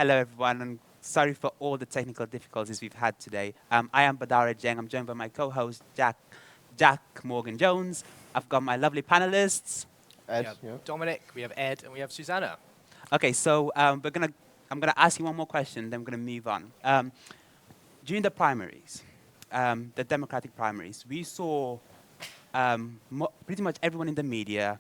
Hello, everyone, and sorry for all the technical difficulties we've had today. I am Badara Jeng. I'm joined by my co-host, Jack Morgan-Jones. I've got my lovely panelists. Ed, We have Dominic, we have Ed, and we have Susanna. Okay, so I'm gonna ask you one more question, then we're gonna move on. During the primaries, the Democratic primaries, we saw pretty much everyone in the media,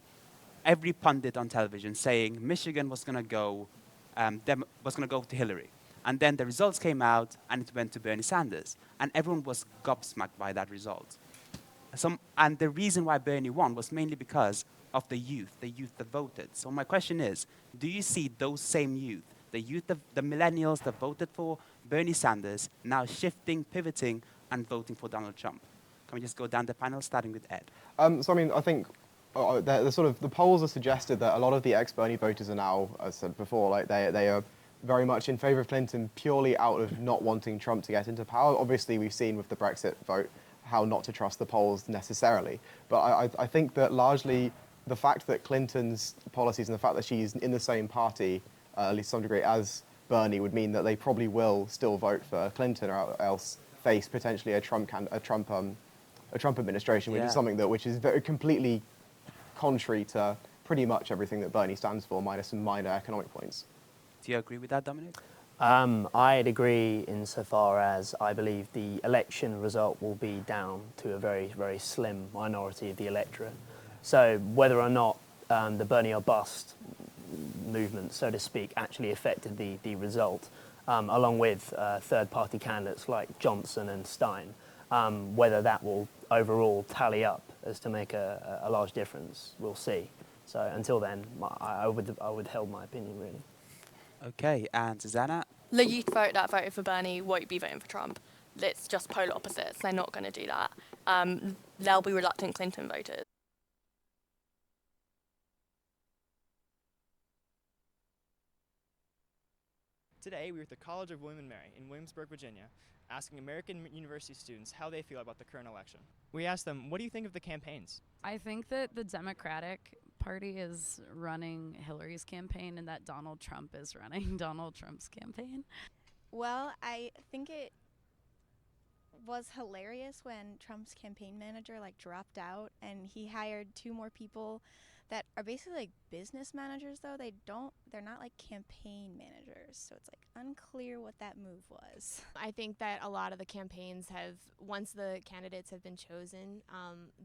every pundit on television saying Michigan was gonna go to Hillary. And then the results came out, and it went to Bernie Sanders. And everyone was gobsmacked by that result. And the reason why Bernie won was mainly because of the youth that voted. So my question is, do you see those same youth, the millennials that voted for Bernie Sanders, now shifting, pivoting, and voting for Donald Trump? Can we just go down the panel, starting with Ed? I think the polls have suggested that a lot of the ex-Bernie voters are now, as I said before, like they are very much in favour of Clinton purely out of not wanting Trump to get into power. Obviously, we've seen with the Brexit vote how not to trust the polls necessarily. But I think that largely the fact that Clinton's policies and the fact that she's in the same party, at least to some degree, as Bernie would mean that they probably will still vote for Clinton or else face potentially a Trump administration, which is something which is very completely contrary to pretty much everything that Bernie stands for, minus some minor economic points. Do you agree with that, Dominic? I'd agree insofar as I believe the election result will be down to a very, very slim minority of the electorate. So whether or not the Bernie or bust movement, so to speak, actually affected the result, along with third-party candidates like Johnson and Stein, whether that will overall tally up as to make a large difference, we'll see. So until then, I would hold my opinion, really. Okay, and Susanna? The youth vote that voted for Bernie won't be voting for Trump. It's just polar opposites. They're not going to do that. They'll be reluctant Clinton voters. Today, we were at the College of William and Mary in Williamsburg, Virginia, asking American university students how they feel about the current election. We asked them, what do you think of the campaigns? I think that the Democratic Party is running Hillary's campaign and that Donald Trump is running Donald Trump's campaign. Well, I think it was hilarious when Trump's campaign manager dropped out and he hired two more people that are basically business managers, though they're not campaign managers, so it's unclear what that move was. I think that a lot of the campaigns once the candidates have been chosen,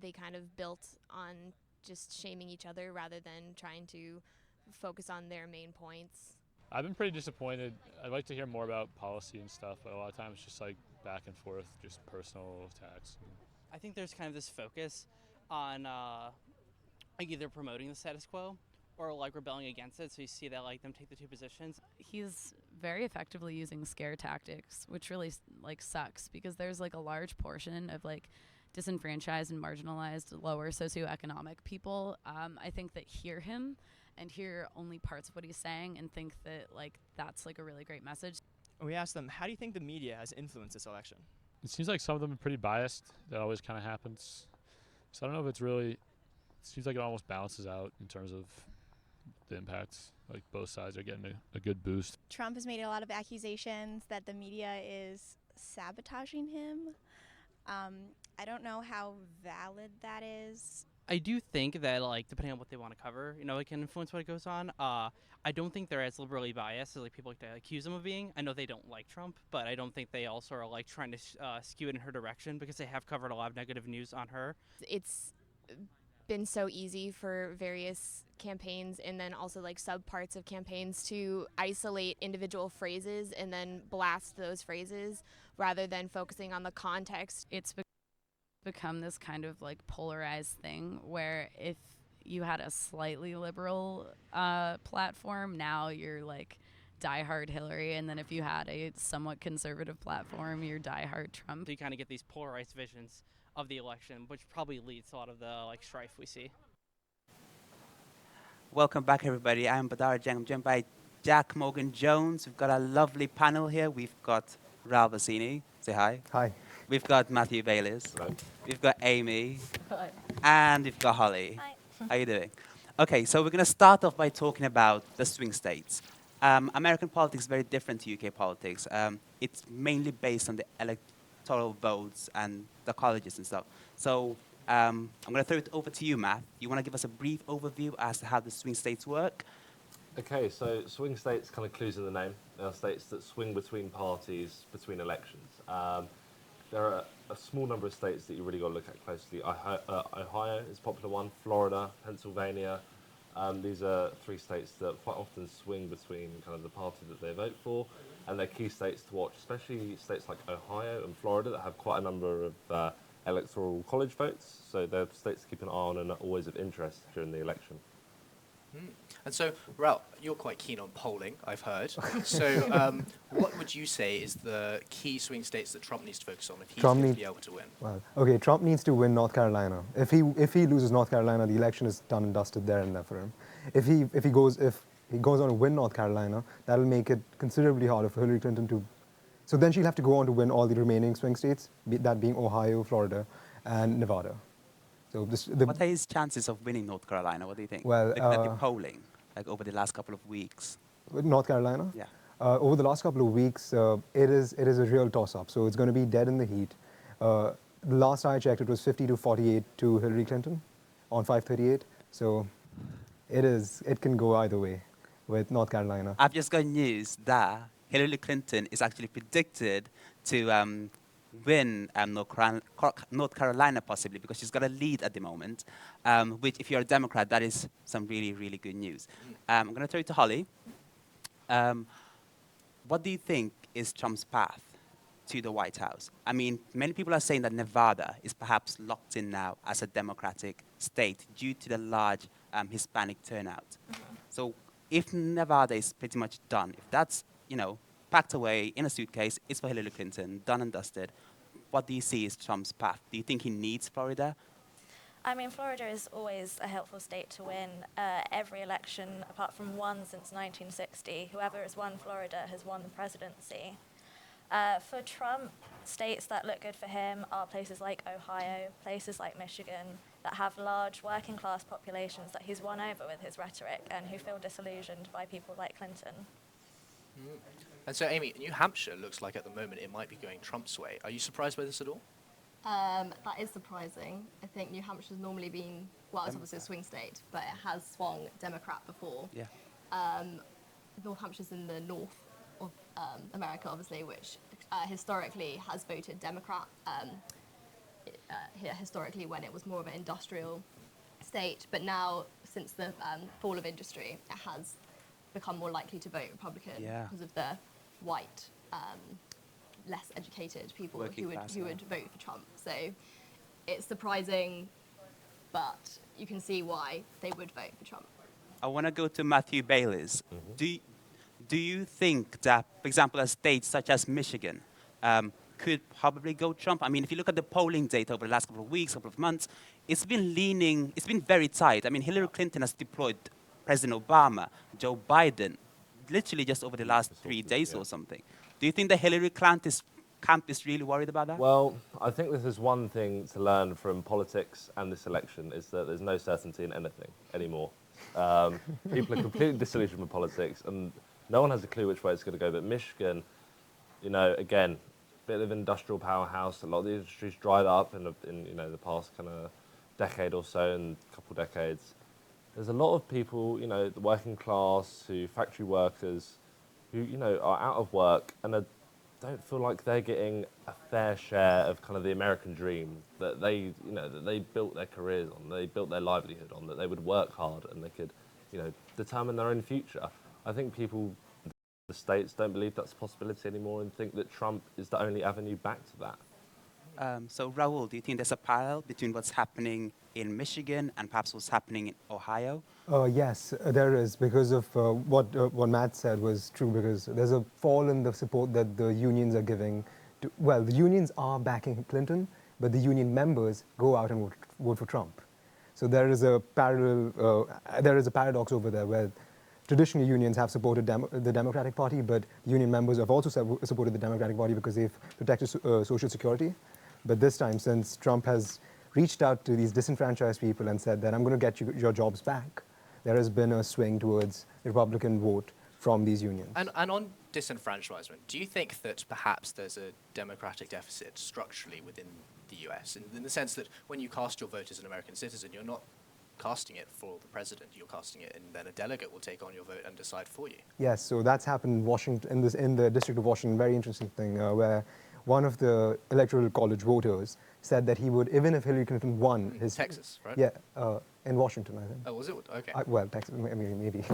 they kind of built on just shaming each other rather than trying to focus on their main points. I've been pretty disappointed. I'd like to hear more about policy and stuff, but a lot of times it's just back and forth, just personal attacks. I think there's kind of this focus on either promoting the status quo or rebelling against it. So you see that them take the two positions. He's very effectively using scare tactics, which really sucks because there's a large portion of disenfranchised and marginalized lower socioeconomic people. I think that hear him and hear only parts of what he's saying and think that that's a really great message. We asked them, how do you think the media has influenced this election? It seems like some of them are pretty biased. That always kind of happens. So I don't know if it's really, it seems like it almost balances out in terms of the impacts. Both sides are getting a good boost. Trump has made a lot of accusations that the media is sabotaging him. I don't know how valid that is. I do think that depending on what they want to cover, it can influence what goes on. I don't think they're as liberally biased as people like to accuse them of being. I know they don't like Trump, but I don't think they also are trying to skew it in her direction because they have covered a lot of negative news on her. It's been so easy for various campaigns and then also subparts of campaigns to isolate individual phrases and then blast those phrases rather than focusing on the context. It's become this kind of polarized thing where if you had a slightly liberal platform, now you're diehard Hillary, and then if you had a somewhat conservative platform, you're diehard Trump. So you kind of get these polarized visions of the election, which probably leads to a lot of the strife we see. Welcome back, everybody. I'm Badara Jeng. I'm joined by Jack Morgan-Jones. We've got a lovely panel here. We've got Ralph Bassini. Say hi. Hi. We've got Matthew Baylis. Hello. We've got Amy. Hi. And we've got Holly. Hi. How you doing? Okay, so we're going to start off by talking about the swing states. American politics is very different to UK politics. It's mainly based on the electoral votes and the colleges and stuff. So I'm going to throw it over to you, Matt. You want to give us a brief overview as to how the swing states work? Okay, so swing states kind of clues in the name. They are states that swing between parties, between elections. There are a small number of states that you really got to look at closely. Ohio is a popular one, Florida, Pennsylvania. These are three states that quite often swing between kind of the party that they vote for, and they're key states to watch, especially states like Ohio and Florida that have quite a number of electoral college votes. So they're states to keep an eye on and are always of interest during the election. And so, Raoul, you're quite keen on polling, I've heard. So what would you say is the key swing states that Trump needs to focus on if he's going to be able to win? Well, okay, Trump needs to win North Carolina. If he loses North Carolina, the election is done and dusted there and there for him. If he goes on to win North Carolina, that'll make it considerably harder for Hillary Clinton to. So then she'll have to go on to win all the remaining swing states, that being Ohio, Florida, and Nevada. So what are his chances of winning North Carolina? What do you think? Well, Looking at the polling, like over the last couple of weeks. With North Carolina? Yeah. Over the last couple of weeks, it is a real toss-up. So it's going to be dead in the heat. The last I checked, it was 50 to 48 to Hillary Clinton on 538. So it can go either way with North Carolina. I've just got news that Hillary Clinton is actually predicted to win North Carolina possibly, because she's got a lead at the moment, which if you're a Democrat, that is some really, really good news. I'm going to throw it to Holly. What do you think is Trump's path to the White House? I mean, many people are saying that Nevada is perhaps locked in now as a Democratic state due to the large Hispanic turnout. So if Nevada is pretty much done, if that's, packed away in a suitcase, it's for Hillary Clinton, done and dusted. What do you see is Trump's path? Do you think he needs Florida? I mean, Florida is always a helpful state to win. Every election, apart from one since 1960, whoever has won Florida has won the presidency. For Trump, states that look good for him are places like Ohio, places like Michigan, that have large working class populations that he's won over with his rhetoric and who feel disillusioned by people like Clinton. And so, Amy, New Hampshire looks like at the moment it might be going Trump's way. Are you surprised by this at all? That is surprising. I think New Hampshire's normally been, well, it's obviously a swing state, but it has swung Democrat before. Yeah. North Hampshire's in the north of America, obviously, which historically has voted Democrat. Historically, when it was more of an industrial state, but now, since the fall of industry, it has become more likely to vote Republican because of the white, less educated people who would vote for Trump. So it's surprising, but you can see why they would vote for Trump. I want to go to Matthew Bayliss. Do you think that, for example, a state such as Michigan could probably go Trump? I mean, if you look at the polling data over the last couple of weeks, couple of months, it's been very tight. I mean, Hillary Clinton has deployed President Obama, Joe Biden, literally just over the last 3 days or something. Do you think the Hillary camp is really worried about that? Well, I think this is one thing to learn from politics and this election, is that there's no certainty in anything anymore. People are completely disillusioned with politics, and no one has a clue which way it's going to go. But Michigan, again, bit of industrial powerhouse. A lot of the industry's dried up in the past kind of decade or so, and couple decades. There's a lot of people, the working class, factory workers, who are out of work and don't feel like they're getting a fair share of kind of the American dream that they built their careers on, they built their livelihood on, that they would work hard and they could, determine their own future. I think people in the States don't believe that's a possibility anymore and think that Trump is the only avenue back to that. So, Raoul, do you think there's a parallel between what's happening in Michigan and perhaps what's happening in Ohio? Yes, there is, because of what Matt said was true, because there's a fall in the support that the unions are giving. The unions are backing Clinton, but the union members go out and vote for Trump. So there is a paradox over there where traditionally unions have supported the Democratic Party, but union members have also supported the Democratic Party because they've protected Social Security. But this time, since Trump has reached out to these disenfranchised people and said that I'm going to get your jobs back, there has been a swing towards the Republican vote from these unions. And on disenfranchisement, do you think that perhaps there's a democratic deficit structurally within the US, in the sense that when you cast your vote as an American citizen, you're not casting it for the president, you're casting it, and then a delegate will take on your vote and decide for you? Yes, so that's happened in Washington, in the District of Washington. Very interesting thing where one of the Electoral College voters said that he would, even if Hillary Clinton won his Texas, right? Yeah, in Washington, I think. Oh, was it? Okay. Well, Texas, maybe.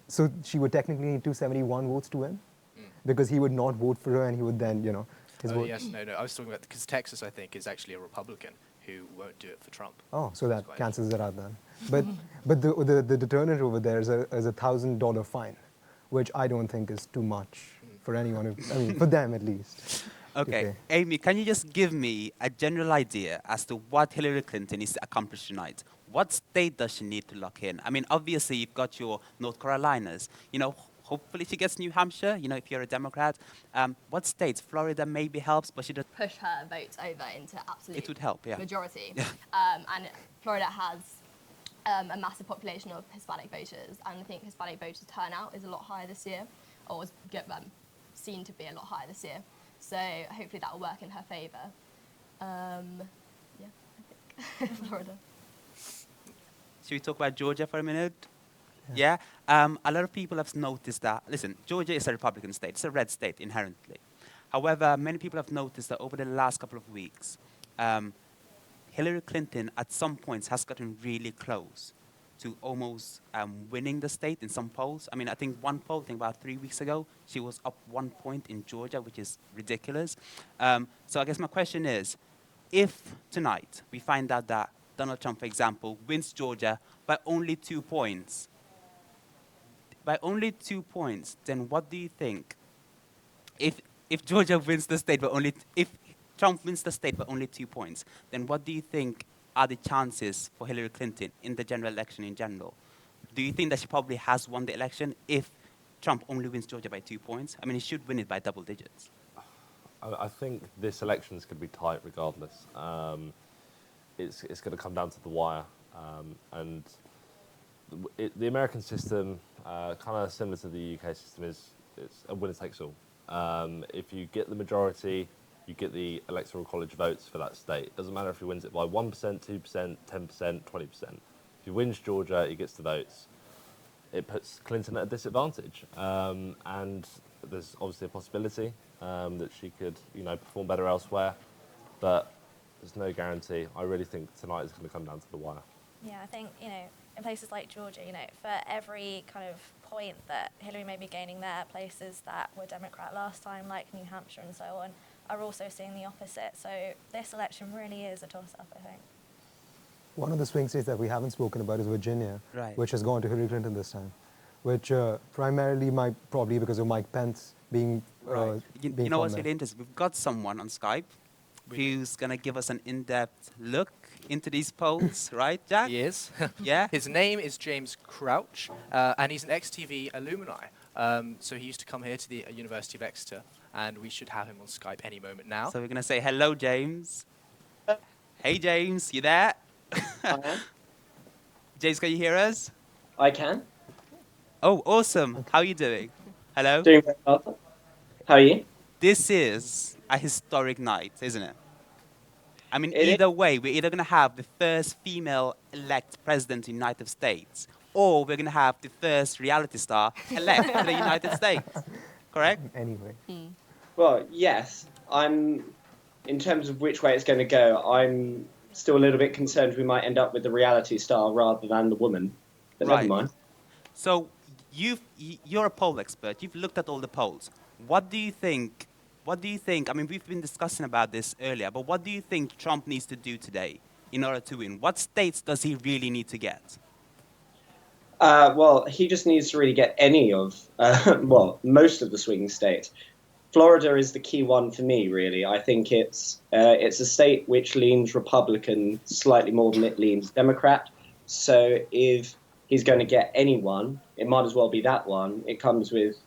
So she would technically need 271 votes to win, because he would not vote for her, and he would then, his vote. Yes, no, I was talking about, because Texas, I think, is actually a Republican who won't do it for Trump. Oh, so that cancels it out then. But the deterrent over there is a $1,000 fine, which I don't think is too much for anyone. For them at least. Okay, Amy, can you just give me a general idea as to what Hillary Clinton needs to accomplish tonight? What state does she need to lock in? I mean, obviously, you've got your North Carolinas. Hopefully she gets New Hampshire, if you're a Democrat. What states? Florida maybe helps, but she does push her votes over into absolute it would help, yeah. majority. And Florida has a massive population of Hispanic voters, and I think Hispanic voters turnout is a lot higher this year, or was seen to be a lot higher this year. So hopefully that will work in her favour. I think Florida. Should we talk about Georgia for a minute? Yeah. A lot of people have noticed that, listen, Georgia is a Republican state. It's a red state inherently. However, many people have noticed that over the last couple of weeks, Hillary Clinton at some points has gotten really close to almost winning the state in some polls. I mean, I think one poll, about 3 weeks ago, she was up 1 point in Georgia, which is ridiculous. So I guess my question is, if tonight we find out that Donald Trump, for example, wins Georgia by only 2 points, then what do you think? If Georgia wins the state, if Trump wins the state by only 2 points, then what do you think are the chances for Hillary Clinton in the general election in general? Do you think that she probably has won the election if Trump only wins Georgia by 2 points? I mean, he should win it by double digits. I think this election is going to be tight regardless. It's going to come down to the wire. And the American system, kind of similar to the UK system, it's a winner takes all. If you get the majority, you get the Electoral College votes for that state. It doesn't matter if he wins it by 1%, 2%, 10%, 20%. If he wins Georgia, he gets the votes. It puts Clinton at a disadvantage. And there's obviously a possibility that she could, perform better elsewhere. But there's no guarantee. I really think tonight is going to come down to the wire. Yeah, I think, in places like Georgia, for every kind of point that Hillary may be gaining there, places that were Democrat last time, like New Hampshire and so on, are also seeing the opposite. So this election really is a toss-up, I think. One of the swing states that we haven't spoken about is Virginia, which has gone to Hillary Clinton this time, which primarily probably because of Mike Pence being you know what's really interesting? We've got someone on Skype who's going to give us an in-depth look into these polls, right, Jack? He is. Yeah? His name is James Crouch, and he's an XTV alumni. So he used to come here to the University of Exeter, and we should have him on Skype any moment now. So we're going to say, hello, James. Hey, James, you there? I am. James, can you hear us? I can. Oh, awesome. How are you doing? Hello? Doing very well. How are you? This is a historic night, isn't it? I mean, either way, we're either going to have the first female-elect president in the United States, or we're going to have the first reality star elect in the United States. Correct? Anyway. Well, yes. In terms of which way it's going to go, I'm still a little bit concerned we might end up with the reality star rather than the woman. But never mind. So you're a poll expert. You've looked at all the polls. What do you think? I mean, we've been discussing about this earlier, but what do you think Trump needs to do today in order to win? What states does he really need to get? Well, he just needs to really get any of, most of the swing states. Florida is the key one for me, really. I think it's a state which leans Republican slightly more than it leans Democrat. So if he's going to get anyone, it might as well be that one. It comes with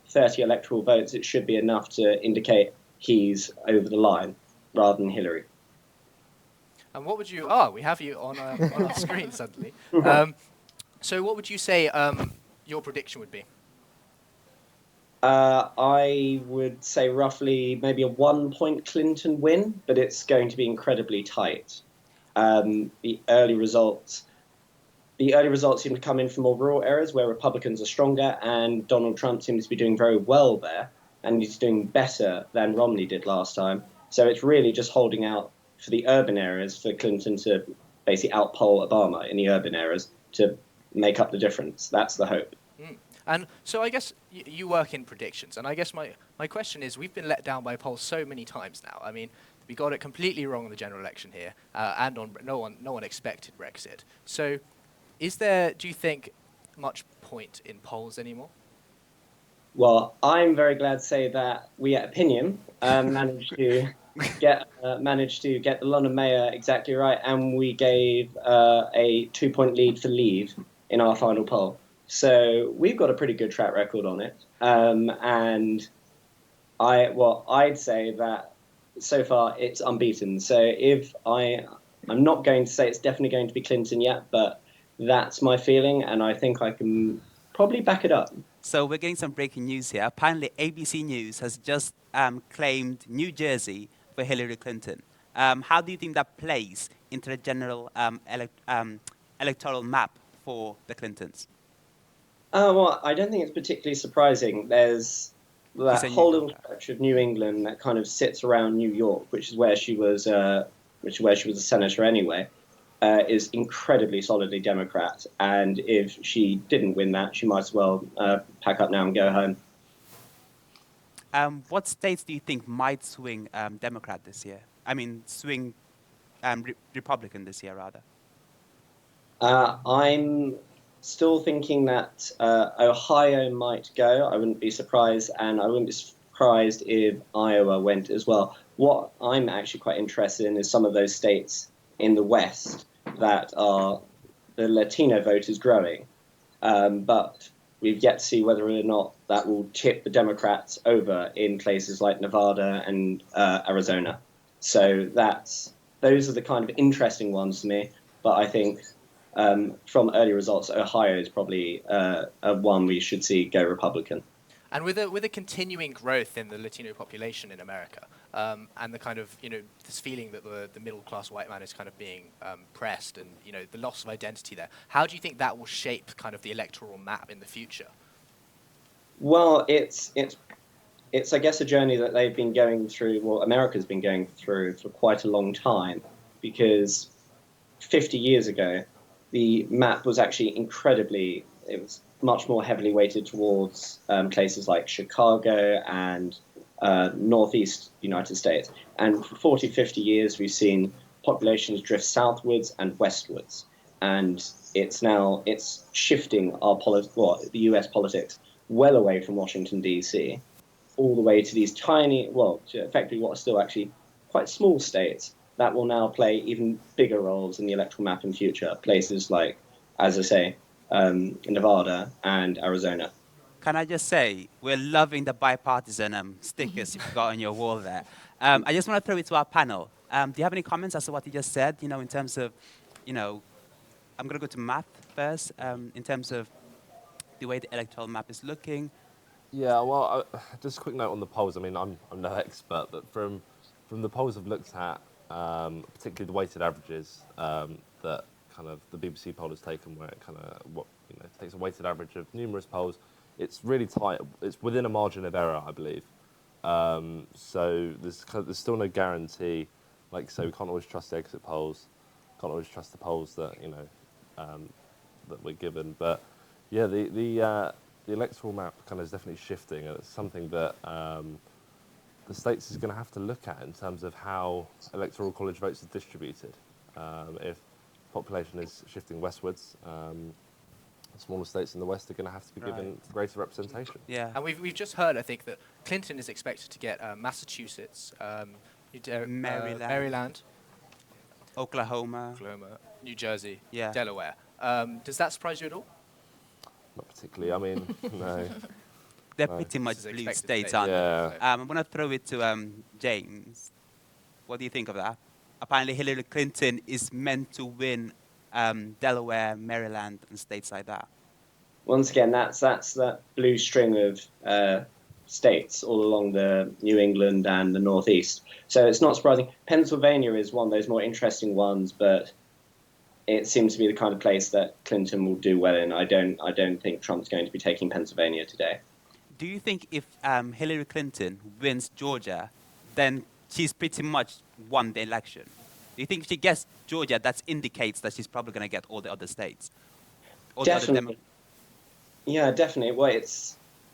30 electoral votes. It should be enough to indicate he's over the line rather than Hillary. And what would you... we have you on our screen suddenly. So what would you say your prediction would be? I would say roughly maybe a 1-point Clinton win, but it's going to be incredibly tight. The early results seem to come in from more rural areas where Republicans are stronger, and Donald Trump seems to be doing very well there, and he's doing better than Romney did last time. So it's really just holding out for the urban areas for Clinton to basically outpoll Obama in the urban areas to make up the difference. That's the hope. And so I guess you work in predictions, and I guess my question is, we've been let down by polls so many times now. I mean, we got it completely wrong in the general election here, and on no one expected Brexit. So is there, do you think, much point in polls anymore? Well, I'm very glad to say that we at Opinion managed to get the London mayor exactly right, and we gave a 2-point lead for Leave in our final poll. So we've got a pretty good track record on it, and I'd say that so far it's unbeaten. So I'm not going to say it's definitely going to be Clinton yet, but that's my feeling, and I think I can probably back it up. So we're getting some breaking news here. Apparently, ABC News has just claimed New Jersey for Hillary Clinton. How do you think that plays into the general electoral map for the Clintons? Well, I don't think it's particularly surprising. There's that whole little stretch of New England that kind of sits around New York, which is where she was a senator anyway, is incredibly solidly Democrat. And if she didn't win that, she might as well pack up now and go home. What states do you think might swing Democrat this year? I mean, swing Republican this year, rather. I'm still thinking that Ohio might go. I wouldn't be surprised, and I wouldn't be surprised if Iowa went as well. What I'm actually quite interested in is some of those states in the West that are the Latino vote is growing, but we've yet to see whether or not that will tip the Democrats over in places like Nevada and Arizona. So those are the kind of interesting ones to me, but I think from early results, Ohio is probably one we should see go Republican. And with a continuing growth in the Latino population in America, and the kind of, this feeling that the middle class white man is kind of being pressed, and the loss of identity there, how do you think that will shape kind of the electoral map in the future? Well, it's I guess a journey that they've been going through. Well, America's been going through for quite a long time, because 50 years ago, the map was actually it was much more heavily weighted towards places like Chicago and northeast United States. And for 40, 50 years, we've seen populations drift southwards and westwards. And it's shifting the US politics well away from Washington, D.C., all the way to these tiny, to effectively what are still actually quite small states that will now play even bigger roles in the electoral map in future. Places like, as I say, Nevada and Arizona. Can I just say, we're loving the bipartisan stickers you've got on your wall there. I just want to throw it to our panel. Do you have any comments as to what you just said, in terms of, I'm going to go to Matt first, in terms of the way the electoral map is looking? Yeah, well, just a quick note on the polls. I mean, I'm no expert, but from the polls I've looked at, particularly the weighted averages that kind of the BBC poll has taken, where it kind of takes a weighted average of numerous polls. It's really tight. It's within a margin of error, I believe. So there's still no guarantee. Like, so we can't always trust the exit polls. Can't always trust the polls that that we're given. But yeah, the electoral map kind of is definitely shifting, and it's something that the states is going to have to look at in terms of how electoral college votes are distributed. If population is shifting westwards, smaller states in the West are going to have to be given greater representation. Yeah. And we've just heard, I think, that Clinton is expected to get Massachusetts, Maryland, Oklahoma, New Jersey, yeah. Delaware. Does that surprise you at all? Not particularly. I mean, no. They're pretty much blue states, aren't they? I'm going to throw it to James. What do you think of that? Apparently Hillary Clinton is meant to win Delaware, Maryland, and states like that. once again, that's that blue string of states all along the New England and the Northeast. So it's not surprising. Pennsylvania is one of those more interesting ones, but it seems to be the kind of place that Clinton will do well in. I don't think Trump's going to be taking Pennsylvania today. Do you think if Hillary Clinton wins Georgia, then she's pretty much won the election? Do you think if she gets Georgia, that indicates that she's probably going to get all the other states? Definitely. Yeah, definitely. Well,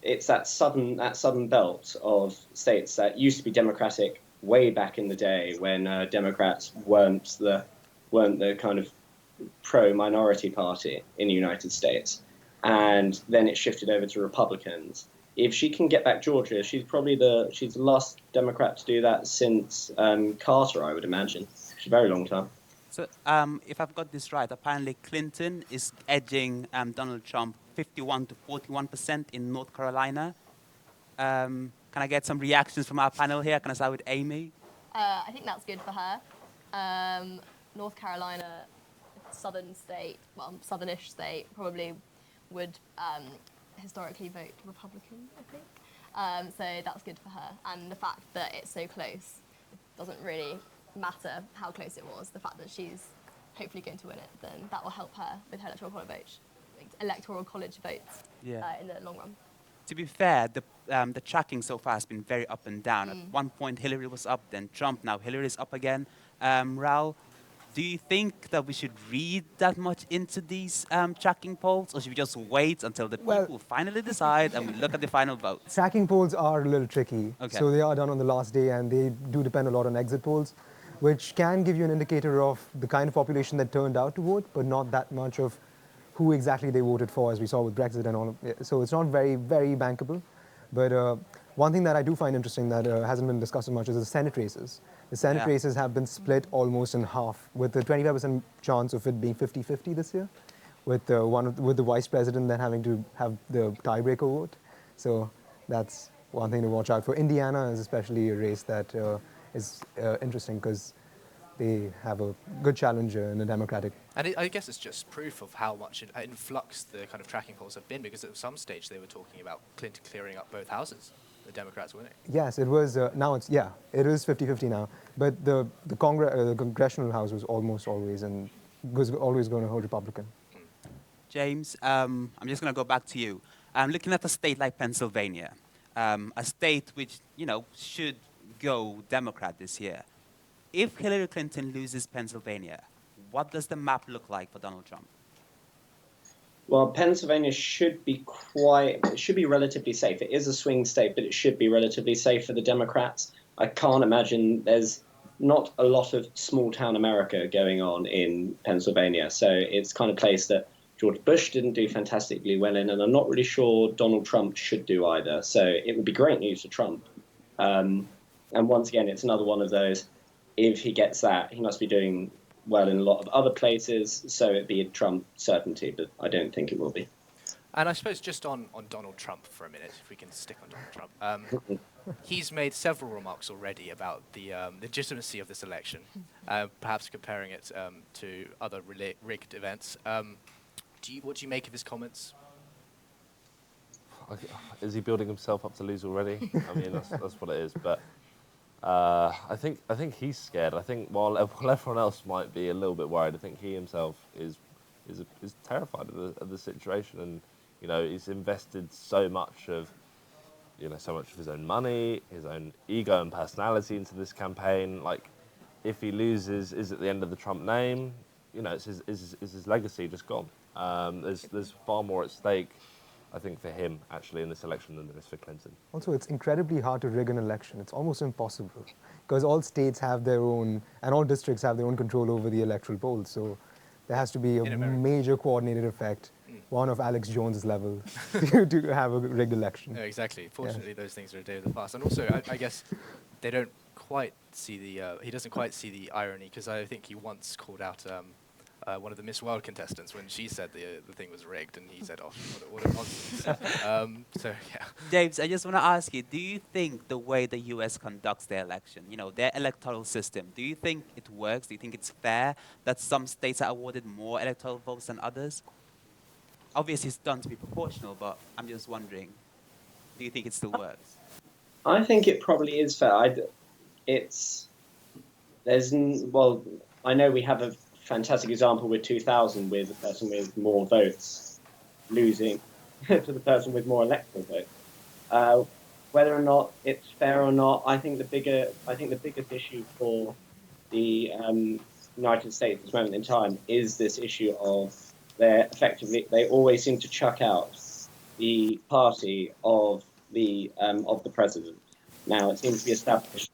it's that southern belt of states that used to be Democratic way back in the day when Democrats weren't the kind of pro-minority party in the United States, and then it shifted over to Republicans. If she can get back Georgia, she's the last Democrat to do that since Carter, I would imagine. It's a very long time. So, if I've got this right, apparently Clinton is edging Donald Trump 51 to 41% in North Carolina. Can I get some reactions from our panel here? Can I start with Amy? I think that's good for her. North Carolina, southern state, well, southernish state, probably would historically vote Republican, I think. So that's good for her. And the fact that it's so close, it doesn't really matter how close it was. The fact that she's hopefully going to win it, then that will help her with her electoral college votes in the long run. To be fair, the tracking so far has been very up and down. At one point, Hillary was up, then Trump. Now Hillary's up again. Raul, do you think that we should read that much into these tracking polls, or should we just wait until the people finally decide and we look at the final votes? Tracking polls are a little tricky. Okay. So they are done on the last day, and they do depend a lot on exit polls, which can give you an indicator of the kind of population that turned out to vote, but not that much of who exactly they voted for, as we saw with Brexit and all of it. So it's not very, very bankable. But one thing that I do find interesting that hasn't been discussed as much is the Senate races. The Senate races have been split almost in half, with the 25% chance of it being 50-50 this year, with the vice president then having to have the tiebreaker vote. So that's one thing to watch out for. Indiana is especially a race that is interesting because they have a good challenger in a Democratic. And I guess it's just proof of how much in flux the kind of tracking polls have been, because at some stage they were talking about Clinton clearing up both houses, the Democrats winning. Yes, it was. Now it is 50-50 now. But the Congressional House was almost always always going to hold Republican. James, I'm just going to go back to you. Looking at a state like Pennsylvania, a state which should go Democrat this year. If Hillary Clinton loses Pennsylvania, what does the map look like for Donald Trump? Well, Pennsylvania should be relatively safe. It is a swing state, but it should be relatively safe for the Democrats. I can't imagine there's not a lot of small-town America going on in Pennsylvania. So it's kind of place that George Bush didn't do fantastically well in, and I'm not really sure Donald Trump should do either. So it would be great news for Trump. And once again, it's another one of those, if he gets that, he must be doing well in a lot of other places, so it'd be a Trump certainty, but I don't think it will be. And I suppose just on Donald Trump for a minute, if we can stick on Donald Trump. He's made several remarks already about the legitimacy of this election, perhaps comparing it to other rigged events. What do you make of his comments? Is he building himself up to lose already? I mean, that's what it is. But I think he's scared. I think while everyone else might be a little bit worried, I think he himself is terrified of the situation, and he's invested so much of his own money, his own ego and personality into this campaign. Like, if he loses, is it the end of the Trump name? Is his legacy just gone? There's far more at stake, I think, for him actually in this election than there is for Clinton. Also, it's incredibly hard to rig an election. It's almost impossible because all states have their own, and all districts have their own control over the electoral polls. So there has to be a major coordinated effect, one of Alex Jones's level, to have a rigged election. No, exactly. Fortunately, those things are a day of the past. And also, I guess they don't quite see he doesn't quite see the irony, because I think he once called out one of the Miss World contestants when she said the thing was rigged, and he said, "Oh, what a nonsense." So yeah. James, I just want to ask you: do you think the way the U.S. conducts their election, their electoral system, do you think it works? Do you think it's fair that some states are awarded more electoral votes than others? Obviously, it's done to be proportional, but I'm just wondering, do you think it still works? I think it probably is fair. Well, I know we have a fantastic example with 2000 with the person with more votes losing to the person with more electoral votes. Whether or not it's fair or not, I think the biggest issue for the United States at this moment in time is this issue of they always seem to chuck out the party of the president. Now it seems to be established.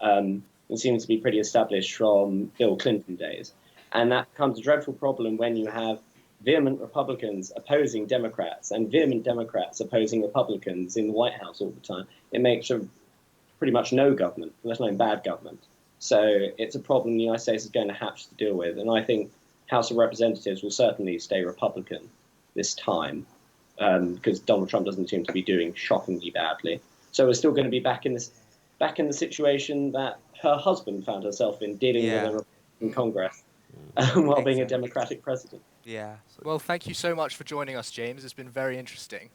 It seems to be pretty established from Bill Clinton days, and that becomes a dreadful problem when you have vehement Republicans opposing Democrats and vehement Democrats opposing Republicans in the White House all the time. It makes pretty much no government, let alone bad government. So it's a problem the United States is going to have to deal with, and I think House of Representatives will certainly stay Republican this time because Donald Trump doesn't seem to be doing shockingly badly. So we're still going to be back in the situation that her husband found herself in, dealing with a Republican Congress while being a Democratic president. Yeah. Well, thank you so much for joining us, James. It's been very interesting.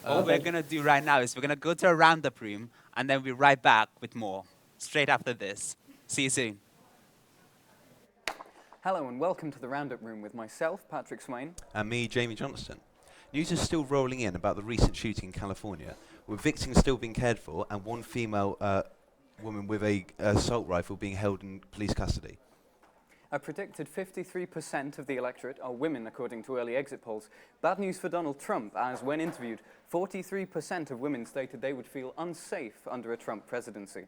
What we're going to do right now is we're going to go to a roundup room, and then we'll be right back with more, straight after this. See you soon. Hello and welcome to the Roundup Room with myself, Patrick Swain. And me, Jamie Johnston. News is still rolling in about the recent shooting in California, with victims still being cared for and one female woman with a assault rifle being held in police custody. A predicted 53% of the electorate are women, according to early exit polls. Bad news for Donald Trump, as when interviewed, 43% of women stated they would feel unsafe under a Trump presidency.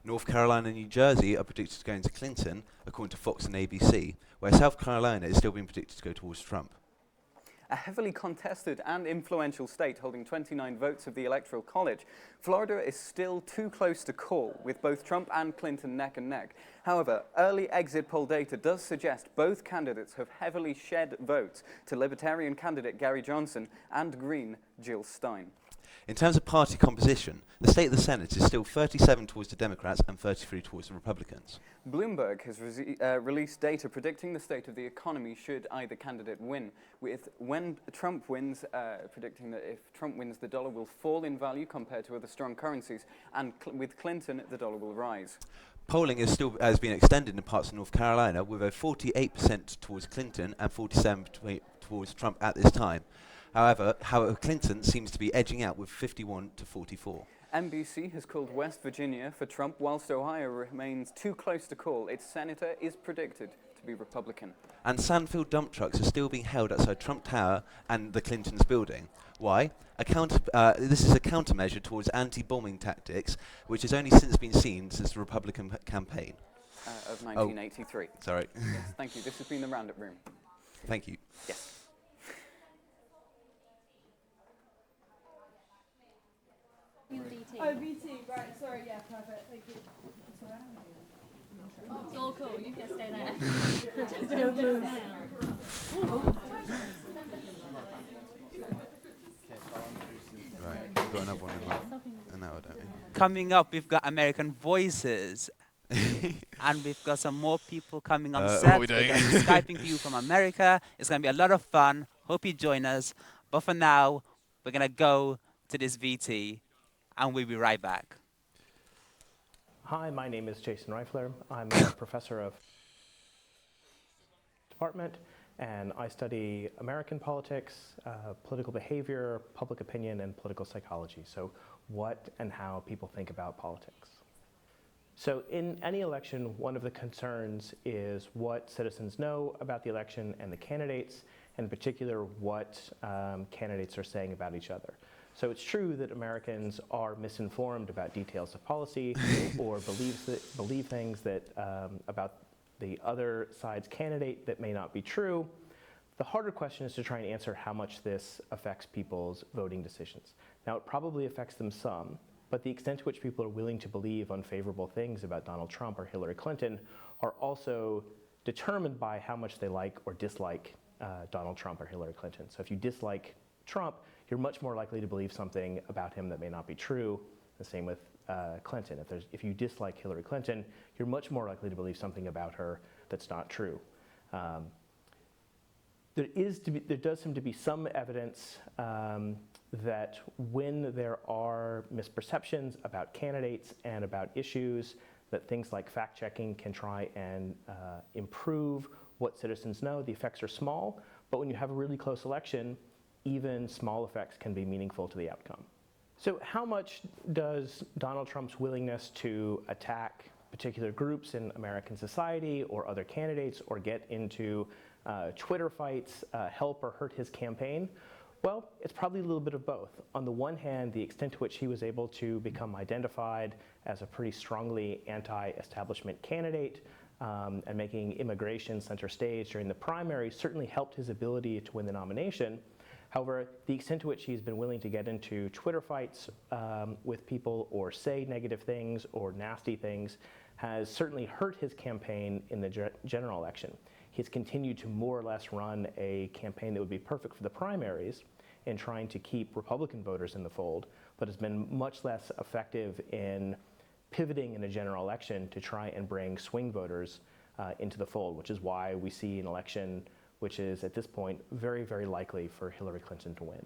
North Carolina and New Jersey are predicted to go into Clinton, according to Fox and ABC, where South Carolina is still being predicted to go towards Trump. A heavily contested and influential state holding 29 votes of the Electoral College, Florida is still too close to call, with both Trump and Clinton neck and neck. However, early exit poll data does suggest both candidates have heavily shed votes to Libertarian candidate Gary Johnson and Green Jill Stein. In terms of party composition, the state of the Senate is still 37 towards the Democrats and 33 towards the Republicans. Bloomberg has released data predicting the state of the economy should either candidate win, with when Trump wins, predicting that if Trump wins, the dollar will fall in value compared to other strong currencies, and with Clinton, the dollar will rise. Polling has been extended in parts of North Carolina, with a 48% towards Clinton and 47% towards Trump at this time. However, Clinton seems to be edging out with 51 to 44. NBC has called West Virginia for Trump, whilst Ohio remains too close to call. Its senator is predicted to be Republican. And Sandfield dump trucks are still being held outside Trump Tower and the Clintons building. Why? This is a countermeasure towards anti-bombing tactics, which has only since been seen since the Republican campaign. Of 1983. Oh, sorry. Yes, thank you. This has been the Roundup Room. Thank you. Yes. Oh, BT, right, sorry, yeah, perfect, thank you. Oh, it's all cool, you can stay there. Right, we've got another one in that, don't we? Coming up, we've got American Voices. And we've got some more people coming on set. We're going to be Skyping to you from America. It's going to be a lot of fun. Hope you join us. But for now, we're going to go to this VT, and we'll be right back. Hi, my name is Jason Reifler. I'm a professor of department, and I study American politics, political behavior, public opinion, and political psychology. So what and how people think about politics. So in any election, one of the concerns is what citizens know about the election and the candidates, and in particular, what candidates are saying about each other. So it's true that Americans are misinformed about details of policy or believe things that about the other side's candidate that may not be true. The harder question is to try and answer how much this affects people's voting decisions. Now, it probably affects them some, but the extent to which people are willing to believe unfavorable things about Donald Trump or Hillary Clinton are also determined by how much they like or dislike Donald Trump or Hillary Clinton. So if you dislike Trump, you're much more likely to believe something about him that may not be true. The same with Clinton. If you dislike Hillary Clinton, you're much more likely to believe something about her that's not true. there does seem to be some evidence that when there are misperceptions about candidates and about issues, that things like fact-checking can try and improve what citizens know. The effects are small, but when you have a really close election, even small effects can be meaningful to the outcome. So how much does Donald Trump's willingness to attack particular groups in American society or other candidates or get into Twitter fights help or hurt his campaign? Well, it's probably a little bit of both. On the one hand, the extent to which he was able to become identified as a pretty strongly anti-establishment candidate and making immigration center stage during the primary certainly helped his ability to win the nomination. However, the extent to which he's been willing to get into Twitter fights with people or say negative things or nasty things has certainly hurt his campaign in the general election. He's continued to more or less run a campaign that would be perfect for the primaries in trying to keep Republican voters in the fold, but has been much less effective in pivoting in a general election to try and bring swing voters into the fold, which is why we see an election which is at this point very, very likely for Hillary Clinton to win.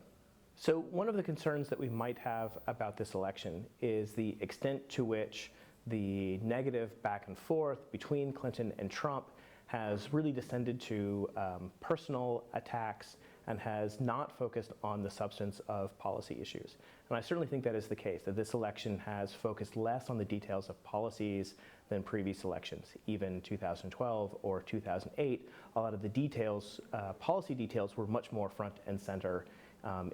So one of the concerns that we might have about this election is the extent to which the negative back and forth between Clinton and Trump has really descended to personal attacks and has not focused on the substance of policy issues. And I certainly think that is the case, that this election has focused less on the details of policies than previous elections. Even 2012 or 2008, a lot of the details, policy details, were much more front and center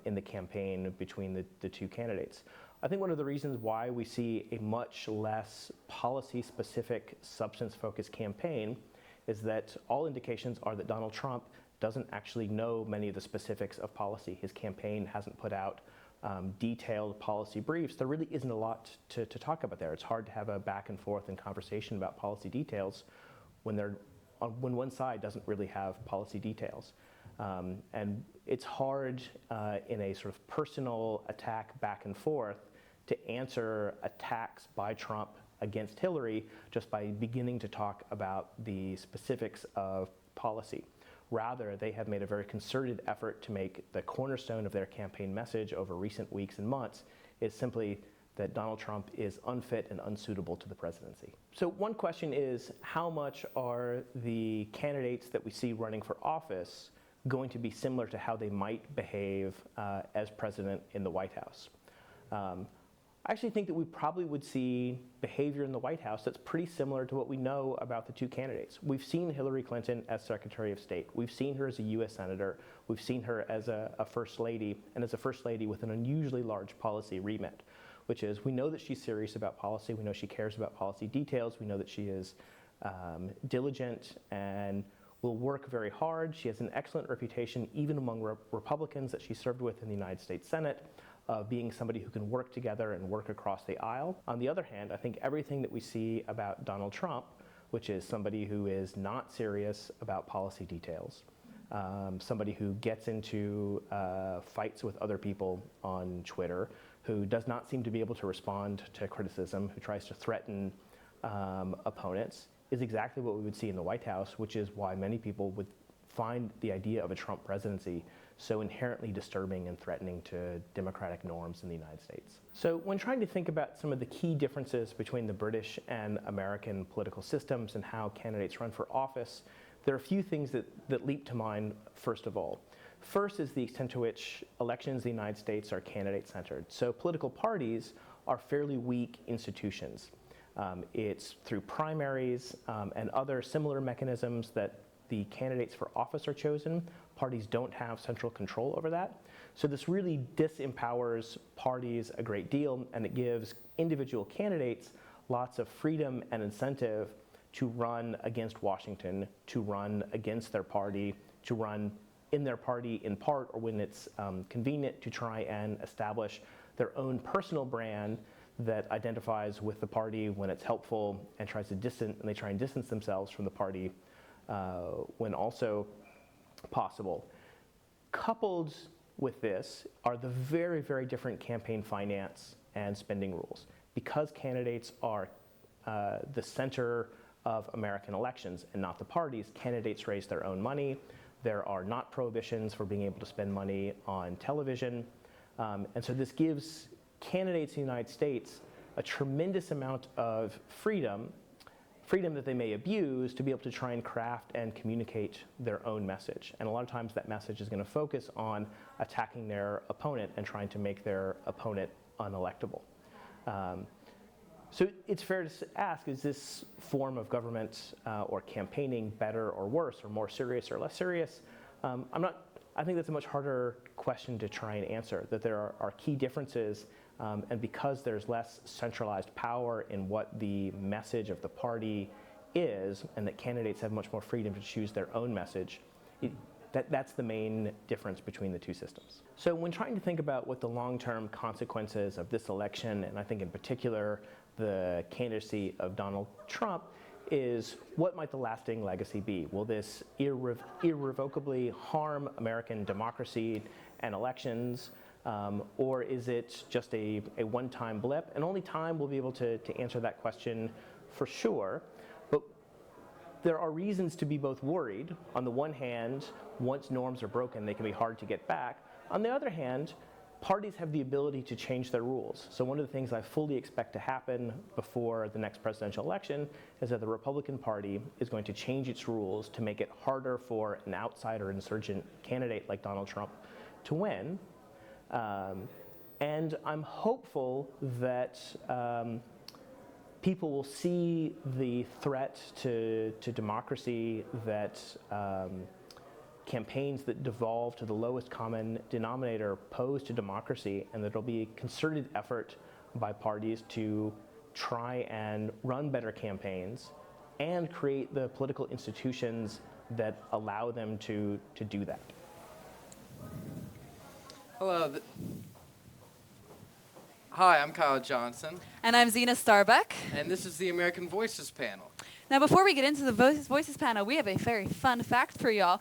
in the campaign between the two candidates. I think one of the reasons why we see a much less policy-specific, substance-focused campaign is that all indications are that Donald Trump doesn't actually know many of the specifics of policy. His campaign hasn't put out detailed policy briefs. There really isn't a lot to talk about there. It's hard to have a back and forth and conversation about policy details when one side doesn't really have policy details. And it's hard in a sort of personal attack back and forth to answer attacks by Trump against Hillary just by beginning to talk about the specifics of policy. Rather, they have made a very concerted effort to make the cornerstone of their campaign message over recent weeks and months is simply that Donald Trump is unfit and unsuitable to the presidency. So one question is, how much are the candidates that we see running for office going to be similar to how they might behave as president in the White House? I actually think that we probably would see behavior in the White House that's pretty similar to what we know about the two candidates. We've seen Hillary Clinton as Secretary of State. We've seen her as a U.S. Senator. We've seen her as a First Lady, and as a First Lady with an unusually large policy remit, which is we know that she's serious about policy. We know she cares about policy details. We know that she is diligent and will work very hard. She has an excellent reputation, even among Republicans that she served with in the United States Senate, of being somebody who can work together and work across the aisle. On the other hand, I think everything that we see about Donald Trump, which is somebody who is not serious about policy details, somebody who gets into fights with other people on Twitter, who does not seem to be able to respond to criticism, who tries to threaten opponents, is exactly what we would see in the White House, which is why many people would find the idea of a Trump presidency so inherently disturbing and threatening to democratic norms in the United States. So when trying to think about some of the key differences between the British and American political systems and how candidates run for office, there are a few things that leap to mind first of all. First is the extent to which elections in the United States are candidate-centered. So political parties are fairly weak institutions. It's through primaries and other similar mechanisms that the candidates for office are chosen. Parties don't have central control over that. So this really disempowers parties a great deal, and it gives individual candidates lots of freedom and incentive to run against Washington, to run against their party, to run in their party in part, or when it's convenient, to try and establish their own personal brand that identifies with the party when it's helpful and they try and distance themselves from the party when also possible. Coupled with this are the very, very different campaign finance and spending rules. Because candidates are the center of American elections and not the parties, candidates raise their own money. There are not prohibitions for being able to spend money on television. And so this gives candidates in the United States a tremendous amount of freedom that they may abuse to be able to try and craft and communicate their own message. And a lot of times that message is going to focus on attacking their opponent and trying to make their opponent unelectable. So it's fair to ask, is this form of government or campaigning better or worse, or more serious or less serious? I think that's a much harder question to try and answer, that there are key differences, and because there's less centralized power in what the message of the party is, and that candidates have much more freedom to choose their own message, that's the main difference between the two systems. So when trying to think about what the long-term consequences of this election, and I think in particular the candidacy of Donald Trump, is what might the lasting legacy be? Will this irrevocably harm American democracy and elections, or is it just a one-time blip? And only time will be able to answer that question for sure. But there are reasons to be both worried. On the one hand, once norms are broken, they can be hard to get back. On the other hand, parties have the ability to change their rules. So one of the things I fully expect to happen before the next presidential election is that the Republican Party is going to change its rules to make it harder for an outsider insurgent candidate like Donald Trump to win. And I'm hopeful that people will see the threat to democracy that campaigns that devolve to the lowest common denominator pose to democracy, and that there'll be a concerted effort by parties to try and run better campaigns and create the political institutions that allow them to do that. Hello. Hi, I'm Kyle Johnson. And I'm Zena Starbuck. And this is the American Voices panel. Now, before we get into the Voices panel, we have a very fun fact for y'all.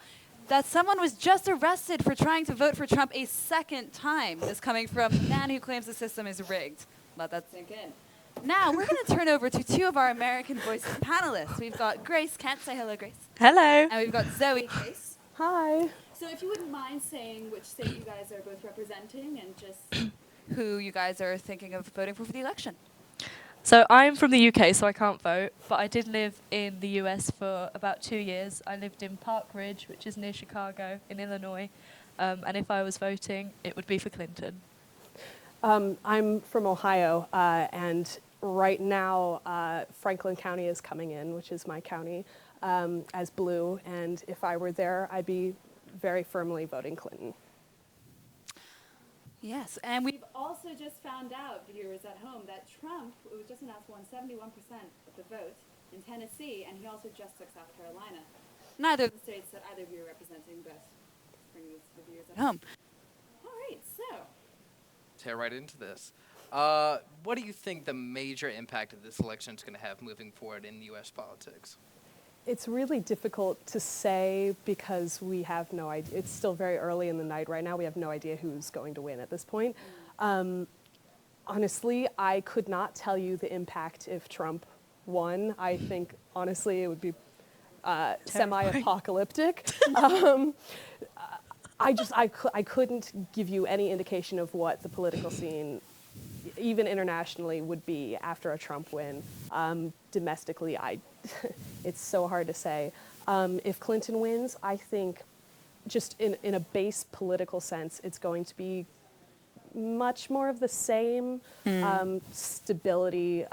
That someone was just arrested for trying to vote for Trump a second time. This coming from a man who claims the system is rigged. Let that sink in. Now, we're going to turn over to two of our American Voices panelists. We've got Grace Kent. Say hello, Grace. Hello. And we've got Zoe Case. Hi. So if you wouldn't mind saying which state you guys are both representing and just who you guys are thinking of voting for the election. So I'm from the UK, so I can't vote, but I did live in the US for about 2 years. I lived in Park Ridge, which is near Chicago in Illinois, and if I was voting, it would be for Clinton. I'm from Ohio, and right now Franklin County is coming in, which is my county, as blue, and if I were there, I'd be very firmly voting Clinton. Yes, and we've also just found out, viewers at home, that Trump, it was just announced, won 71% of the vote in Tennessee, and he also just took South Carolina. Neither of the states that either of you are representing, but bring these to the viewers at home. All right, so. Tear right into this. What do you think the major impact of this election is going to have moving forward in U.S. politics? It's really difficult to say because we have no idea. It's still very early in the night right now. We have no idea who's going to win at this point. Honestly, I could not tell you the impact if Trump won. I think, honestly, it would be semi-apocalyptic. I couldn't give you any indication of what the political scene, even internationally, would be after a Trump win. Domestically, it's so hard to say. If Clinton wins, I think just in a base political sense, it's going to be much more of the same, stability,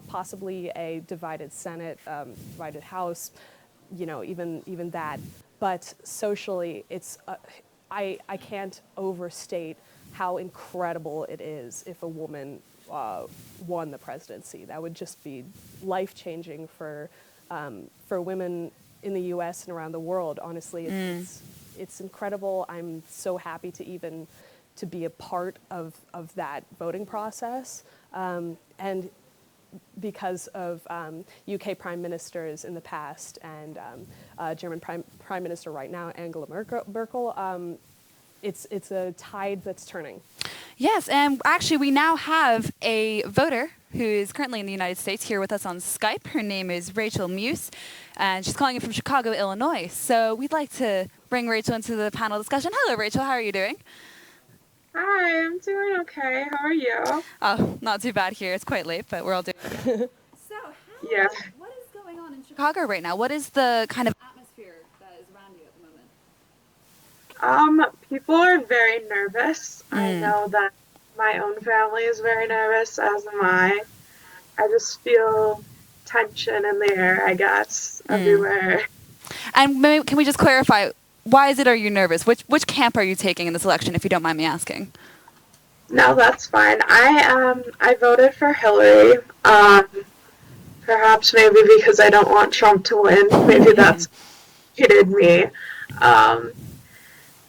possibly a divided Senate, divided House, even that. But socially, it's I can't overstate how incredible it is if a woman won the presidency. That would just be life-changing for women in the U.S. and around the world. Honestly, it's incredible. I'm so happy to be a part of that voting process. And because of UK prime ministers in the past and German prime minister right now, Angela Merkel, it's a tide that's turning. Yes, and actually we now have a voter who is currently in the United States here with us on Skype. Her name is Rachel Muse, and she's calling in from Chicago, Illinois. So we'd like to bring Rachel into the panel discussion. Hello, Rachel. How are you doing? Hi, I'm doing okay. How are you? Oh, not too bad here. It's quite late, but we're all doing good. Yeah. What is going on in Chicago right now? What is the kind of atmosphere that is around you at the moment? People are very nervous. I know that my own family is very nervous, as am I. I just feel tension in the air, I guess, everywhere. And maybe, can we just clarify, why is it are you nervous? Which camp are you taking in this election, if you don't mind me asking? No, that's fine. I voted for Hillary. Perhaps maybe because I don't want Trump to win. Maybe that's hit me.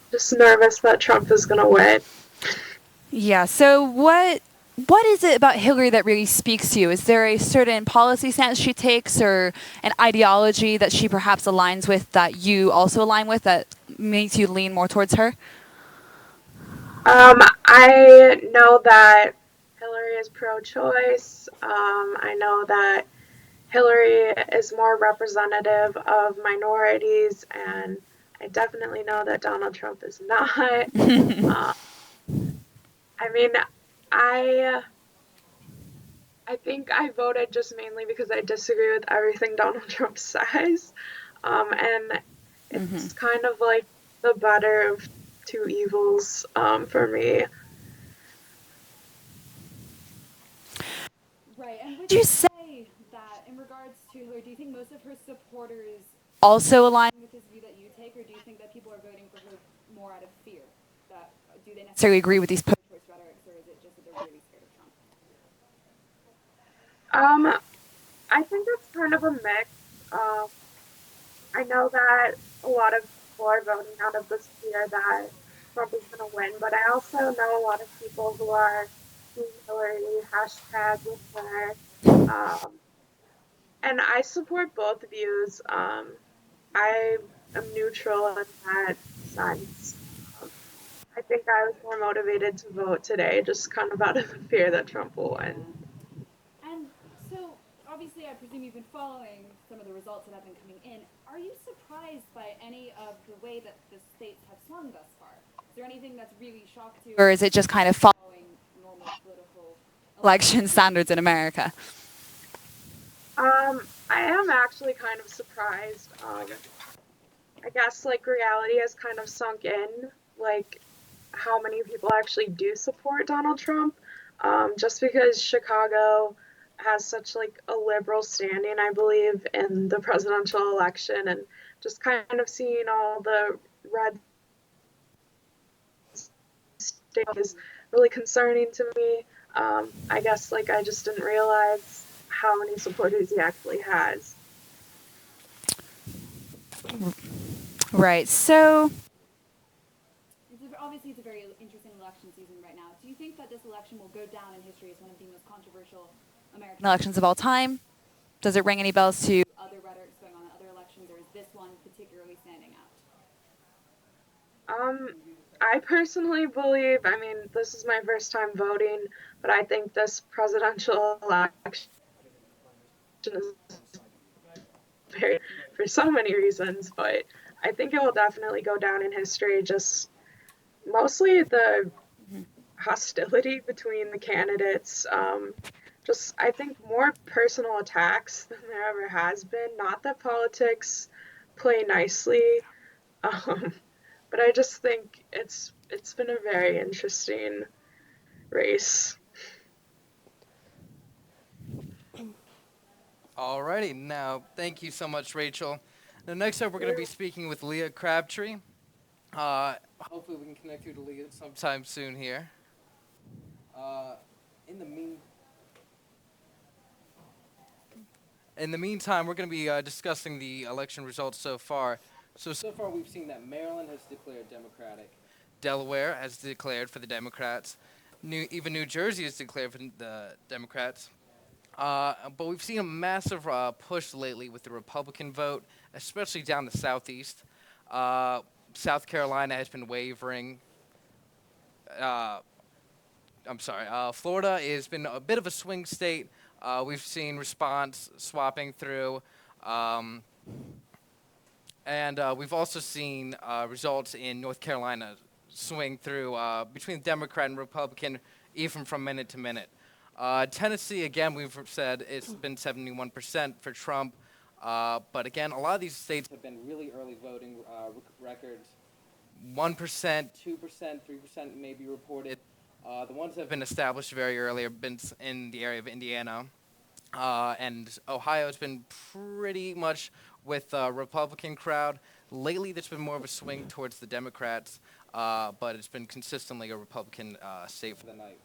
Just nervous that Trump is going to win. Yeah, so what is it about Hillary that really speaks to you? Is there a certain policy stance she takes or an ideology that she perhaps aligns with that you also align with that makes you lean more towards her? I know that Hillary is pro-choice. I know that Hillary is more representative of minorities, and I definitely know that Donald Trump is not. I mean, I think I voted just mainly because I disagree with everything Donald Trump says, and it's kind of like the better of two evils for me. Right, and would you say that in regards to Hillary, do you think most of her supporters also align with this view that you take, or do you think that people are voting for her more out of fear? Do they necessarily agree with these pro-choice rhetorics, or is it just that they're really scared of Trump? I think it's kind of a mix. I know that a lot of people are voting out of this fear that Trump is going to win, but I also know a lot of people who are Team Hillary, hashtag with her, and I support both views. I am neutral in that sense. I think I was more motivated to vote today, just kind of out of the fear that Trump will win. And so, obviously, I presume you've been following some of the results that have been coming in. Are you surprised by any of the way that the states have swung thus far? Is there anything that's really shocked you? Or is it just kind of following normal political election standards in America? I am actually kind of surprised. I guess, like, reality has kind of sunk in, like, how many people actually do support Donald Trump. Just because Chicago has such, like, a liberal standing, I believe, in the presidential election, and just kind of seeing all the red states is really concerning to me. I guess, like, I just didn't realize how many supporters he actually has. Right, so obviously it's a very interesting election season right now. Do you think that this election will go down in history as one of the most controversial American elections of all time? Does it ring any bells to other rhetorics going on in other elections, or is this one particularly standing out? I personally believe, I mean, this is my first time voting, but I think this presidential election is very, for so many reasons, but I think it will definitely go down in history, just mostly the hostility between the candidates, just I think more personal attacks than there ever has been. Not that politics play nicely, but I just think it's been a very interesting race. Alrighty, now thank you so much, Rachel. Now next up, we're going to be speaking with Leah Crabtree. Hopefully we can connect you to Leah sometime soon here. In the meantime, we're going to be discussing the election results so far. So far we've seen that Maryland has declared Democratic. Delaware has declared for the Democrats. Even New Jersey has declared for the Democrats. But we've seen a massive push lately with the Republican vote, especially down the Southeast. South Carolina has been wavering. Florida has been a bit of a swing state. We've seen response swapping through. And we've also seen results in North Carolina swing through between Democrat and Republican, even from minute to minute. Tennessee, again, we've said it's been 71% for Trump. But again, a lot of these states have been really early voting records. 1%, 2%, 3% may be reported. The ones that have been established very early have been in the area of Indiana. And Ohio has been pretty much with a Republican crowd. Lately, there's been more of a swing towards the Democrats, but it's been consistently a Republican state for the night.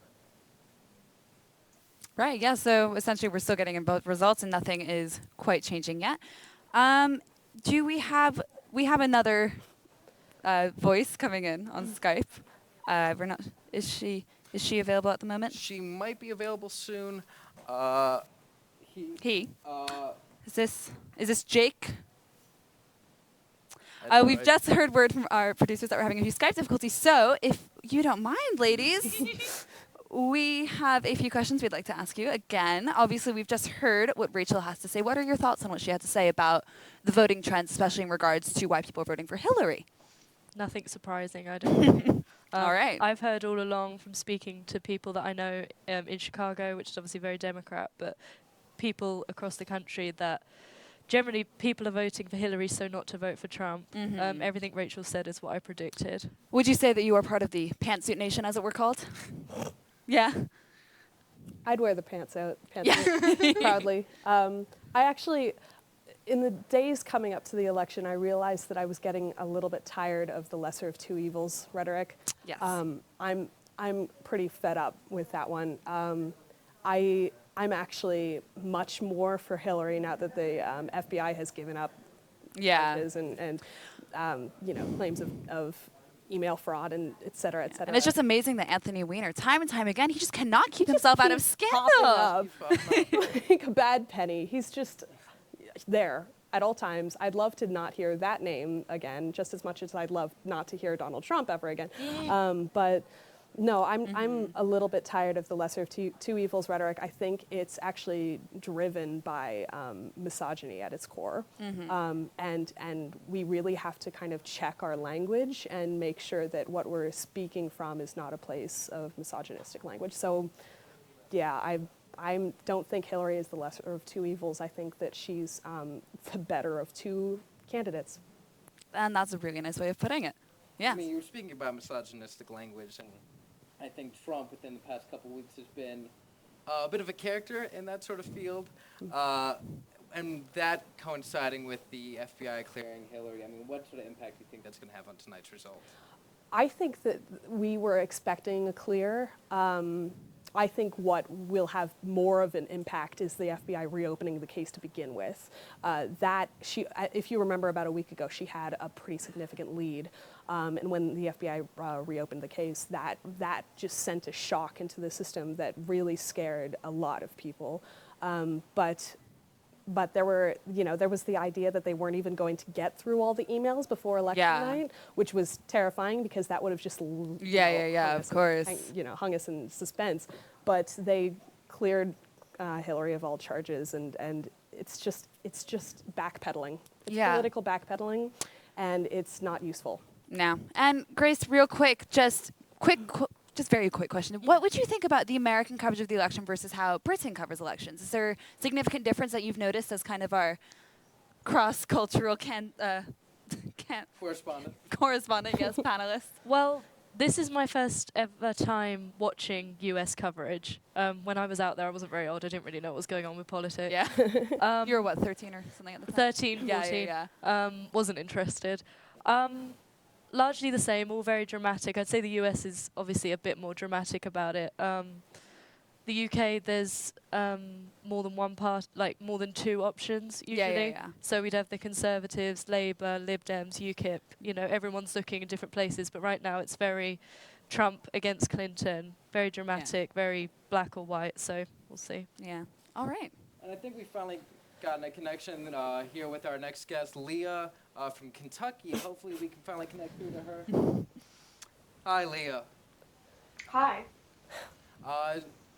Right, yeah, so essentially we're still getting in both results and nothing is quite changing yet. Do we have another voice coming in on Skype? We're not, is she available at the moment? She might be available soon. He? Is this Jake? We've just heard word from our producers that we're having a few Skype difficulties, so if you don't mind, ladies, we have a few questions we'd like to ask you. Again, obviously we've just heard what Rachel has to say. What are your thoughts on what she had to say about the voting trends, especially in regards to why people are voting for Hillary? Nothing surprising, I don't think. All right. I've heard all along from speaking to people that I know in Chicago, which is obviously very Democrat, but people across the country that generally people are voting for Hillary so not to vote for Trump. Everything Rachel said is what I predicted. Would you say that you are part of the pantsuit nation, as it were called? Yeah. I'd wear the pantsuit proudly. I actually, in the days coming up to the election, I realized that I was getting a little bit tired of the lesser of two evils rhetoric. Yes. I'm pretty fed up with that one. I'm actually much more for Hillary now that the FBI has given up charges and claims of email fraud and et cetera, et cetera. And it's just amazing that Anthony Weiner, time and time again, he just cannot keep himself out of scandal. Like a bad penny. He's just there at all times. I'd love to not hear that name again, just as much as I'd love not to hear Donald Trump ever again. But no, I'm a little bit tired of the lesser of two evils rhetoric. I think it's actually driven by misogyny at its core. And we really have to kind of check our language and make sure that what we're speaking from is not a place of misogynistic language. So yeah, I don't think Hillary is the lesser of two evils. I think that she's the better of two candidates. And that's a really nice way of putting it. Yeah. I mean, you were speaking about misogynistic language, and I think Trump within the past couple of weeks has been a bit of a character in that sort of field. And that coinciding with the FBI clearing Hillary, I mean, what sort of impact do you think that's going to have on tonight's result? I think that we were expecting a clear. I think what will have more of an impact is the FBI reopening the case to begin with. If you remember about a week ago, she had a pretty significant lead. And when the FBI reopened the case, that just sent a shock into the system that really scared a lot of people. But there was the idea that they weren't even going to get through all the emails before election night, which was terrifying because that would have just hung us in suspense. But they cleared Hillary of all charges, and it's just backpedaling. It's political backpedaling, and it's not useful. No. And Grace, real quick, just very quick question. What would you think about the American coverage of the election versus how Britain covers elections? Is there a significant difference that you've noticed as kind of our cross-cultural correspondent, yes, panelist? Well, this is my first ever time watching US coverage. When I was out there, I wasn't very old. I didn't really know what was going on with politics. Yeah. You were what, 13 or something at the time? 13, 14. Yeah. Wasn't interested. Largely the same, all very dramatic. I'd say the US is obviously a bit more dramatic about it. The UK, there's more than two options usually. Yeah. So we'd have the Conservatives, Labour, Lib Dems, UKIP. Everyone's looking in different places, but right now it's very Trump against Clinton, very dramatic, very black or white. So we'll see. Yeah. All right. And I think we finally gotten a connection here with our next guest, Leah from Kentucky. Hopefully we can finally connect through to her. Hi, Leah. Hi.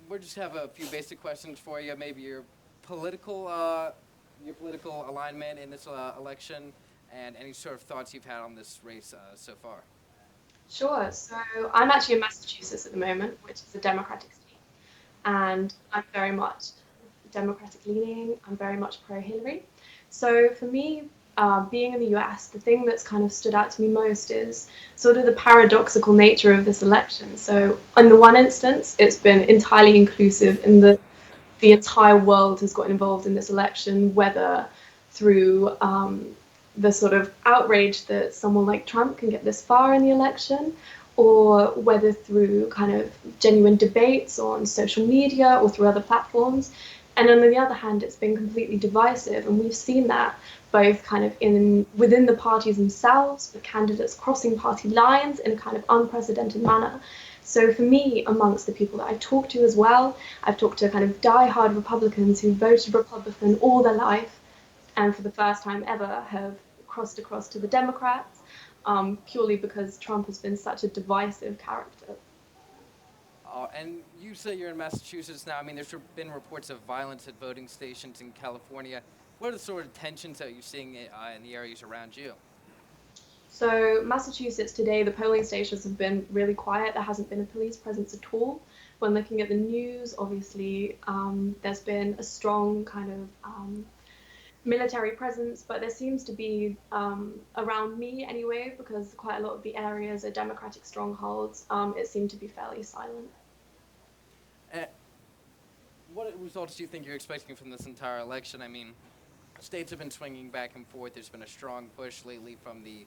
We just have a few basic questions for you. Maybe your political alignment in this election, and any sort of thoughts you've had on this race so far. Sure. So I'm actually in Massachusetts at the moment, which is a Democratic state, and I'm very much Democratic leaning. I'm very much pro-Hillary. So for me, being in the US, the thing that's kind of stood out to me most is sort of the paradoxical nature of this election. So in the one instance, it's been entirely inclusive in the entire world has gotten involved in this election, whether through the sort of outrage that someone like Trump can get this far in the election, or whether through kind of genuine debates on social media or through other platforms. And on the other hand, it's been completely divisive, and we've seen that both kind of within the parties themselves, with candidates crossing party lines in a kind of unprecedented manner. So for me, amongst the people that I've talked to as well, I've talked to kind of die-hard Republicans who voted Republican all their life, and for the first time ever have crossed across to the Democrats, purely because Trump has been such a divisive character. And you say you're in Massachusetts now. I mean, there's been reports of violence at voting stations in California. What are the sort of tensions that you're seeing in the areas around you? So Massachusetts today, the polling stations have been really quiet. There hasn't been a police presence at all. When looking at the news, obviously, there's been a strong kind of military presence, but there seems to be, around me anyway, because quite a lot of the areas are Democratic strongholds, it seemed to be fairly silent. What results do you think you're expecting from this entire election? I mean, states have been swinging back and forth. There's been a strong push lately from the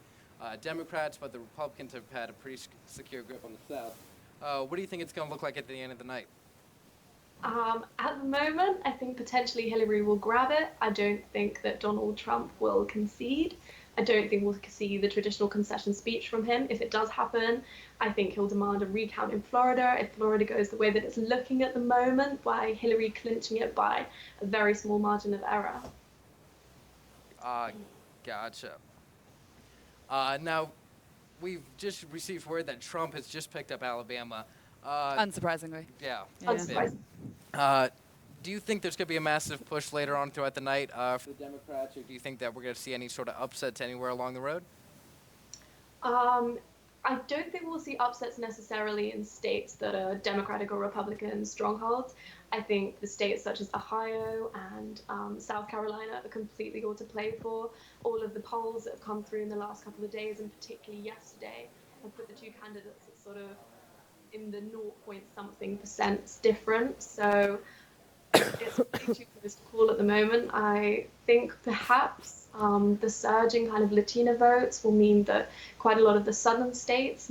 Democrats, but the Republicans have had a pretty secure grip on the South. What do you think it's going to look like at the end of the night? At the moment, I think potentially Hillary will grab it. I don't think that Donald Trump will concede. I don't think we'll see the traditional concession speech from him. If it does happen, I think he'll demand a recount in Florida. If Florida goes the way that it's looking at the moment, by Hillary clinching it by a very small margin of error. Gotcha. Now, we've just received word that Trump has just picked up Alabama. Unsurprisingly. Yeah. Unsurprisingly. Do you think there's going to be a massive push later on throughout the night for the Democrats, or do you think that we're going to see any sort of upsets anywhere along the road? I don't think we'll see upsets necessarily in states that are Democratic or Republican strongholds. I think the states such as Ohio and South Carolina are completely all to play for. All of the polls that have come through in the last couple of days, and particularly yesterday, have put the two candidates at sort of in the 0.something% difference. So it's really too close to call at the moment. I think perhaps the surging kind of Latina votes will mean that quite a lot of the southern states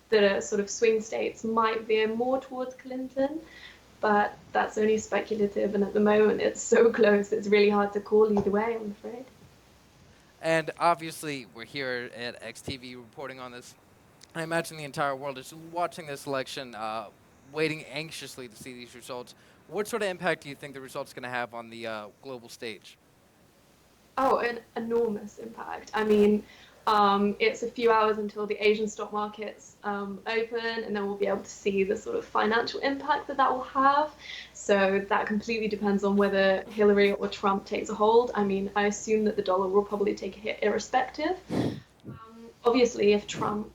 that are sort of swing states, might veer more towards Clinton. But that's only speculative, and at the moment it's so close, it's really hard to call either way, I'm afraid. And obviously, we're here at XTV reporting on this. I imagine the entire world is watching this election, waiting anxiously to see these results. What sort of impact do you think the results are going to have on the global stage? Oh, an enormous impact. I mean, it's a few hours until the Asian stock markets open, and then we'll be able to see the sort of financial impact that will have. So that completely depends on whether Hillary or Trump takes a hold. I mean, I assume that the dollar will probably take a hit irrespective. Obviously, if Trump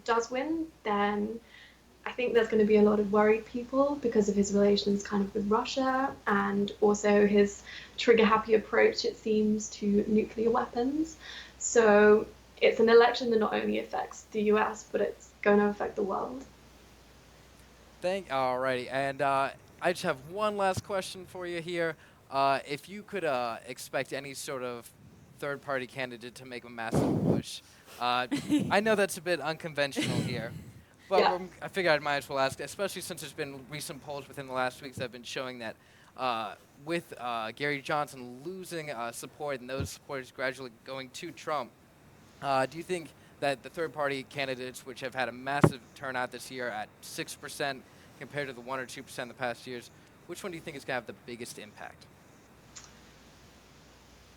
does win, then I think there's going to be a lot of worried people because of his relations kind of with Russia, and also his trigger-happy approach, it seems, to nuclear weapons. So it's an election that not only affects the US, but it's going to affect the world. Alrighty, and I just have one last question for you here. If you could expect any sort of third-party candidate to make a massive push, I know that's a bit unconventional here. But Yeah. I figured I might as well ask, especially since there's been recent polls within the last weeks that have been showing that with Gary Johnson losing support and those supporters gradually going to Trump, do you think that the third-party candidates, which have had a massive turnout this year at 6% compared to the 1 or 2% the past years, which one do you think is going to have the biggest impact?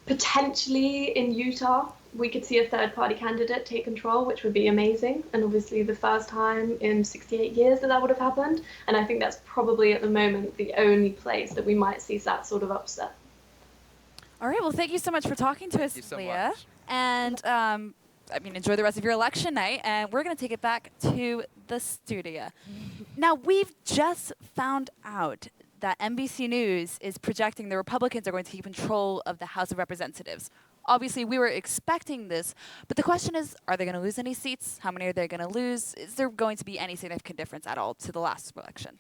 Potentially in Utah, we could see a third-party candidate take control, which would be amazing, and obviously the first time in 68 years that would have happened, and I think that's probably at the moment the only place that we might see that sort of upset. All right. Well, thank you so much for talking to us, you so Leah. much. And enjoy the rest of your election night. And we're going to take it back to the studio. Now, we've just found out that NBC News is projecting the Republicans are going to take control of the House of Representatives. Obviously, we were expecting this, but the question is, are they going to lose any seats? How many are they going to lose? Is there going to be any significant difference at all to the last election?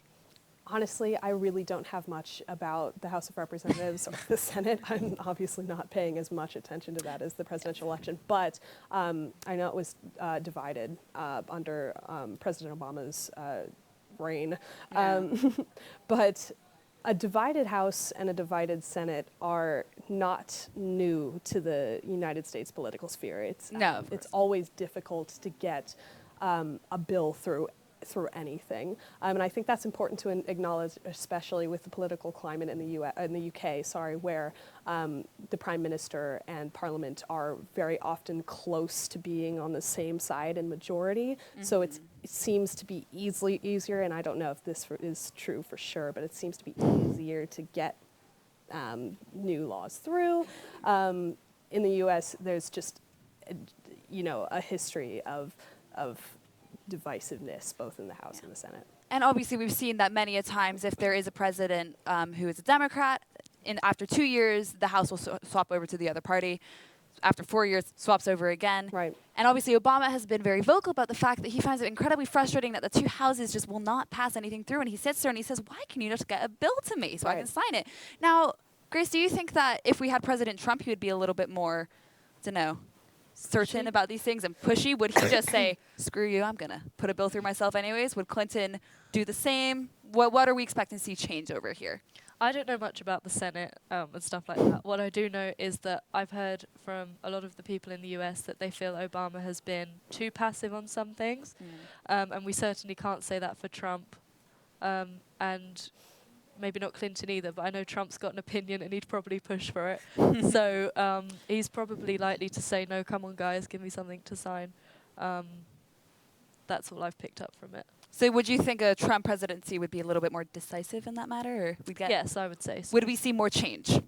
Honestly, I really don't have much about the House of Representatives or the Senate. I'm obviously not paying as much attention to that as the presidential election, but I know it was divided under President Obama's reign. Yeah. But a divided House and a divided Senate are not new to the United States political sphere. It's always difficult to get a bill through anything, and I think that's important to acknowledge, especially with the political climate in the UK, where the Prime Minister and Parliament are very often close to being on the same side in majority. So it seems to be easier, and I don't know if this is true for sure, but it seems to be easier to get new laws through. In the US, there's just a history of divisiveness both in the House and the Senate. And obviously we've seen that many a times if there is a president who is a Democrat, after 2 years, the House will swap over to the other party. After 4 years, swaps over again. Right. And obviously Obama has been very vocal about the fact that he finds it incredibly frustrating that the two houses just will not pass anything through. And he sits there and he says, why can you just get a bill to me so I can sign it? Now, Grace, do you think that if we had President Trump, he would be a little bit more, certain about these things and pushy? Would he just say, screw you, I'm going to put a bill through myself anyways? Would Clinton do the same? What are we expecting to see change over here? I don't know much about the Senate and stuff like that. What I do know is that I've heard from a lot of the people in the US that they feel Obama has been too passive on some things. And we certainly can't say that for Trump. And maybe not Clinton either, but I know Trump's got an opinion and he'd probably push for it. So he's probably likely to say, no, come on, guys, give me something to sign. That's all I've picked up from it. So would you think a Trump presidency would be a little bit more decisive in that matter? Or we'd get yes, I would say so. Would we see more change?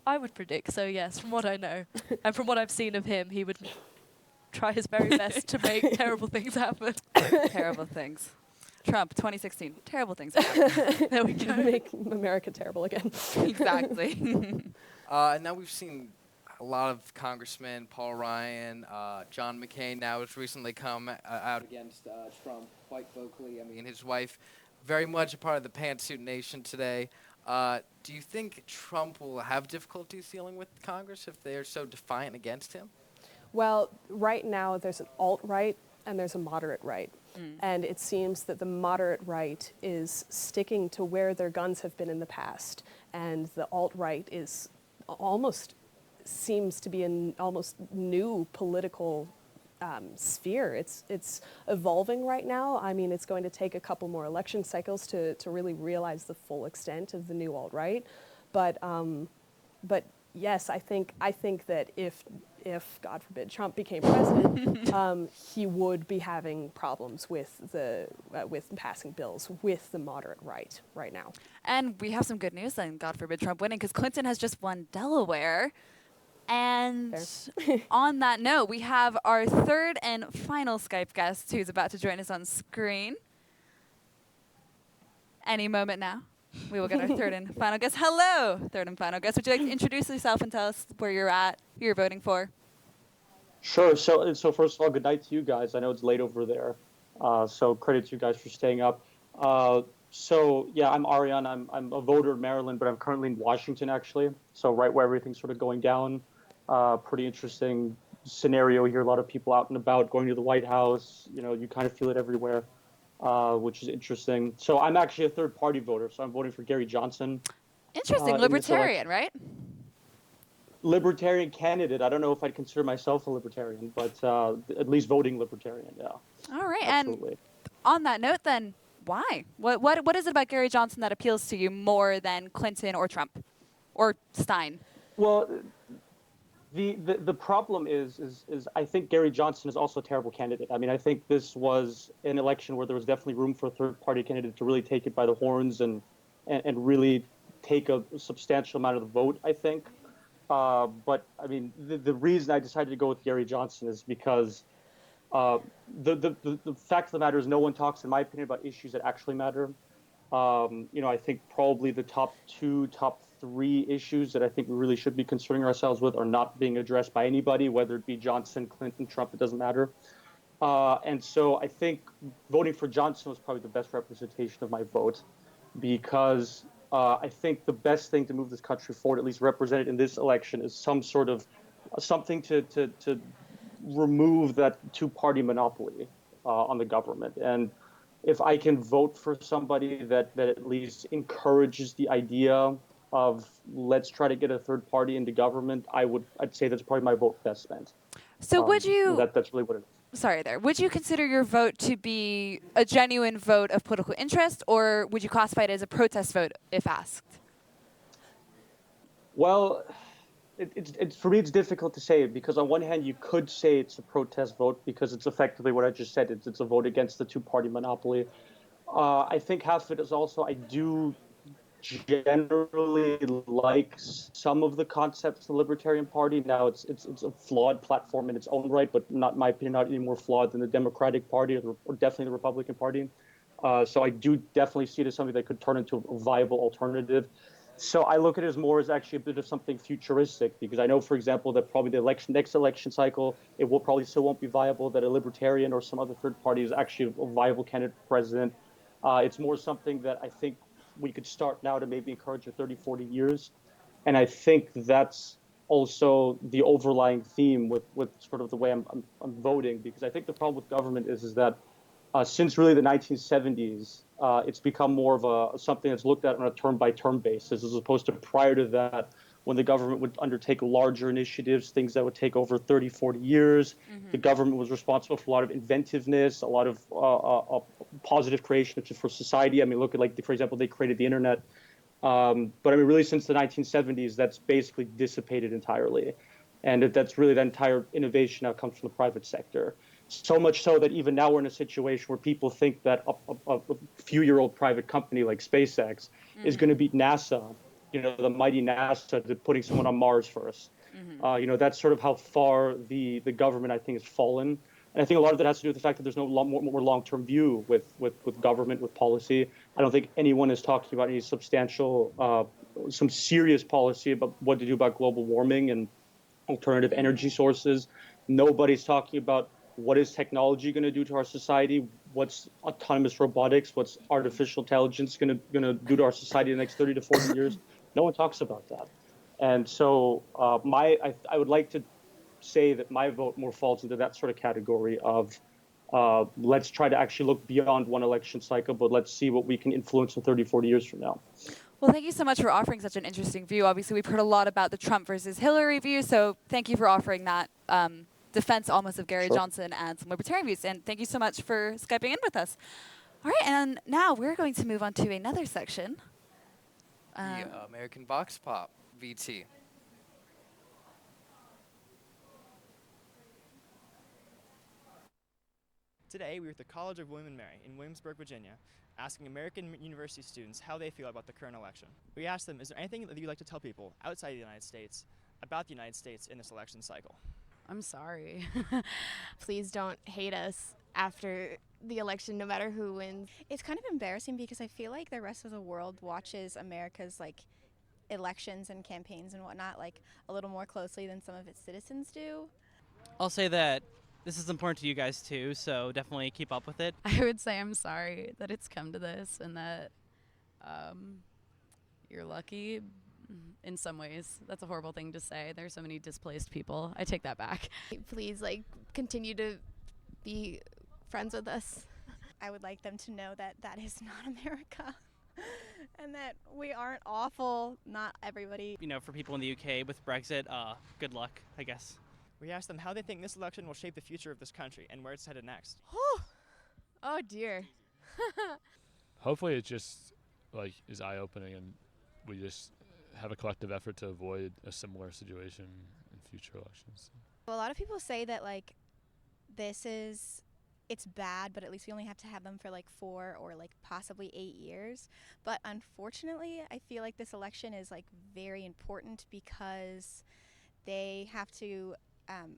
I would predict so, yes, from what I know. And from what I've seen of him, he would try his very best to make terrible things happen. Terrible things. Trump, 2016. Terrible things happen. There we go. Make America terrible again. Exactly. And now we've seen a lot of congressmen, Paul Ryan, John McCain now has recently come out against Trump quite vocally. I mean, his wife, very much a part of the pantsuit nation today. Do you think Trump will have difficulties dealing with Congress if they're so defiant against him? Well, right now there's an alt-right and there's a moderate right. And it seems that the moderate right is sticking to where their guns have been in the past. And the alt-right is seems to be an almost new political sphere. It's evolving right now. I mean, it's going to take a couple more election cycles to really realize the full extent of the new alt-right. But yes, I think that if God forbid Trump became president, he would be having problems with passing bills with the moderate right now. And we have some good news then, God forbid Trump winning, because Clinton has just won Delaware. And on that note, we have our third and final Skype guest who's about to join us on screen. Any moment now, we will get our third and final guest. Hello, third and final guest. Would you like to introduce yourself and tell us where you're at, who you're voting for? Sure. So first of all, good night to you guys. I know it's late over there, so credit to you guys for staying up. So yeah, I'm Ariane. I'm a voter in Maryland, but I'm currently in Washington actually. So right where everything's sort of going down. Pretty interesting scenario here. A lot of people out and about going to the White House. You know, you kind of feel it everywhere, which is interesting. So I'm actually a third-party voter. So I'm voting for Gary Johnson. Interesting, libertarian, right? Libertarian candidate. I don't know if I'd consider myself a libertarian, but at least voting libertarian. Yeah. All right, absolutely. And on that note, then why? What is it about Gary Johnson that appeals to you more than Clinton or Trump or Stein? Well. The problem is I think Gary Johnson is also a terrible candidate. I mean, I think this was an election where there was definitely room for a third-party candidate to really take it by the horns and really take a substantial amount of the vote, I think. But I mean, the reason I decided to go with Gary Johnson is because the fact of the matter is no one talks, in my opinion, about issues that actually matter. I think probably the top 3 issues that I think we really should be concerning ourselves with are not being addressed by anybody, whether it be Johnson, Clinton, Trump, it doesn't matter. And so I think voting for Johnson was probably the best representation of my vote, because I think the best thing to move this country forward, at least represented in this election, is some sort of something to remove that 2-party monopoly on the government. And if I can vote for somebody that at least encourages the idea of let's try to get a third party into government, I'd say that's probably my vote best spent. So would you? That's really what it is. Sorry, there. Would you consider your vote to be a genuine vote of political interest, or would you classify it as a protest vote if asked? Well, it's for me, it's difficult to say, because on one hand, you could say it's a protest vote because it's effectively what I just said. It's a vote against the 2-party monopoly. I think half of it is also I do generally like some of the concepts of the Libertarian Party. Now, it's a flawed platform in its own right, but not, in my opinion, not any more flawed than the Democratic Party or definitely the Republican Party. So I do definitely see it as something that could turn into a viable alternative. So I look at it as more as actually a bit of something futuristic, because I know, for example, that probably the next election cycle, it will probably still won't be viable that a Libertarian or some other third party is actually a viable candidate for president. It's more something that I think we could start now to maybe encourage in 30, 40 years. And I think that's also the overlying theme with sort of the way I'm voting, because I think the problem with government is that since really the 1970s, it's become more of something that's looked at on a term-by-term basis, as opposed to prior to that, when the government would undertake larger initiatives, things that would take over 30, 40 years. Mm-hmm. The government was responsible for a lot of inventiveness, a lot of positive creation for society. I mean, look at, for example, they created the internet. But I mean, really, since the 1970s, that's basically dissipated entirely. And that's really the entire innovation now comes from the private sector. So much so that even now we're in a situation where people think that a few-year-old private company like SpaceX is going to beat NASA, the mighty NASA, to putting someone on Mars first. Mm-hmm. That's sort of how far the government, I think, has fallen. And I think a lot of that has to do with the fact that there's no more long-term view with government, with policy. I don't think anyone is talking about any substantial, some serious policy about what to do about global warming and alternative energy sources. Nobody's talking about what is technology going to do to our society? What's autonomous robotics? What's artificial intelligence going to do to our society in the next 30 to 40 years? No one talks about that. And so I would like to say that my vote more falls into that sort of category of let's try to actually look beyond one election cycle, but let's see what we can influence in 30, 40 years from now. Well, thank you so much for offering such an interesting view. Obviously, we've heard a lot about the Trump versus Hillary view, so thank you for offering that defense almost of Gary Johnson and some libertarian views. And thank you so much for Skyping in with us. All right, and now we're going to move on to another section. The American Box Pop, VT. Today, we're at the College of William and Mary in Williamsburg, Virginia, asking American university students how they feel about the current election. We asked them, is there anything that you'd like to tell people outside the United States about the United States in this election cycle? I'm sorry. Please don't hate us after the election, no matter who wins. It's kind of embarrassing because I feel like the rest of the world watches America's elections and campaigns and whatnot a little more closely than some of its citizens do. I'll say that this is important to you guys too, so definitely keep up with it. I would say I'm sorry that it's come to this and that you're lucky. In some ways, that's a horrible thing to say. There's so many displaced people. I take that back. Please, continue to be friends with us. I would like them to know that that is not America and that we aren't awful. Not everybody. For people in the UK with Brexit, good luck, I guess. We asked them how they think this election will shape the future of this country and where it's headed next. Oh, dear. Hopefully it just, is eye-opening and we just have a collective effort to avoid a similar situation in future elections. Well, a lot of people say that this is it's bad, but at least we only have to have them for like 4 or like possibly 8 years. But unfortunately, I feel like this election is like very important because they have to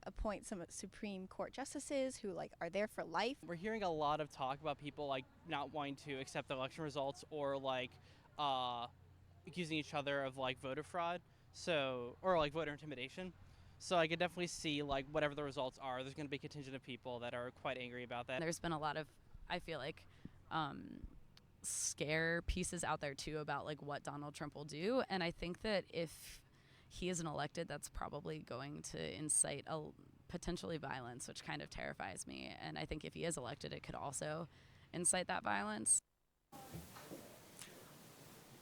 appoint some Supreme Court justices who like are there for life. We're hearing a lot of talk about people like not wanting to accept the election results or like accusing each other of like voter fraud, or like voter intimidation. So I could definitely see, like, whatever the results are, there's going to be a contingent of people that are quite angry about that. There's been a lot of, I feel like, scare pieces out there, too, about, like, what Donald Trump will do. And I think that if he isn't elected, that's probably going to incite potentially violence, which kind of terrifies me. And I think if he is elected, it could also incite that violence.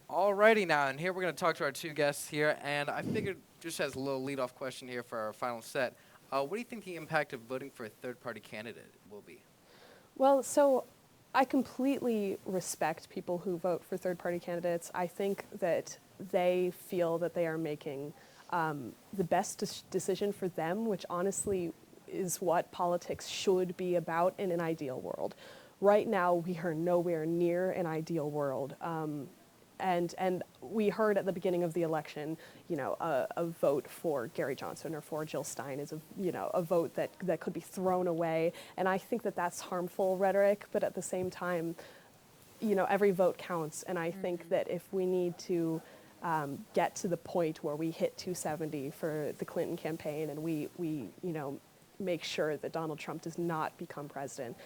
Alrighty now, and here we're going to talk to our 2 guests here, and I figured just as a little lead-off question here for our final set, what do you think the impact of voting for a third-party candidate will be? Well, so I completely respect people who vote for third-party candidates. I think that they feel that they are making the best decision for them, which honestly is what politics should be about in an ideal world. Right now, we are nowhere near an ideal world. And we heard at the beginning of the election, you know, a vote for Gary Johnson or for Jill Stein is a vote that could be thrown away. And I think that that's harmful rhetoric, but at the same time, you know, every vote counts. And I think that if we need to get to the point where we hit 270 for the Clinton campaign and we you know, make sure that Donald Trump does not become president,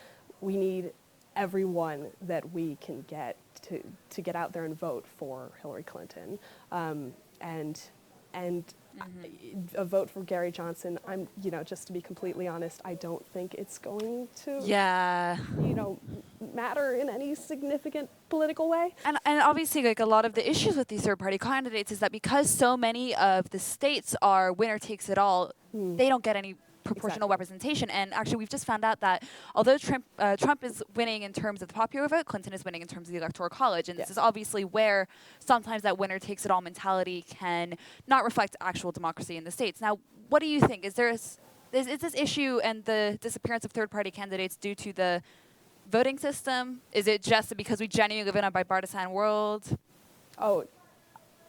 we need everyone that we can get to get out there and vote for Hillary Clinton, and a vote for Gary Johnson. I'm, you know, just to be completely honest, I don't think it's going to, you know, matter in any significant political way. And obviously, like, a lot of the issues with these third-party candidates is that because so many of the states are winner takes it all, they don't get any proportional representation. And actually, we've just found out that although Trump is winning in terms of the popular vote, Clinton is winning in terms of the Electoral College. And this is obviously where sometimes that winner takes it all mentality can not reflect actual democracy in the states. Now, what do you think? Is this issue and the disappearance of third-party candidates due to the voting system? Is it just because we genuinely live in a bipartisan world? Oh,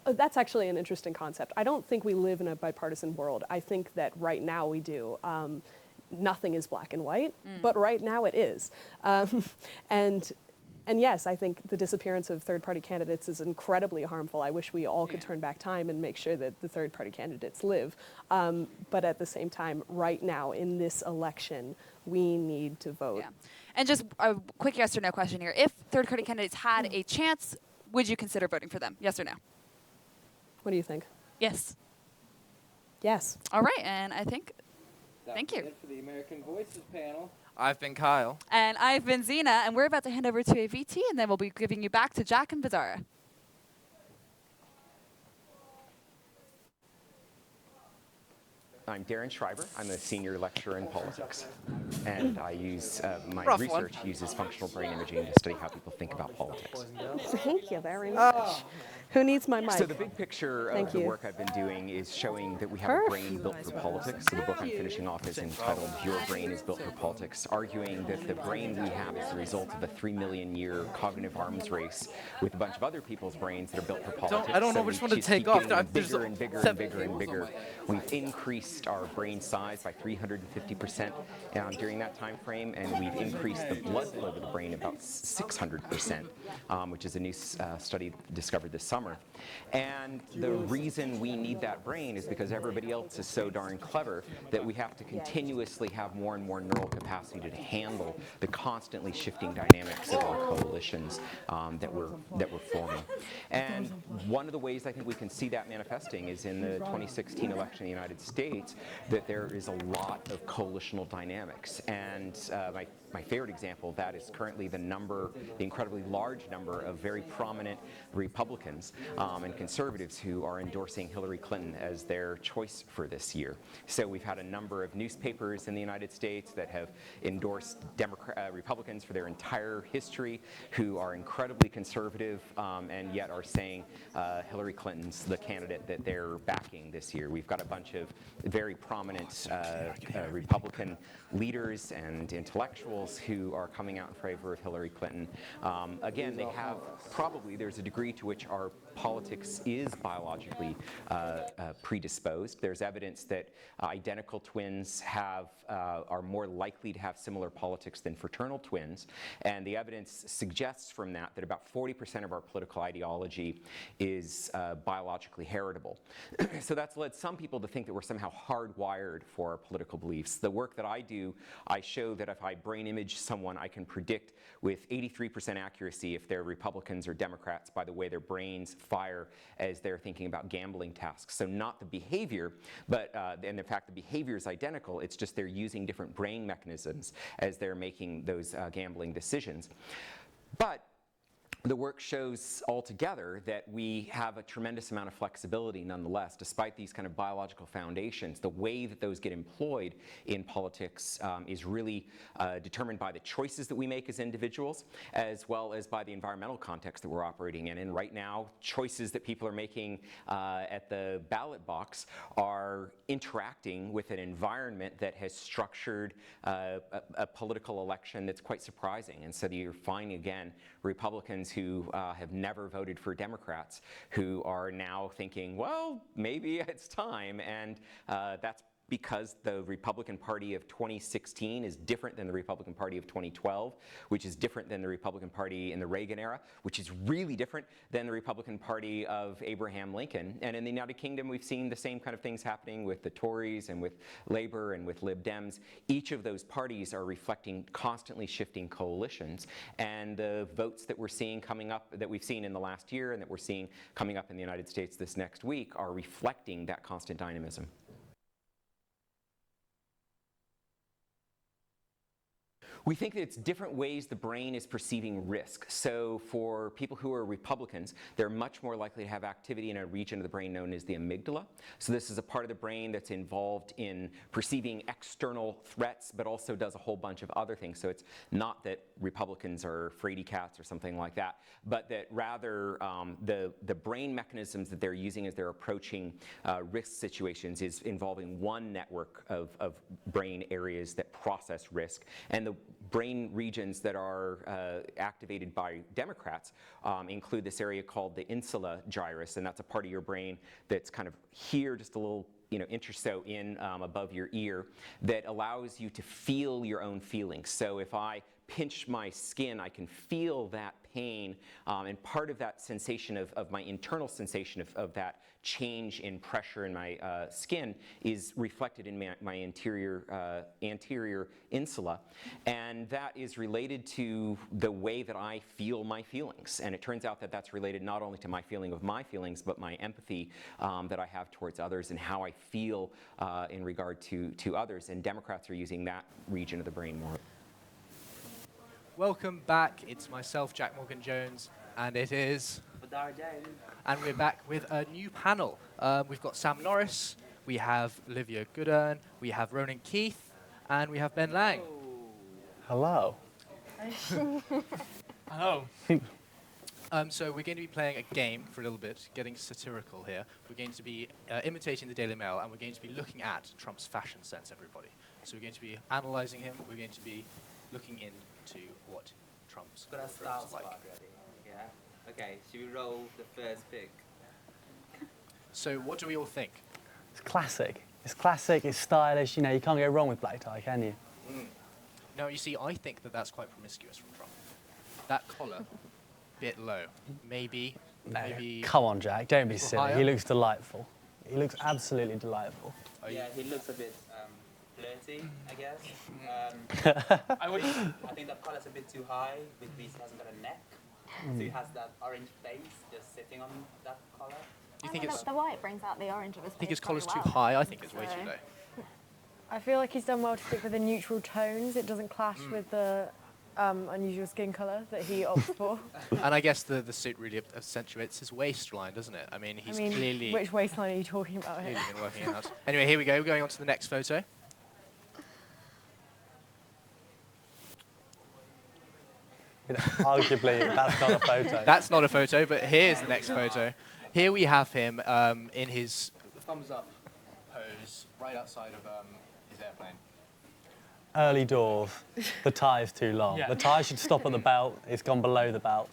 that's actually an interesting concept. I don't think we live in a bipartisan world. I think that right now we do. Nothing is black and white, but right now it is. And yes, I think the disappearance of third-party candidates is incredibly harmful. I wish we all could turn back time and make sure that the third-party candidates live. But at the same time, right now in this election, we need to vote. Yeah. And just a quick yes or no question here. If third-party candidates had a chance, would you consider voting for them? Yes or no? What do you think? Yes. Yes. All right, and I think, thank you. That's it for the American Voices panel. I've been Kyle. And I've been Zena, and we're about to hand over to a VT, and then we'll be giving you back to Jack and Bizarra. I'm Darren Schreiber. I'm a senior lecturer in politics, and I use my research uses functional brain imaging to study how people think about politics. Thank you very much. Who needs my mic? So the big picture of the work I've been doing is showing that we have a brain built for politics. So the book I'm finishing off is entitled "Your Brain is Built for Politics," arguing that the brain we have is the result of a 3 million year cognitive arms race with a bunch of other people's brains that are built for politics. I don't know which one to take off. Bigger and bigger and bigger and bigger. We've increased our brain size by 350% during that time frame, and we've increased the blood flow to the brain about 600%, which is a new study discovered this summer. And the reason we need that brain is because everybody else is so darn clever that we have to continuously have more and more neural capacity to handle the constantly shifting dynamics of our coalitions that we're forming. And one of the ways I think we can see that manifesting is in the 2016 election in the United States, that there is a lot of coalitional dynamics. And my favorite example of that is currently the incredibly large number of very prominent Republicans and conservatives who are endorsing Hillary Clinton as their choice for this year. So we've had a number of newspapers in the United States that have endorsed Republicans for their entire history, who are incredibly conservative and yet are saying Hillary Clinton's the candidate that they're backing this year. We've got a bunch of very prominent Republican leaders and intellectuals liberals who are coming out in favor of Hillary Clinton. Again, they have probably, there's a degree to which our politics is biologically predisposed. There's evidence that identical twins are more likely to have similar politics than fraternal twins, and the evidence suggests from that about 40% of our political ideology is biologically heritable. So that's led some people to think that we're somehow hardwired for our political beliefs. The work that I do, I show that if I brain image someone, I can predict with 83% accuracy if they're Republicans or Democrats by the way their brains fire as they're thinking about gambling tasks. So not the behavior, but and in fact the behavior is identical, it's just they're using different brain mechanisms as they're making those gambling decisions. But the work shows altogether that we have a tremendous amount of flexibility nonetheless, despite these kind of biological foundations. The way that those get employed in politics is really determined by the choices that we make as individuals, as well as by the environmental context that we're operating in. And right now, choices that people are making at the ballot box are interacting with an environment that has structured a political election that's quite surprising. And so you're finding, again, Republicans who have never voted for Democrats who are now thinking, well, maybe it's time. And that's because the Republican Party of 2016 is different than the Republican Party of 2012, which is different than the Republican Party in the Reagan era, which is really different than the Republican Party of Abraham Lincoln. And in the United Kingdom, we've seen the same kind of things happening with the Tories and with Labour and with Lib Dems. Each of those parties are reflecting constantly shifting coalitions. And the votes that we're seeing coming up, that we've seen in the last year and that we're seeing coming up in the United States this next week are reflecting that constant dynamism. We think that it's different ways the brain is perceiving risk. So for people who are Republicans, they're much more likely to have activity in a region of the brain known as the amygdala. So this is a part of the brain that's involved in perceiving external threats, but also does a whole bunch of other things. So it's not that Republicans are fraidy cats or something like that, but that rather the brain mechanisms that they're using as they're approaching risk situations is involving one network of brain areas that process risk. And the brain regions that are activated by Democrats include this area called the insula gyrus, and that's a part of your brain that's kind of here, just a little inch or so in above your ear, that allows you to feel your own feelings. So if I pinch my skin, I can feel that pain, and part of that sensation of my internal sensation of that change in pressure in my skin is reflected in my anterior insula, and that is related to the way that I feel my feelings. And it turns out that that's related not only to my feeling of my feelings, but my empathy that I have towards others and how I feel in regard to others. And Democrats are using that region of the brain more. Welcome back. It's myself, Jack Morgan-Jones, and it is... And we're back with a new panel. We've got Sam Norris, we have Olivia Goodern, we have Ronan Keith, and we have Ben Lang. Hello. Hello. So we're going to be playing a game for a little bit, getting satirical here. We're going to be imitating the Daily Mail, and we're going to be looking at Trump's fashion sense, everybody. So we're going to be analysing him, we're going to be looking into what Trump's looks like. Yeah. Okay, should we roll the first pick? So what do we all think? It's classic. It's classic, it's stylish, you can't go wrong with black tie, can you? No, you see, I think that that's quite promiscuous from Trump. That collar, bit low. Maybe. Come on, Jack, don't be silly. Higher? He looks delightful. He looks absolutely delightful. Yeah, he looks a bit flirty, I guess. I think that collar's a bit too high because he hasn't got a neck. So he has that orange face just sitting on that collar. Do you think it's... The white brings out the orange of his face. I think his collar's very too well. high. I think it's way too low. I feel like he's done well to stick with the neutral tones. It doesn't clash with the unusual skin colour that he opts for. And I guess the suit really accentuates his waistline, doesn't it? I mean, he's clearly... Which waistline are you talking about here? Clearly been working it out. Anyway, here we go. We're going on to the next photo. Arguably, that's not a photo. That's not a photo, but here's the next photo. Here we have him in his thumbs up pose right outside of his airplane. early doors, the tie is too long. Yeah. The tie should stop at the belt. It's gone below the belt.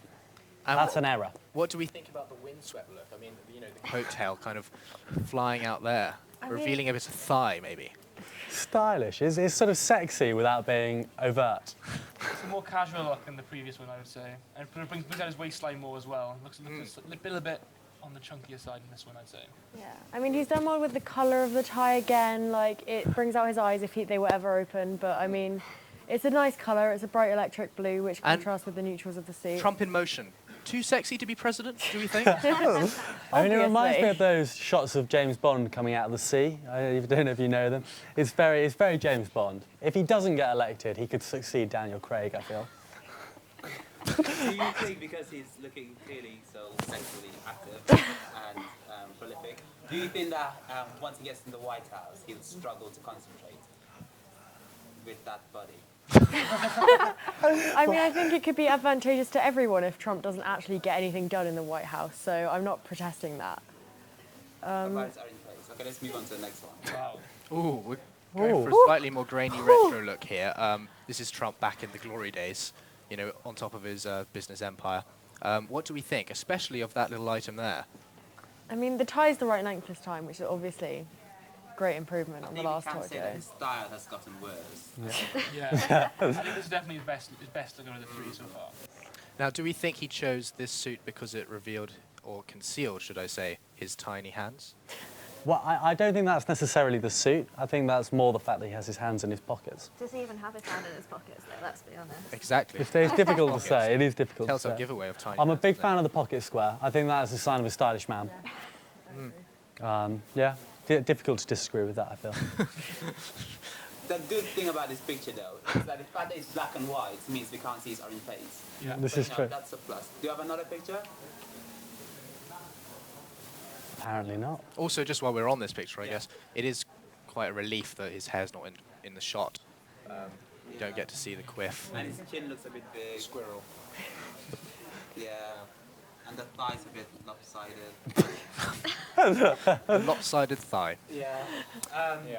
And That's an error. What do we think about the windswept look? I mean, the coattail kind of flying out there, revealing a bit of thigh, maybe. Stylish. It's sort of sexy without being overt. It's a more casual look than the previous one, I would say. And it brings out his waistline more as well. Looks a little bit on the chunkier side in this one, I'd say. Yeah, I mean, he's done well with the colour of the tie again. Like, it brings out his eyes if they were ever open. But, I mean, it's a nice colour. It's a bright electric blue, which contrasts with the neutrals of the suit. Trump in motion. Too sexy to be president, do we think? I mean, it reminds me of those shots of James Bond coming out of the sea. I don't know if you know them. It's very James Bond. If he doesn't get elected, he could succeed Daniel Craig, I feel. Do you think because he's looking clearly so sexually active and prolific, do you think that once he gets in the White House, he'll struggle to concentrate with that body? I mean, I think it could be advantageous to everyone if Trump doesn't actually get anything done in the White House, so I'm not protesting that. Bodies are in place. Okay, let's move on to the next one. Wow. Ooh, we're going for a slightly more grainy retro look here. This is Trump back in the glory days, on top of his business empire. What do we think, especially of that little item there? I mean, the tie's the right length this time, which is obviously great improvement on the last tour. I think we can say that his style has gotten worse. Yeah. I think this is definitely his best look out of the three so far. Now, do we think he chose this suit because it revealed, or concealed, should I say, his tiny hands? Well, I don't think that's necessarily the suit. I think that's more the fact that he has his hands in his pockets. Does he even have his hand in his pockets, though? Let's be honest. Exactly. It's difficult to say. It is difficult to say. Telltale giveaway of tiny I'm a hands, big isn't fan of the pocket square. I think that is a sign of a stylish man. Yeah, difficult to disagree with that, I feel. The good thing about this picture, though, is that the fact that it's black and white means we can't see his orange face. Yeah. This is true. That's a plus. Do you have another picture? Apparently not. Also, just while we're on this picture, I guess, it is quite a relief that his hair's not in the shot. You don't get to see the quiff. And his chin looks a bit big. Squirrel. Yeah. And the thigh's a bit lopsided. A lopsided thigh. Yeah.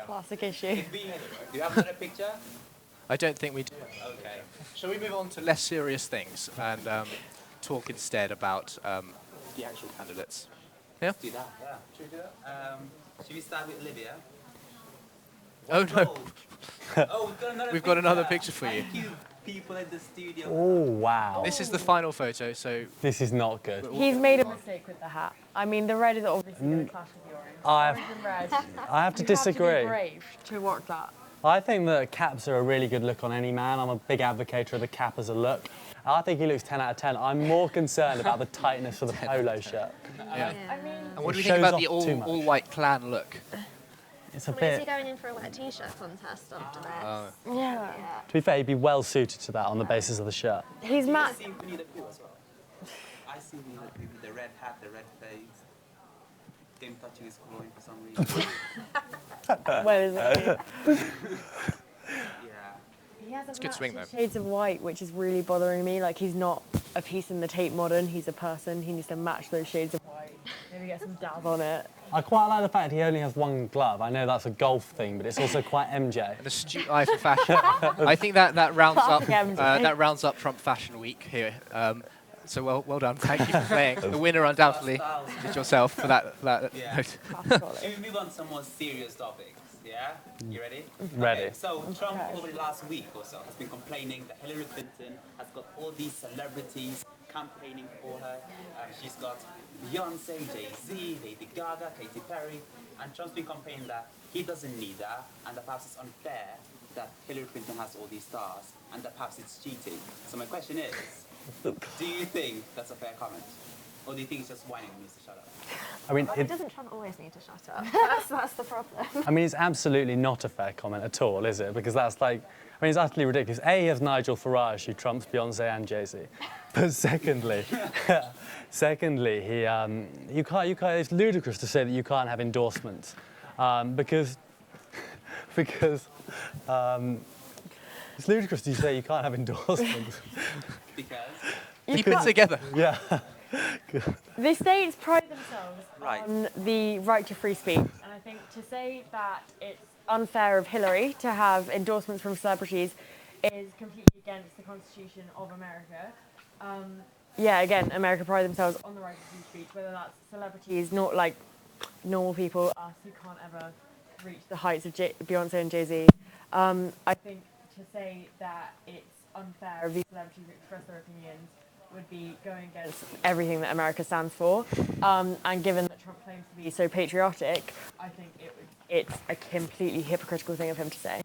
Classic issue. Do you have another picture? I don't think we do. Okay. Shall we move on to less serious things and talk instead about the actual candidates? Yeah? Let's do that. Yeah. Should we do that? Should we start with Olivia? Oh, no. Oh, We've got another picture for you. Thank you, people in the studio. Oh, wow. This is the final photo, so... This is not good. He's made a mistake with the hat. I mean, the red is obviously going to clash with the orange. Orange and red. I have to You disagree. have to be brave to work that. I think that caps are a really good look on any man. I'm a big advocate of the cap as a look. I think he looks 10 out of 10. I'm more concerned about the tightness of the polo shirt. Yeah. I mean, And what do you It think about shows the off too much. all-white clan look? It's a Is he bit... going in for a wet t-shirt contest after this? Yeah. To be fair, he'd be well suited to that on the basis of the shirt. He's mad. I see Winnie the Pooh as well. I see Winnie the Pooh with the red hat, the red face. Him touching his groin for some reason. Where is it? Yeah. He has It's a good swing, though. shades of white, which is really bothering me. Like, he's not a piece in the Tate Modern. He's a person. He needs to match those shades of white. Maybe get some dab on it. I quite like the fact he only has one glove. I know that's a golf thing, but it's also quite MJ. An astute eye for fashion. I think that rounds up Classic MJ. that rounds up Trump Fashion Week here. So well done. Thank you for playing. The winner undoubtedly is yourself for that. Yeah. note. Can we move on to some more serious topics? Yeah? You ready? Ready. Okay, so Trump over the last week or so has been complaining that Hillary Clinton has got all these celebrities campaigning for her. She's got Beyonce, Jay-Z, Lady Gaga, Katy Perry, and Trump's been complaining that he doesn't need that and that perhaps it's unfair that Hillary Clinton has all these stars and that perhaps it's cheating. So my question is, do you think that's a fair comment? Or do you think it's just whining and needs to shut up? I mean, Doesn't Trump always need to shut up? That's the problem. I mean, it's absolutely not a fair comment at all, is it? Because that's like, I mean, it's utterly ridiculous. A, he has Nigel Farage, who trumps Beyonce and Jay-Z. But secondly, you can't, it's ludicrous to say that you can't have endorsements. Because it's ludicrous to say you can't have endorsements. Because? Keep it together. Yeah. The states pride themselves Right. on the right to free speech, and I think to say that it's unfair of Hillary to have endorsements from celebrities is completely against the Constitution of America. Yeah, again, America pride themselves on the right to free speech, whether that's celebrities, not like normal people, us who can't ever reach the heights of Beyonce and Jay-Z. I think to say that it's unfair of these celebrities to express their opinions would be going against everything that America stands for. And given that Trump claims to be so patriotic, I think it's a completely hypocritical thing of him to say.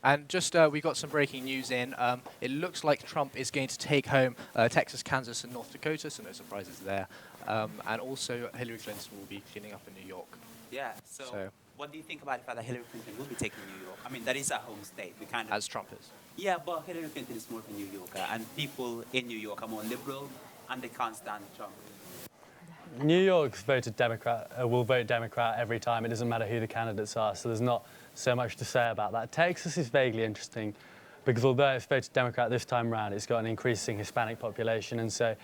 And just we got some breaking news in. It looks like Trump is going to take home Texas, Kansas, and North Dakota, so no surprises there. And also Hillary Clinton will be cleaning up in New York. Yeah. So what do you think about the fact that Hillary Clinton will be taking New York? I mean, that is her home state. We kind of as Trump is. Yeah, but Hillary Clinton is more of a New Yorker, and people in New York are more liberal, and they can't stand Trump. New York's voted Democrat, will vote Democrat every time. It doesn't matter who the candidates are, so there's not so much to say about that. Texas is vaguely interesting because although it's voted Democrat this time around, it's got an increasing Hispanic population, and so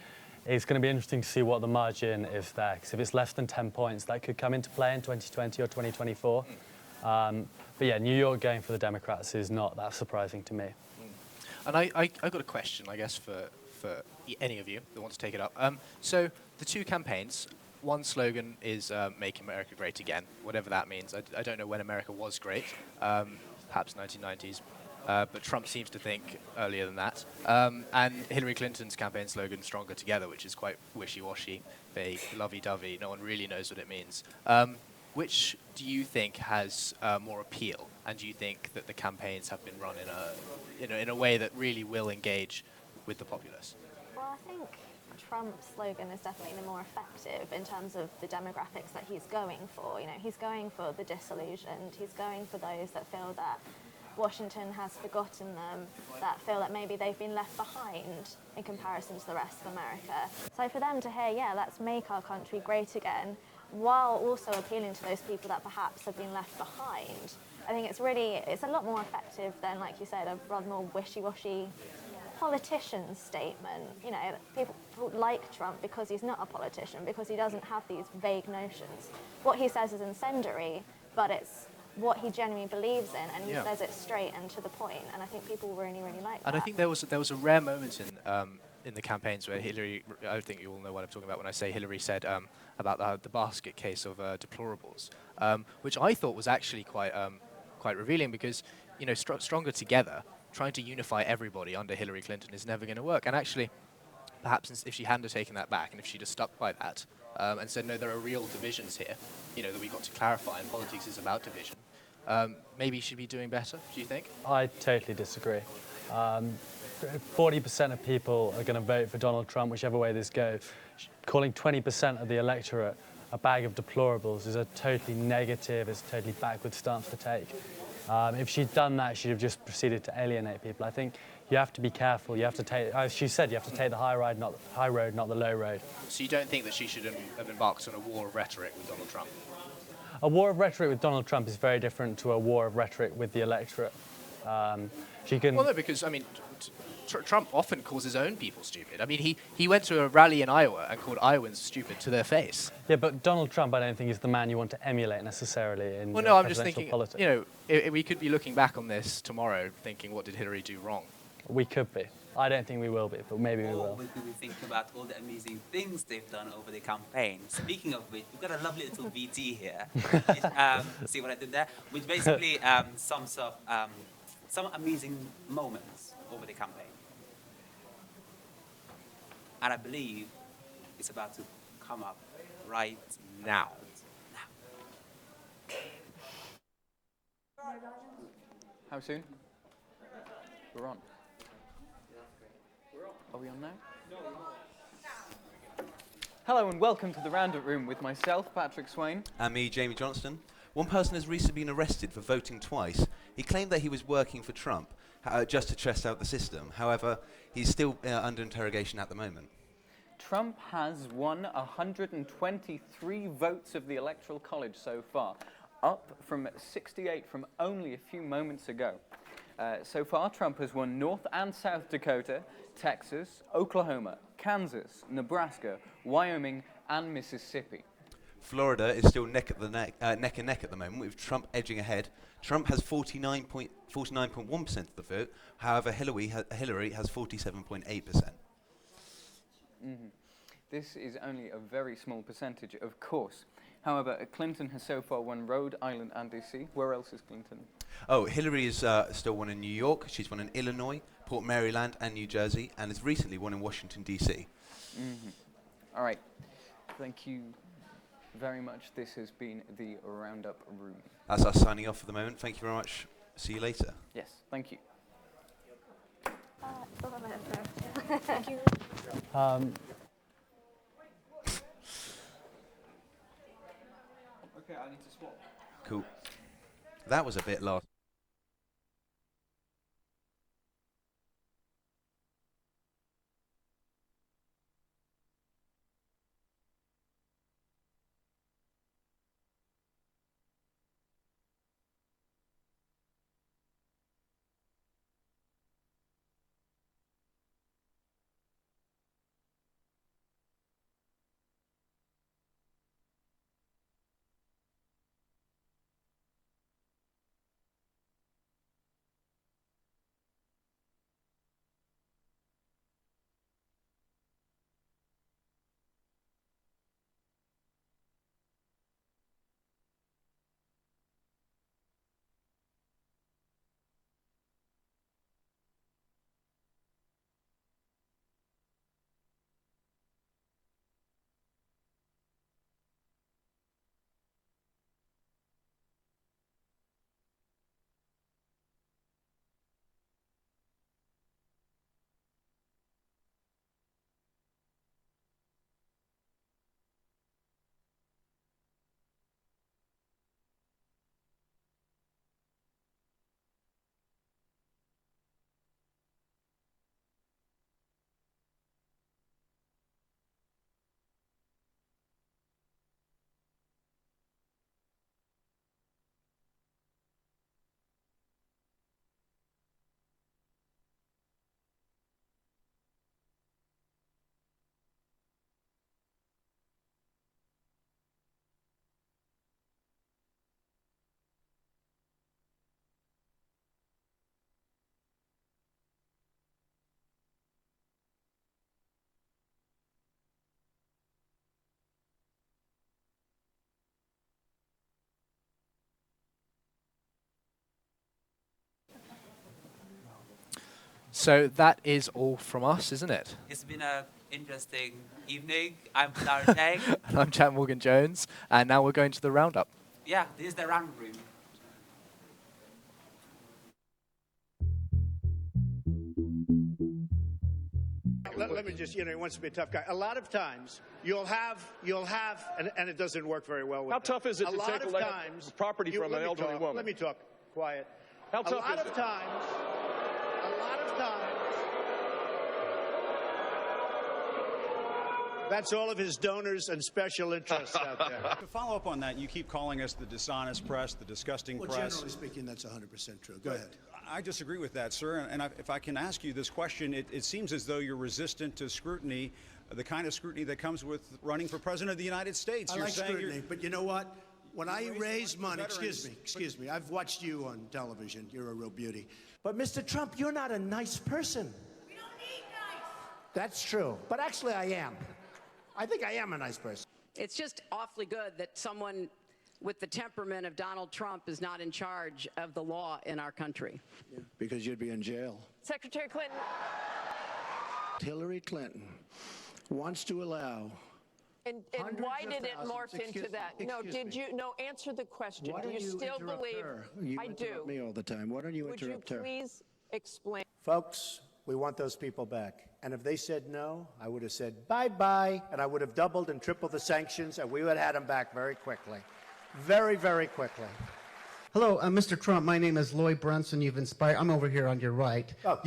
it's going to be interesting to see what the margin is there, because if it's less than 10 points, that could come into play in 2020 or 2024. But yeah, New York going for the Democrats is not that surprising to me. And I got a question, I guess, for any of you that want to take it up. So the two campaigns, one slogan is Make America Great Again, whatever that means. I don't know when America was great, perhaps 1990s, but Trump seems to think earlier than that. And Hillary Clinton's campaign slogan, Stronger Together, which is quite wishy-washy, vague, lovey-dovey, no one really knows what it means. Which do you think has more appeal? And do you think that the campaigns have been run in a way that really will engage with the populace? Well, I think Trump's slogan is definitely the more effective in terms of the demographics that he's going for. You know, he's going for the disillusioned. He's going for those that feel that Washington has forgotten them, that feel that maybe they've been left behind in comparison to the rest of America. So for them to hear, yeah, let's make our country great again, while also appealing to those people that perhaps have been left behind, I think it's a lot more effective than, like you said, a rather more wishy-washy politician statement. You know, people like Trump because he's not a politician, because he doesn't have these vague notions. What he says is incendiary, but it's what he genuinely believes in, and he says it straight and to the point, and I think people really, really like that. And I think there was a rare moment in the campaigns where Hillary, I think you all know what I'm talking about when I say Hillary said about the basket case of deplorables, which I thought was actually quite revealing, because, you know, stronger together, trying to unify everybody under Hillary Clinton is never going to work. And actually, perhaps if she hadn't taken that back, and if she'd have stuck by that and said, no, there are real divisions here, you know, that we've got to clarify, and politics is about division, maybe she'd be doing better, do you think? I totally disagree. 40% of people are going to vote for Donald Trump, whichever way this goes. Calling 20% of the electorate a bag of deplorables is a totally negative, it's a totally backward stance to take. If she'd done that, she'd have just proceeded to alienate people. I think you have to be careful. You have to take, as she said, you have to take the high road, not the low road. So you don't think that she should have embarked on a war of rhetoric with Donald Trump? A war of rhetoric with Donald Trump is very different to a war of rhetoric with the electorate. She can. Well, no, because I mean, Trump often calls his own people stupid. I mean, he went to a rally in Iowa and called Iowans stupid to their face. Yeah, but Donald Trump, I don't think, is the man you want to emulate necessarily in well, no, I'm just presidential thinking, politics. you know, we could be looking back on this tomorrow thinking, what did Hillary do wrong? We could be. I don't think we will be, but maybe we will. Or we could be thinking about all the amazing things they've done over the campaign. Speaking of which, we've got a lovely little VT here. See what I did there? Which basically sums up some amazing moments over the campaign. And I believe it's about to come up right now. How soon? We're on. Are we on now? Hello and welcome to the Roundup Room with myself, Patrick Swain. And me, Jamie Johnston. One person has recently been arrested for voting twice. He claimed that he was working for Trump, just to test out the system. However, he's still under interrogation at the moment. Trump has won 123 votes of the Electoral College so far, up from 68 from only a few moments ago. So far, Trump has won North and South Dakota, Texas, Oklahoma, Kansas, Nebraska, Wyoming, and Mississippi. Florida is still neck and neck at the moment, with Trump edging ahead. Trump has 49.1% of the vote. However, Hillary has 47.8%. This is only a very small percentage, of course. However, Clinton has so far won Rhode Island and D.C. Where else is Clinton? Oh, Hillary is still won in New York. She's won in Illinois, Port Maryland, and New Jersey, and has recently won in Washington, D.C. All right. Thank you very much. This has been the Roundup Room. That's us signing off for the moment. Thank you very much. See you later. Yes, thank you. Thank you. Okay, I need to swap. Cool. That was a bit lost. So that is all from us, isn't it? It's been an interesting evening. I'm Darren. And I'm Chad Morgan-Jones, and now we're going to the Roundup. Yeah, this is the round room. Let me just, he wants to be a tough guy. A lot of times, you'll have, and it doesn't work very well with How tough is it to take property from an elderly woman? Let me talk. Quiet. How tough is it? A lot of times, that's all of his donors and special interests out there. To follow up on that, you keep calling us the dishonest press, the disgusting press. Generally speaking, that's 100% true. Go ahead. I disagree with that, sir. And if I can ask you this question, it seems as though you're resistant to scrutiny, the kind of scrutiny that comes with running for president of the United States. I like scrutiny, but you know what? When I raise money, excuse me, I've watched you on television. You're a real beauty. But Mr. Trump, you're not a nice person. We don't need nice. That's true. But actually, I am. I think I am a nice person. It's just awfully good that someone with the temperament of Donald Trump is not in charge of the law in our country. Yeah, because you'd be in jail. Secretary Clinton. Hillary Clinton wants to allow. And why did it morph into that? Answer the question. Why do you still believe? Her? You I interrupt do. me all the time. Why don't you interrupt her? Would you please explain? Folks, we want those people back. And if they said no, I would have said bye-bye, and I would have doubled and tripled the sanctions, and we would have had them back very quickly. Very, very quickly. Hello, Mr. Trump. My name is Lloyd Brunson. I'm over here on your right. Oh,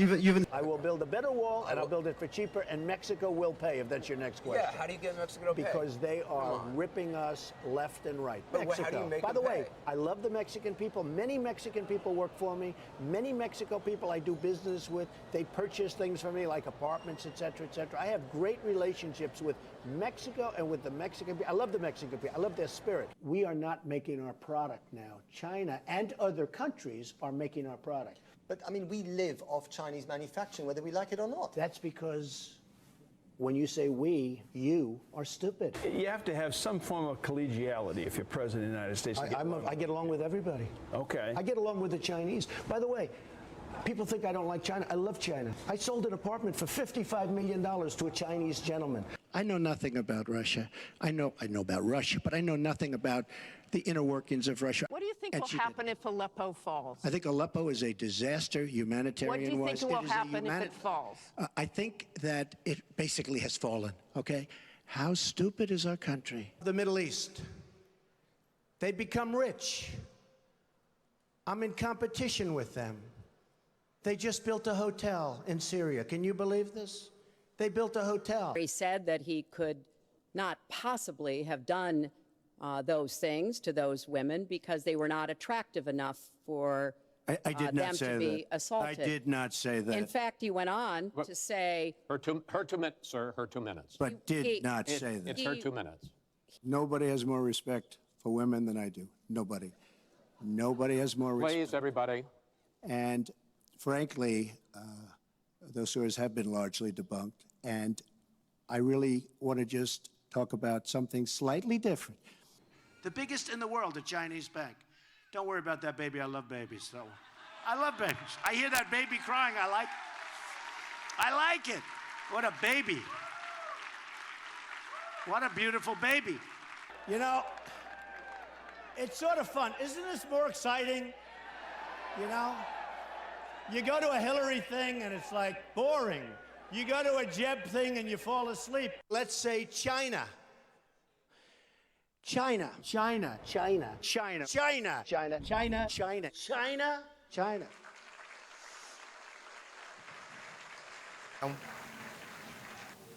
I will build a better wall, and I'll build it for cheaper, and Mexico will pay, if that's your next question. Yeah, how do you get Mexico to pay? Because they are ripping us left and right. But Mexico. how do you make By them the way, pay? I love the Mexican people. Many Mexican people work for me. Many Mexico people I do business with. They purchase things for me, like apartments, et cetera, et cetera. I have great relationships with Mexico and with the Mexican people. I love the Mexican people. I love their spirit. We are not making our product now. China and other countries are making our product. But, I mean, we live off Chinese manufacturing, whether we like it or not. That's because when you say we, you are stupid. You have to have some form of collegiality if you're president of the United States. I get along with everybody. Okay. I get along with the Chinese. By the way, people think I don't like China. I love China. I sold an apartment for $55 million to a Chinese gentleman. I know nothing about Russia. I know about Russia, but I know nothing about the inner workings of Russia. What do you think will happen if Aleppo falls? I think Aleppo is a disaster, humanitarian-wise. What do you think will happen if it falls? I think that it basically has fallen, okay? How stupid is our country? The Middle East. They become rich. I'm in competition with them. They just built a hotel in Syria. Can you believe this? They built a hotel. He said that he could not possibly have done those things to those women because they were not attractive enough for I did not them say to be that. assaulted. I did not say that. In fact, he went on to say... Her 2 minutes, sir, her 2 minutes. But did not say that. It's her 2 minutes. Nobody has more respect for women than I do. Nobody. Nobody has more respect. Please, everybody. And frankly, those stories have been largely debunked. And I really want to just talk about something slightly different. The biggest in the world, a Chinese bank. Don't worry about that baby. I love babies. So I love babies. I hear that baby crying. I like it. What a baby. What a beautiful baby. You know, it's sort of fun. Isn't this more exciting? You know? You go to a Hillary thing and it's like boring. You go to a Jeb thing and you fall asleep. Let's say China. China, China, China, China, China, China, China, China, China, China.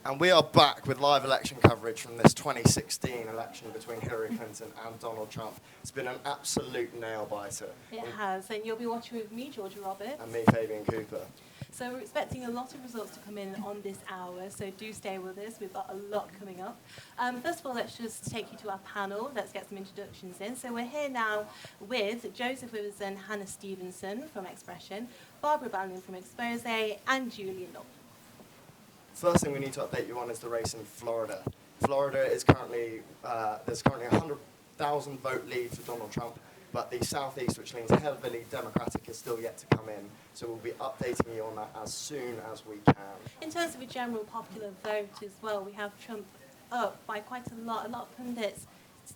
And we are back with live election coverage from this 2016 election between Hillary Clinton and Donald Trump. It's been an absolute nail-biter. It has, and you'll be watching with me, Georgia Roberts. And me, Fabian Cooper. So we're expecting a lot of results to come in on this hour, so do stay with us. We've got a lot coming up. First of all, let's just take you to our panel. Let's get some introductions in. So we're here now with Joseph Withers and Hannah Stevenson from Xpression, Barbara Bannon from Expose, and Julian Law. First thing we need to update you on is the race in Florida. Florida is currently, there's currently a 100,000 vote lead for Donald Trump, but the Southeast, which leans heavily Democratic, is still yet to come in. So we'll be updating you on that as soon as we can. In terms of a general popular vote as well, we have Trump up by quite a lot. A lot of pundits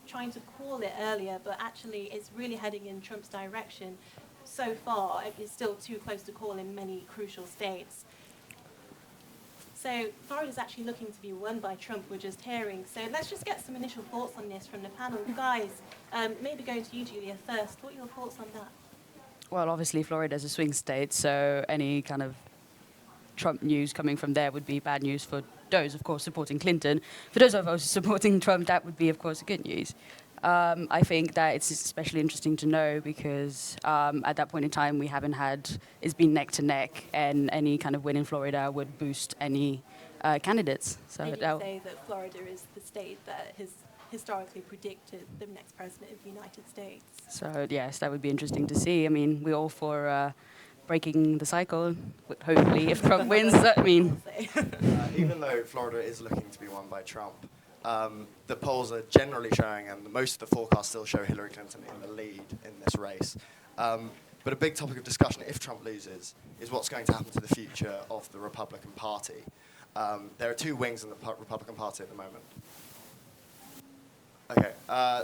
trying to call it earlier, but actually it's really heading in Trump's direction. So far, it's still too close to call in many crucial states. So Florida is actually looking to be won by Trump, we're just hearing. So let's just get some initial thoughts on this from the panel. Guys, maybe going to you, Julia, first. What are your thoughts on that? Well, obviously Florida is a swing state, so any kind of Trump news coming from there would be bad news for those, of course, supporting Clinton. For those of us supporting Trump, that would be, of course, good news. I think that it's especially interesting to know because at that point in time we haven't had, it's been neck to neck, and any kind of win in Florida would boost any candidates. So and you say that Florida is the state that has historically predicted the next president of the United States. So yes, that would be interesting to see. I mean, we're all for breaking the cycle, hopefully, if Trump wins. I mean, even though Florida is looking to be won by Trump, the polls are generally showing, and most of the forecasts still show Hillary Clinton in the lead in this race. But a big topic of discussion, if Trump loses, is what's going to happen to the future of the Republican Party. There are two wings in the Republican Party at the moment. Okay,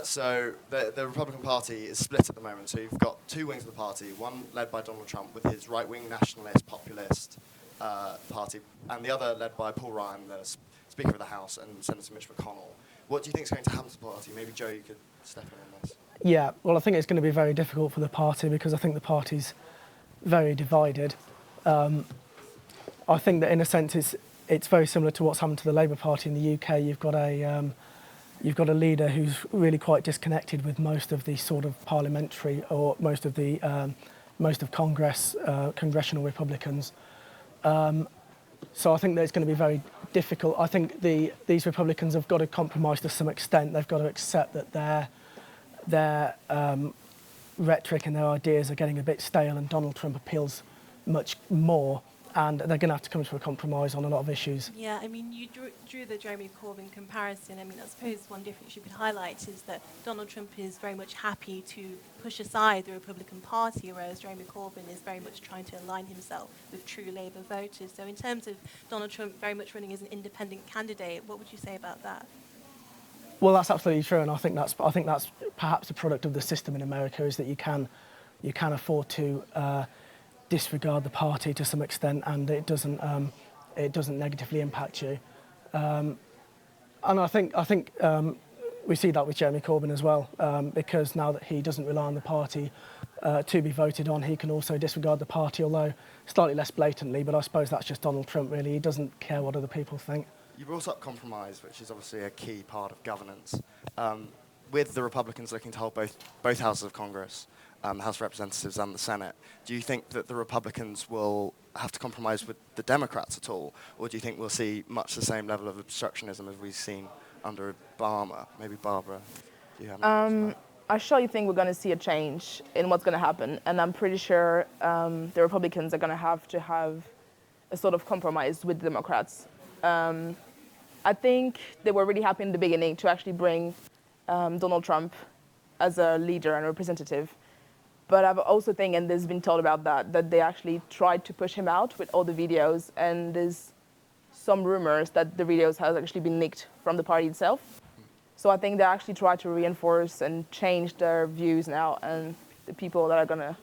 so the Republican Party is split at the moment. So you've got two wings of the party, one led by Donald Trump with his right-wing nationalist, populist party, and the other led by Paul Ryan, the Speaker of the House, and Senator Mitch McConnell. What do you think is going to happen to the party? Maybe, Joe, you could step in on this. Yeah, well, I think it's going to be very difficult for the party because I think the party's very divided. I think that in a sense it's very similar to what's happened to the Labour Party in the UK. You've got a leader who's really quite disconnected with most of the sort of parliamentary or most of Congress, congressional Republicans. So I think that it's going to be very difficult. I think these Republicans have got to compromise to some extent. They've got to accept that their rhetoric and their ideas are getting a bit stale, and Donald Trump appeals much more, and they're going to have to come to a compromise on a lot of issues. Yeah, I mean, you drew the Jeremy Corbyn comparison. I mean, I suppose one difference you could highlight is that Donald Trump is very much happy to push aside the Republican Party, whereas Jeremy Corbyn is very much trying to align himself with true Labour voters. So in terms of Donald Trump very much running as an independent candidate, what would you say about that? Well, that's absolutely true, and I think that's perhaps a product of the system in America, is that you can afford to disregard the party to some extent, and it doesn't negatively impact you. And I think we see that with Jeremy Corbyn as well, because now that he doesn't rely on the party to be voted on, he can also disregard the party, although slightly less blatantly. But I suppose that's just Donald Trump, really. He doesn't care what other people think. You brought up compromise, which is obviously a key part of governance. With the Republicans looking to hold both houses of Congress, the House of Representatives and the Senate, do you think that the Republicans will have to compromise with the Democrats at all? Or do you think we'll see much the same level of obstructionism as we've seen under Obama? Maybe Barbara, do you have any I surely think we're going to see a change in what's going to happen. And I'm pretty sure the Republicans are going to have a sort of compromise with the Democrats. I think they were really happy in the beginning to actually bring Donald Trump as a leader and representative. But I also think, and there's been told about that they actually tried to push him out with all the videos, and there's some rumors that the videos have actually been leaked from the party itself. So I think they actually try to reinforce and change their views now and the people that are going to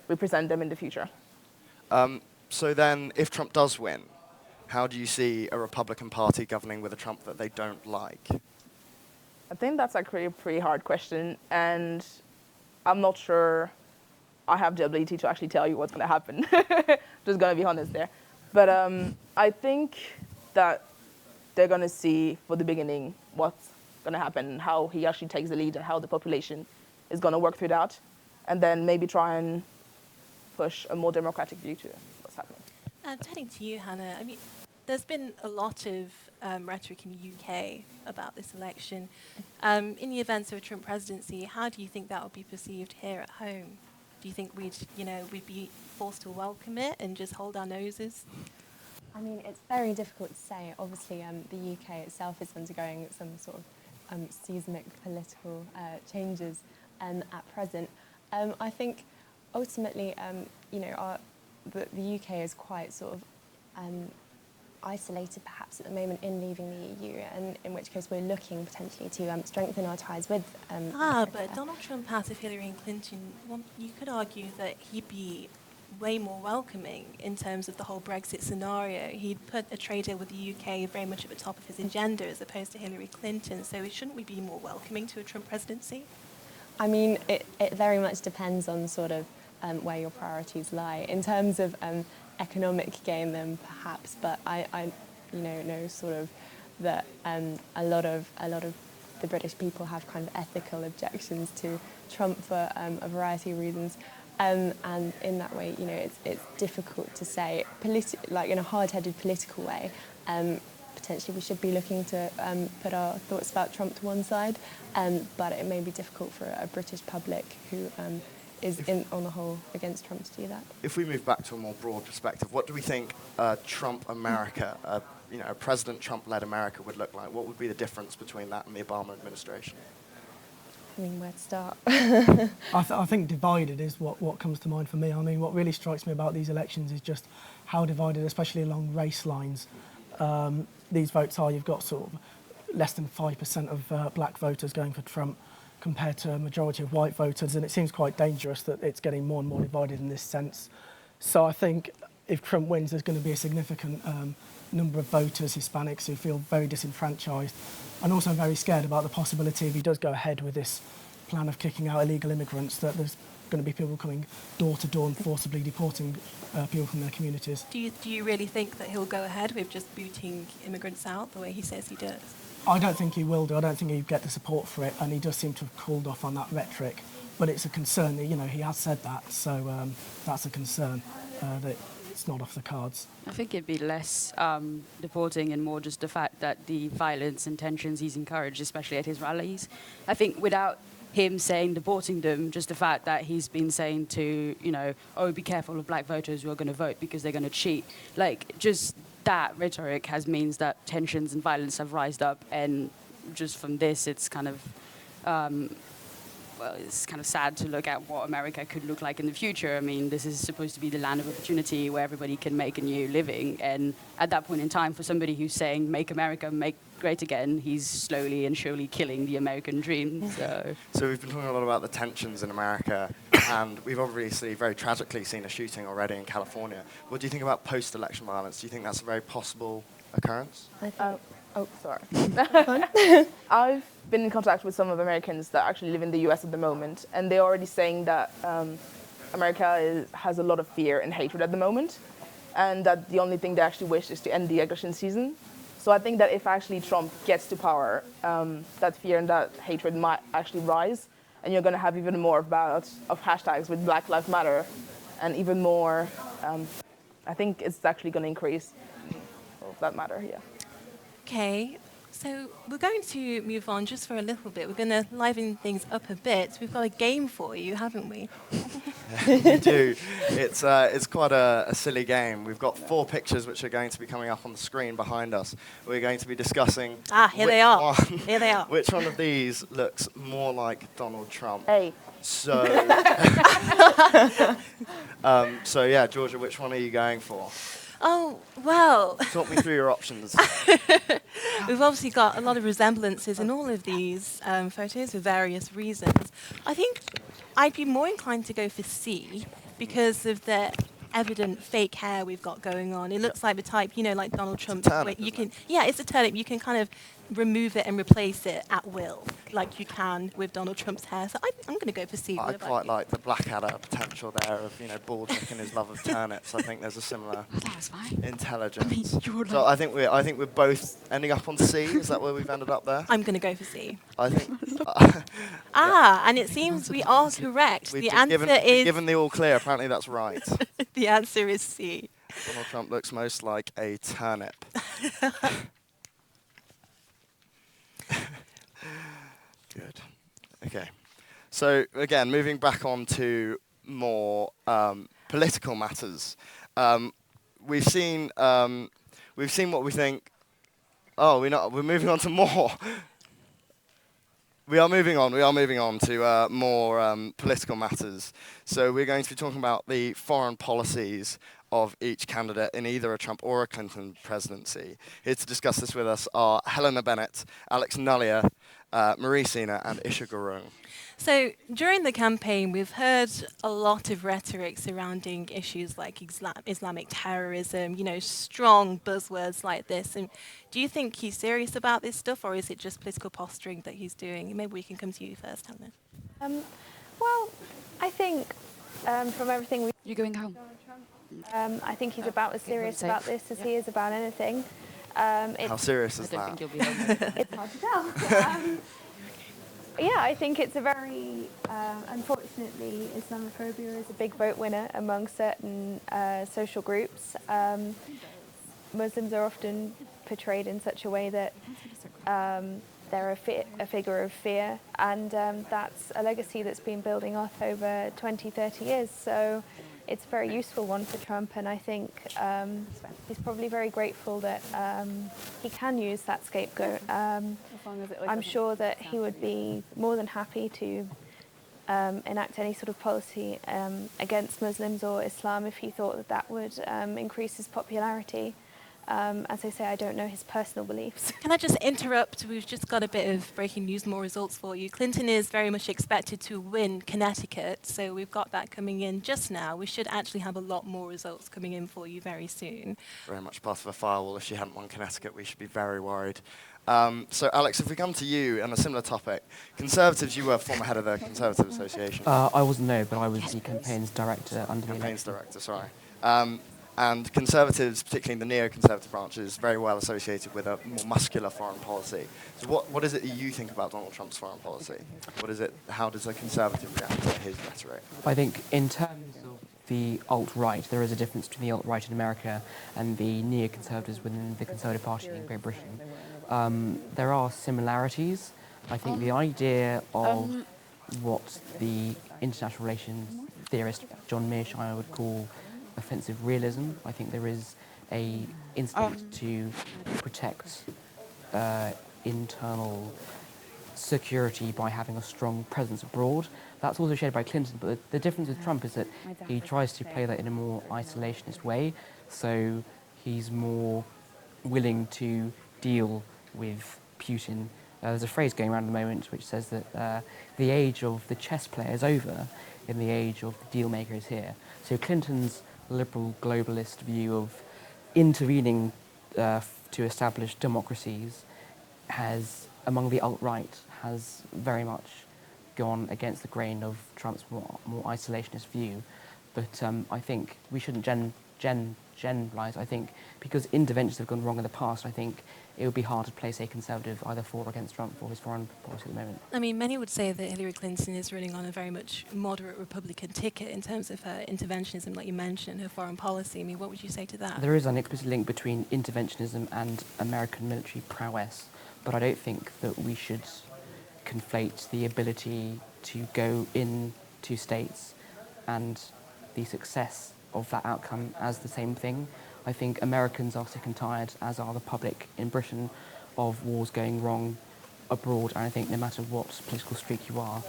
represent them in the future. So then, if Trump does win, how do you see a Republican Party governing with a Trump that they don't like? I think that's actually a pretty hard question, and I'm not sure I have the ability to actually tell you what's going to happen. Just going to be honest there. But I think that they're going to see, for the beginning, what's going to happen, how he actually takes the lead, and how the population is going to work through that, and then maybe try and push a more democratic view to what's happening. Turning to you, Hannah, I mean, there's been a lot of rhetoric in the UK about this election. In the event of a Trump presidency, how do you think that would be perceived here at home? Do you think we'd be forced to welcome it and just hold our noses? I mean, it's very difficult to say. Obviously, the UK itself is undergoing some sort of seismic political changes at present. I think ultimately, the UK is quite sort of isolated perhaps at the moment in leaving the EU, and in which case we're looking potentially to strengthen our ties with but Donald Trump out of Hillary and Clinton, you could argue that he'd be way more welcoming in terms of the whole Brexit scenario. He'd put a trade deal with the UK very much at the top of his agenda as opposed to Hillary Clinton, so shouldn't we be more welcoming to a Trump presidency? I mean, it very much depends on sort of where your priorities lie. In terms of economic gain, then perhaps, but I know sort of that a lot of the British people have kind of ethical objections to Trump for a variety of reasons, and in that way, it's difficult to say, like in a hard-headed political way. Potentially, we should be looking to put our thoughts about Trump to one side, but it may be difficult for a British public who is on the whole against Trump to do that. If we move back to a more broad perspective, what do we think Trump America, a President Trump-led America would look like? What would be the difference between that and the Obama administration? I mean, where to start? I think divided is what comes to mind for me. I mean, what really strikes me about these elections is just how divided, especially along race lines, these votes are. You've got sort of less than 5% of black voters going for Trump, compared to a majority of white voters, and it seems quite dangerous that it's getting more and more divided in this sense. So I think if Trump wins, there's going to be a significant number of voters, Hispanics, who feel very disenfranchised and also very scared about the possibility, if he does go ahead with this plan of kicking out illegal immigrants, that there's going to be people coming door to door and forcibly deporting people from their communities. Do you really think that he'll go ahead with just booting immigrants out the way he says he does? I don't think he will do. I don't think he'd get the support for it, and he does seem to have called off on that rhetoric. But it's a concern that, he has said that, so that's a concern that it's not off the cards. I think it'd be less deporting and more just the fact that the violence and tensions he's encouraged, especially at his rallies. I think without him saying deporting them, just the fact that he's been saying to, be careful of black voters who are going to vote because they're going to cheat. Just that rhetoric means that tensions and violence have rised up, and just from this, it's kind of it's kind of sad to look at what America could look like in the future. I mean, this is supposed to be the land of opportunity where everybody can make a new living, and at that point in time, for somebody who's saying "Make America great again," he's slowly and surely killing the American dream. So we've been talking a lot about the tensions in America, and we've obviously very tragically seen a shooting already in California. What do you think about post-election violence? Do you think that's a very possible occurrence? Sorry. I've been in contact with some of Americans that actually live in the US at the moment, and they're already saying that America has a lot of fear and hatred at the moment, and that the only thing they actually wish is to end the election season. So I think that if actually Trump gets to power, that fear and that hatred might actually rise, and you're going to have even more bouts of hashtags with Black Lives Matter, and even more, I think it's actually going to increase of that matter, yeah. Okay, so we're going to move on just for a little bit. We're going to liven things up a bit. We've got a game for you, haven't we? We do. It's quite a silly game. We've got 4 pictures which are going to be coming up on the screen behind us. We're going to be discussing here they are. Here they are. Which one of these looks more like Donald Trump? Hey. So, yeah, Georgia, which one are you going for? Oh, well. Talk me through your options. We've obviously got a lot of resemblances in all of these photos for various reasons. I think I'd be more inclined to go for C because of the evident fake hair we've got going on. It looks like the type, like Donald Trump. It's a turnip. You can kind of remove it and replace it at will, like you can with Donald Trump's hair. So I'm going to go for C. I quite like the Blackadder potential there of, Baldrick and his love of turnips. I think there's a similar intelligence. So I think we're both ending up on C. Is that where we've ended up there? I'm going to go for C. I think. And it seems we are correct. The answer is given the all clear. Apparently that's right. The answer is C. Donald Trump looks most like a turnip. Good. Okay. So again, moving back on to more political matters, we've seen what we think. Oh, we're moving on to more. We are moving on to more political matters. So we're going to be talking about the foreign policies of each candidate in either a Trump or a Clinton presidency. Here to discuss this with us are Helena Bennett, Alex Nullier, Marie Sina, and Isha Gurung. So during the campaign, we've heard a lot of rhetoric surrounding issues like Islamic terrorism, strong buzzwords like this. And do you think he's serious about this stuff, or is it just political posturing that he's doing? Maybe we can come to you first, Helena. Well, I think from everything You're going home. I think he's about as serious about this as he is about anything. How serious is that? I don't think you'll be home. It's hard to tell. Yeah, I think it's a very, unfortunately, Islamophobia is a big vote winner among certain social groups. Muslims are often portrayed in such a way that they're a figure of fear, and that's a legacy that's been building up over 20, 30 years. So it's a very useful one for Trump, and I think he's probably very grateful that he can use that scapegoat. I'm sure that he would be more than happy to enact any sort of policy against Muslims or Islam if he thought that would increase his popularity. As I say, I don't know his personal beliefs. Can I just interrupt? We've just got a bit of breaking news, more results for you. Clinton is very much expected to win Connecticut, so we've got that coming in just now. We should actually have a lot more results coming in for you very soon. Very much part of a firewall. If she hadn't won Connecticut, we should be very worried. So, Alex, if we come to you on a similar topic, Conservatives, you were former head of the Conservative Association. I wasn't, no, but I was the campaigns director under the Campaigns election. director, sorry. And Conservatives, particularly in the neo-Conservative branch, is very well associated with a more muscular foreign policy. So what is it that you think about Donald Trump's foreign policy? What is it? How does a Conservative react to his rhetoric? I think in terms of the alt-right, there is a difference between the alt-right in America and the neo-Conservatives within the Conservative Party in Great Britain. There are similarities. I think the idea of what the international relations theorist John Mearsheimer would call offensive realism. I think there is a instinct to protect internal security by having a strong presence abroad. That's also shared by Clinton, but the difference with Trump is that he tries to play that in a more isolationist way, so he's more willing to deal with Putin. There's a phrase going around at the moment which says that the age of the chess player is over and the age of the deal maker is here. So Clinton's liberal globalist view of intervening to establish democracies has, among the alt-right, has very much gone against the grain of Trump's more isolationist view. But I think we shouldn't generalise. I think because interventions have gone wrong in the past, I think it would be hard to place a Conservative either for or against Trump for his foreign policy at the moment. I mean, many would say that Hillary Clinton is running on a very much moderate Republican ticket in terms of her interventionism, like you mentioned, her foreign policy. I mean, what would you say to that? There is an explicit link between interventionism and American military prowess, but I don't think that we should conflate the ability to go into states and the success of that outcome as the same thing. I think Americans are sick and tired, as are the public in Britain, of wars going wrong abroad, and I think no matter what political streak you are,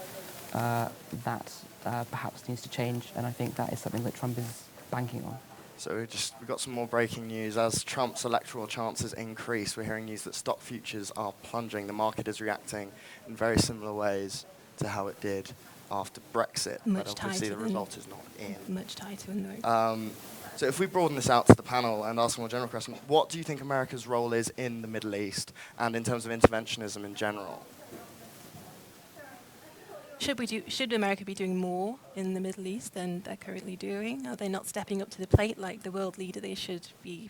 that perhaps needs to change, and I think that is something that Trump is banking on. So we've got some more breaking news. As Trump's electoral chances increase, we're hearing news that stock futures are plunging. The market is reacting in very similar ways to how it did after Brexit. Much but obviously the result is not in. Much tighter in the vote. So if we broaden this out to the panel and ask a more general question, what do you think America's role is in the Middle East and in terms of interventionism in general? Should America be doing more in the Middle East than they're currently doing? Are they not stepping up to the plate like the world leader they should be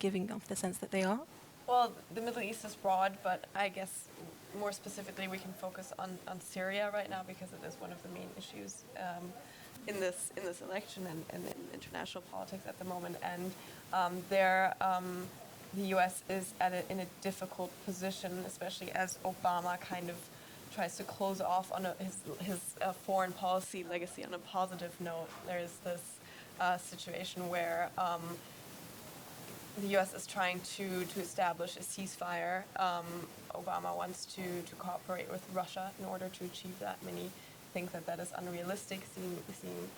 giving off the sense that they are? Well, the Middle East is broad, but I guess more specifically we can focus on Syria right now because it is one of the main issues in this election and in international politics at the moment. And the U.S. is in a difficult position, especially as Obama kind of tries to close off on his foreign policy legacy on a positive note. There is this situation where the U.S. is trying to establish a ceasefire. Obama wants to cooperate with Russia in order to achieve that. Many think that is unrealistic, seeing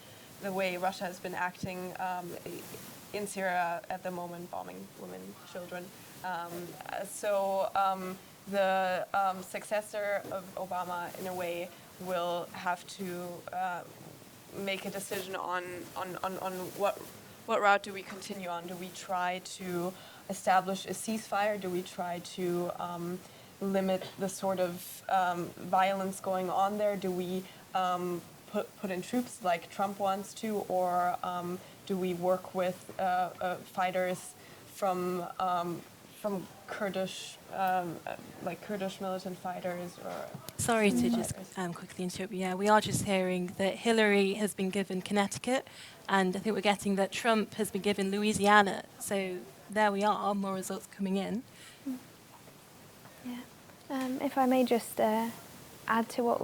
the way Russia has been acting in Syria at the moment, bombing women, children. The successor of Obama, in a way, will have to make a decision on what route do we continue on. Do we try to establish a ceasefire? Do we try to limit the sort of violence going on there? Do we put in troops like Trump wants to, or do we work with fighters from Kurdish, like Kurdish militant fighters? Or sorry to just quickly interrupt. Yeah, we are just hearing that Hillary has been given Connecticut, and I think we're getting that Trump has been given Louisiana. So there we are, more results coming in. Yeah. If I may just add to what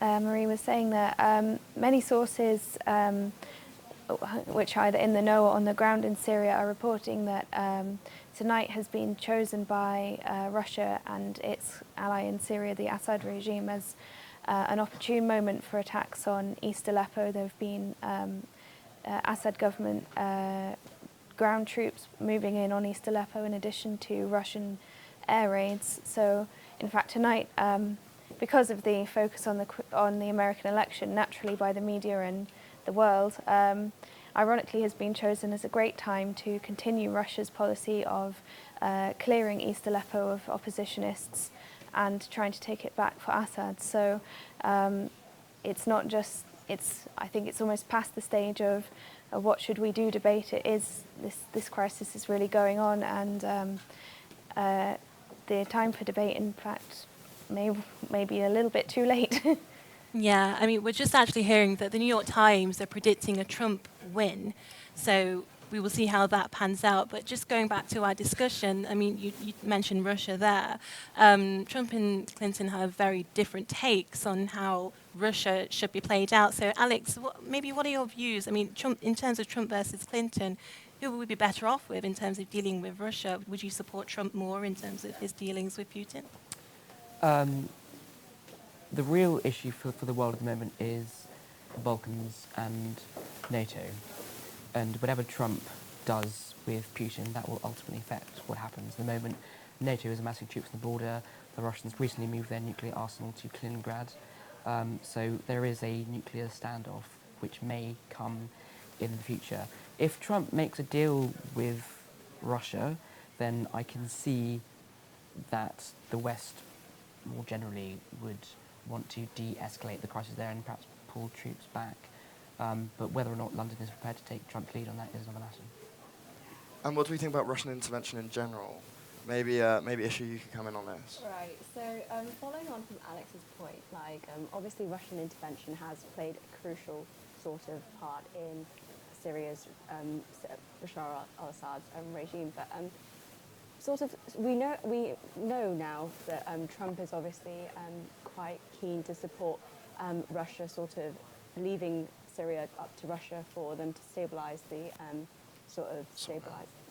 Marie was saying there, many sources which are either in the know or on the ground in Syria are reporting that tonight has been chosen by Russia and its ally in Syria, the Assad regime, as an opportune moment for attacks on East Aleppo. There have been Assad government ground troops moving in on East Aleppo in addition to Russian air raids. So, in fact, tonight, because of the focus on the American election, naturally by the media and the world, ironically has been chosen as a great time to continue Russia's policy of clearing East Aleppo of oppositionists and trying to take it back for Assad. So it's not just, I think it's almost past the stage of what should we do debate. It is, this crisis is really going on, and the time for debate, in fact, may be a little bit too late. Yeah, I mean, we're just actually hearing that the New York Times are predicting a Trump win. So we will see how that pans out. But just going back to our discussion, I mean, you mentioned Russia there. Trump and Clinton have very different takes on how Russia should be played out. So, Alex, what are your views? I mean, Trump, in terms of Trump versus Clinton, who would we be better off with in terms of dealing with Russia? Would you support Trump more in terms of his dealings with Putin? The real issue for the world at the moment is the Balkans and NATO. And whatever Trump does with Putin, that will ultimately affect what happens. At the moment, NATO is amassing troops on the border. The Russians recently moved their nuclear arsenal to Kaliningrad. So there is a nuclear standoff which may come in the future. If Trump makes a deal with Russia, then I can see that the West more generally would want to de-escalate the crisis there and perhaps pull troops back. But whether or not London is prepared to take Trump's lead on that is another matter. And what do we think about Russian intervention in general? Maybe Issue, you could come in on this. Right. So following on from Alex's point, obviously Russian intervention has played a crucial sort of part in Syria's Bashar al-Assad's regime, but we know now that Trump is obviously quite keen to support Russia, sort of leaving Syria up to Russia for them to stabilise the I'm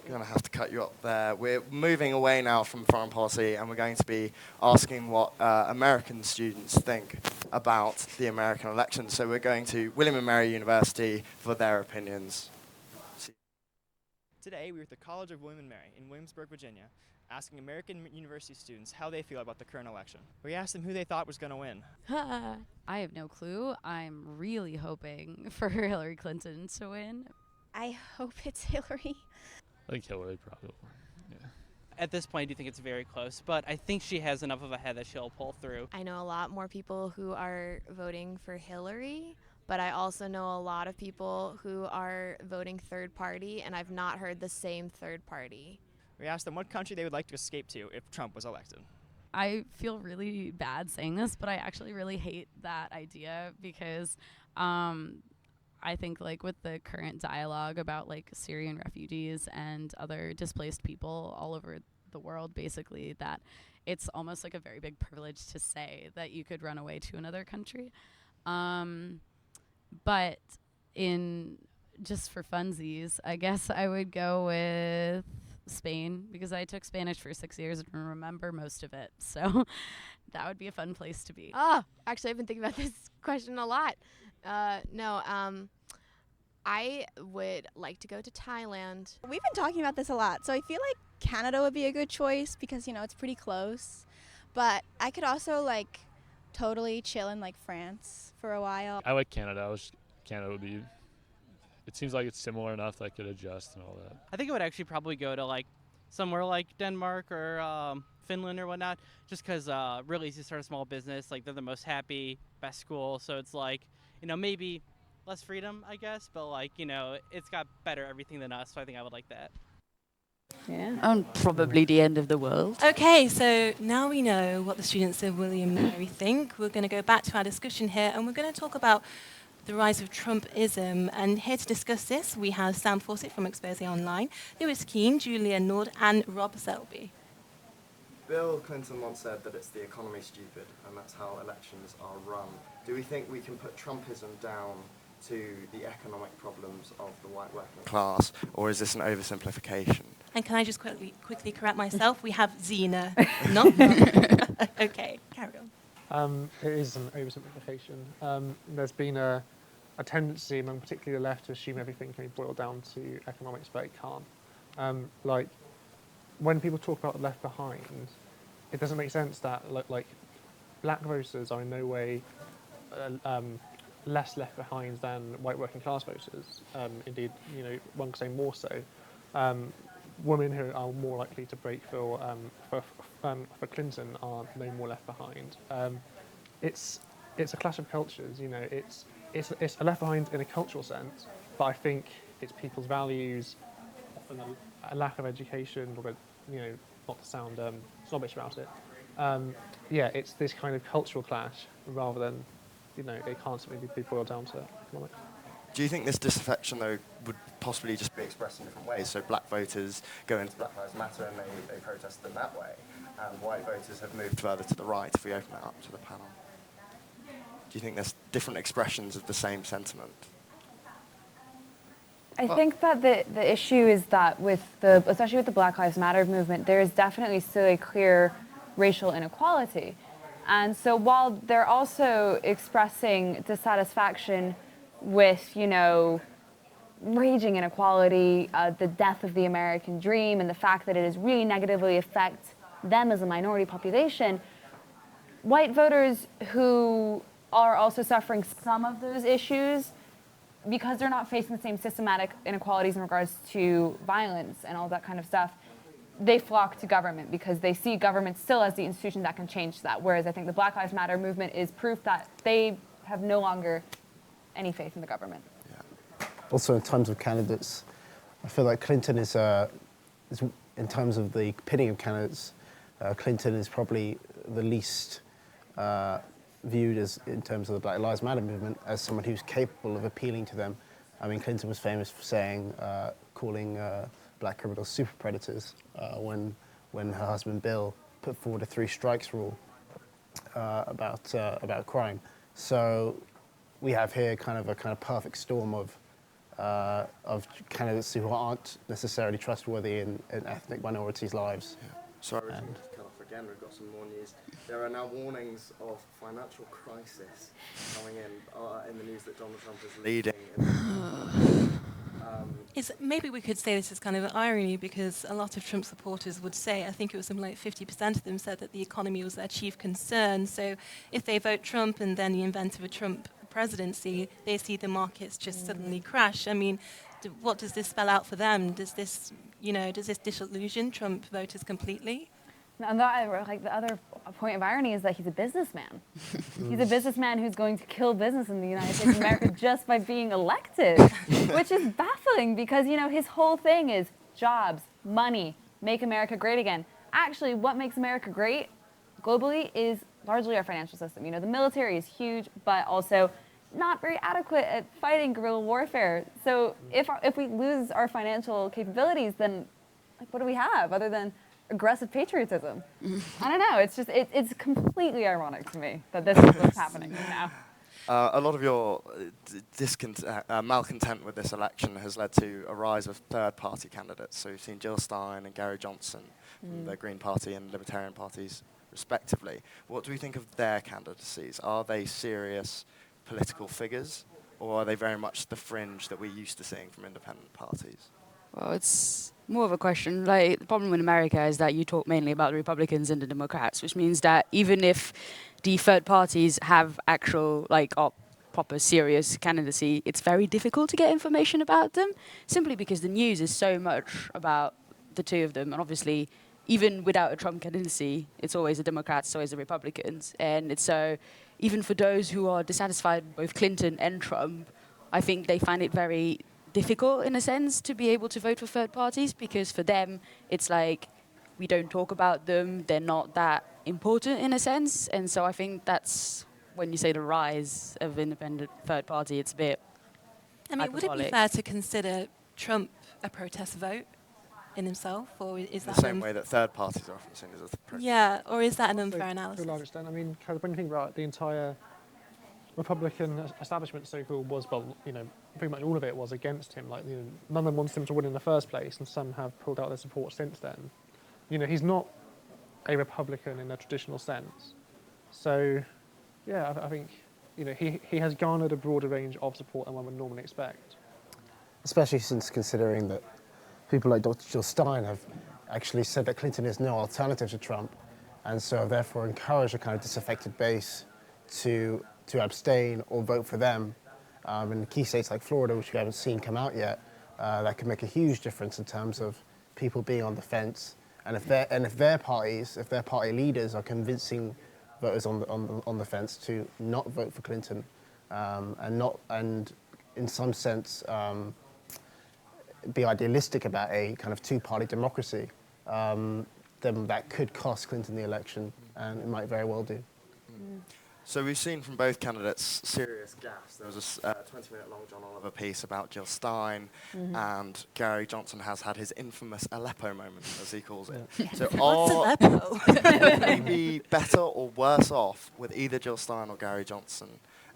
going to have to cut you up there. We're moving away now from foreign policy, and we're going to be asking what American students think about the American election. So we're going to William & Mary University for their opinions. Today, we were at the College of William & Mary in Williamsburg, Virginia, asking American university students how they feel about the current election. We asked them who they thought was going to win. I have no clue. I'm really hoping for Hillary Clinton to win. I hope it's Hillary. I think Hillary probably. Yeah. At this point, I do think it's very close, but I think she has enough of a head that she'll pull through. I know a lot more people who are voting for Hillary, but I also know a lot of people who are voting third party, and I've not heard the same third party. We asked them what country they would like to escape to if Trump was elected. I feel really bad saying this, but I actually really hate that idea because I think with the current dialogue about Syrian refugees and other displaced people all over the world, basically, that it's almost a very big privilege to say that you could run away to another country. But just for funsies, I guess I would go with Spain because I took Spanish for 6 years and remember most of it. So that would be a fun place to be. Actually, I've been thinking about this question a lot. I would like to go to Thailand. We've been talking about this a lot, so I feel like Canada would be a good choice because, it's pretty close. But I could also, totally chill in, France for a while. I like Canada. Canada would be... It seems like it's similar enough that I could adjust and all that. I think I would actually probably go to somewhere like Denmark or Finland or whatnot, just because really easy to start a small business. They're the most happy, best school, so it's maybe less freedom, I guess, but it's got better everything than us, so I think I would like that. Yeah, and probably the end of the world. Okay, so now we know what the students of William & Mary think. We're going to go back to our discussion here, and we're going to talk about the rise of Trumpism. And here to discuss this, we have Sam Fawcett from Expose Online, Lewis Keane, Julia Nord, and Rob Selby. Bill Clinton once said that it's the economy stupid, and that's how elections are run. Do we think we can put Trumpism down to the economic problems of the white working class, or is this an oversimplification? And can I just quickly correct myself? We have Zena, not Okay, carry on. It is an oversimplification. There's been a tendency among particularly the left to assume everything can be boiled down to economics, but it can't. Like, when people talk about left behind, it doesn't make sense that like black voters are in no way less left behind than white working class voters. Indeed, one could say more so. Women who are more likely to break for Clinton are no more left behind. It's a clash of cultures. It's a left behind in a cultural sense, but I think it's people's values, often a lack of education, or not to sound snobbish about it. It's this kind of cultural clash rather than, it can't simply be boiled down to economics. Do you think this disaffection, though, would possibly just be expressed in different ways? So black voters go into Black Lives Matter and they protest in that way, and white voters have moved further to the right, if we open it up to the panel. Do you think there's different expressions of the same sentiment? I think that the issue is that especially with the Black Lives Matter movement, there is definitely still a clear racial inequality. And so while they're also expressing dissatisfaction with, raging inequality, the death of the American dream, and the fact that it has really negatively affects them as a minority population, white voters who are also suffering some of those issues, because they're not facing the same systematic inequalities in regards to violence and all that kind of stuff, they flock to government because they see government still as the institution that can change that. Whereas I think the Black Lives Matter movement is proof that they have no longer any faith in the government. Yeah. Also, in terms of candidates, I feel like Clinton is in terms of the pitting of candidates, Clinton is probably the least viewed as, in terms of the Black Lives Matter movement, as someone who's capable of appealing to them. I mean, Clinton was famous for saying, calling black criminals super predators when her husband Bill put forward a 3 strikes rule about crime. So we have here kind of a perfect storm of candidates who aren't necessarily trustworthy in ethnic minorities' lives. Yeah. Sorry, to cut off again. We've got some more news. There are now warnings of financial crisis coming in the news that Donald Trump is leading. Maybe we could say this is kind of an irony, because a lot of Trump supporters would say, I think it was something like 50% of them said that the economy was their chief concern. So if they vote Trump and then the event of a Trump presidency, they see the markets just suddenly crash. I mean, what does this spell out for them? Does this disillusion Trump voters completely? And the other point of irony is that he's a businessman. He's a businessman who's going to kill business in the United States of America just by being elected, which is baffling because, his whole thing is jobs, money, make America great again. Actually, what makes America great globally is largely our financial system. The military is huge, but also not very adequate at fighting guerrilla warfare. So if we lose our financial capabilities, then what do we have other than aggressive patriotism? I don't know. It's just it's completely ironic to me that this is what's happening now. A lot of your malcontent with this election has led to a rise of third-party candidates. So you've seen Jill Stein and Gary Johnson from the Green Party and Libertarian parties, respectively. What do we think of their candidacies? Are they serious political figures, or are they very much the fringe that we're used to seeing from independent parties? Well, it's more of a question. The problem in America is that you talk mainly about the Republicans and the Democrats, which means that even if the third parties have actual, proper, serious candidacy, it's very difficult to get information about them, simply because the news is so much about the two of them. And obviously, even without a Trump candidacy, it's always the Democrats, it's always the Republicans. And it's so, even for those who are dissatisfied with both Clinton and Trump, I think they find it very difficult, in a sense, to be able to vote for third parties, because for them, it's we don't talk about them, they're not that important, in a sense. And so I think that's when you say the rise of independent third party, it's a bit would it be fair to consider Trump a protest vote in himself, or is that the same way that third parties are often seen as a protest? Yeah, or is that an unfair analysis? To a large extent, when you think about the entire Republican establishment, so-called, was, pretty much all of it was against him. None of them wanted him to win in the first place, and some have pulled out their support since then. He's not a Republican in a traditional sense. So, yeah, I think, he has garnered a broader range of support than one would normally expect. Especially since considering that people like Dr. Jill Stein have actually said that Clinton is no alternative to Trump, and so therefore encourage a kind of disaffected base to abstain or vote for them. In key states like Florida, which we haven't seen come out yet, that could make a huge difference in terms of people being on the fence. And if their party leaders are convincing voters on the fence to not vote for Clinton, and in some sense be idealistic about a kind of two-party democracy, then that could cost Clinton the election, and it might very well do. So we've seen from both candidates serious gaffes. There was a 20-minute long John Oliver piece about Jill Stein, and Gary Johnson has had his infamous Aleppo moment, as he calls it. So would we be better or worse off with either Jill Stein or Gary Johnson?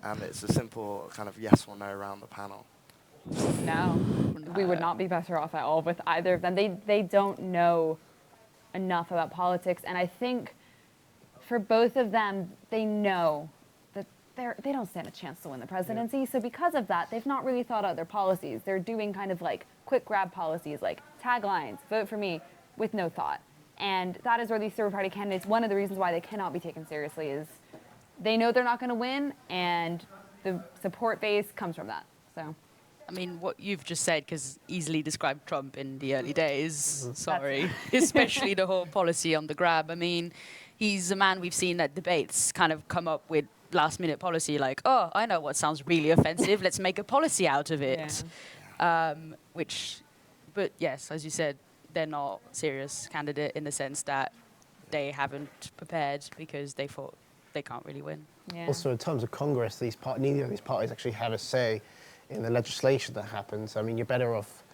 And it's a simple kind of yes or no around the panel. No, we would not be better off at all with either of them. They don't know enough about politics, and I think for both of them, they know that they don't stand a chance to win the presidency. Yeah. So because of that, they've not really thought out their policies. They're doing kind of like quick grab policies, like taglines, vote for me, with no thought. And that is where these third party candidates, one of the reasons why they cannot be taken seriously is they know they're not going to win, and the support base comes from that. So, I mean, what you've just said because easily described Trump in the early days. Sorry, especially the whole policy on the grab. I mean, he's a man we've seen at debates kind of come up with last-minute policy like, oh, I know what sounds really offensive. Let's make a policy out of it. Yeah. But yes, as you said, they're not serious candidate in the sense that they haven't prepared because they thought they can't really win. Yeah. Also, in terms of Congress, neither of these parties actually have a say in the legislation that happens. I mean, you're better off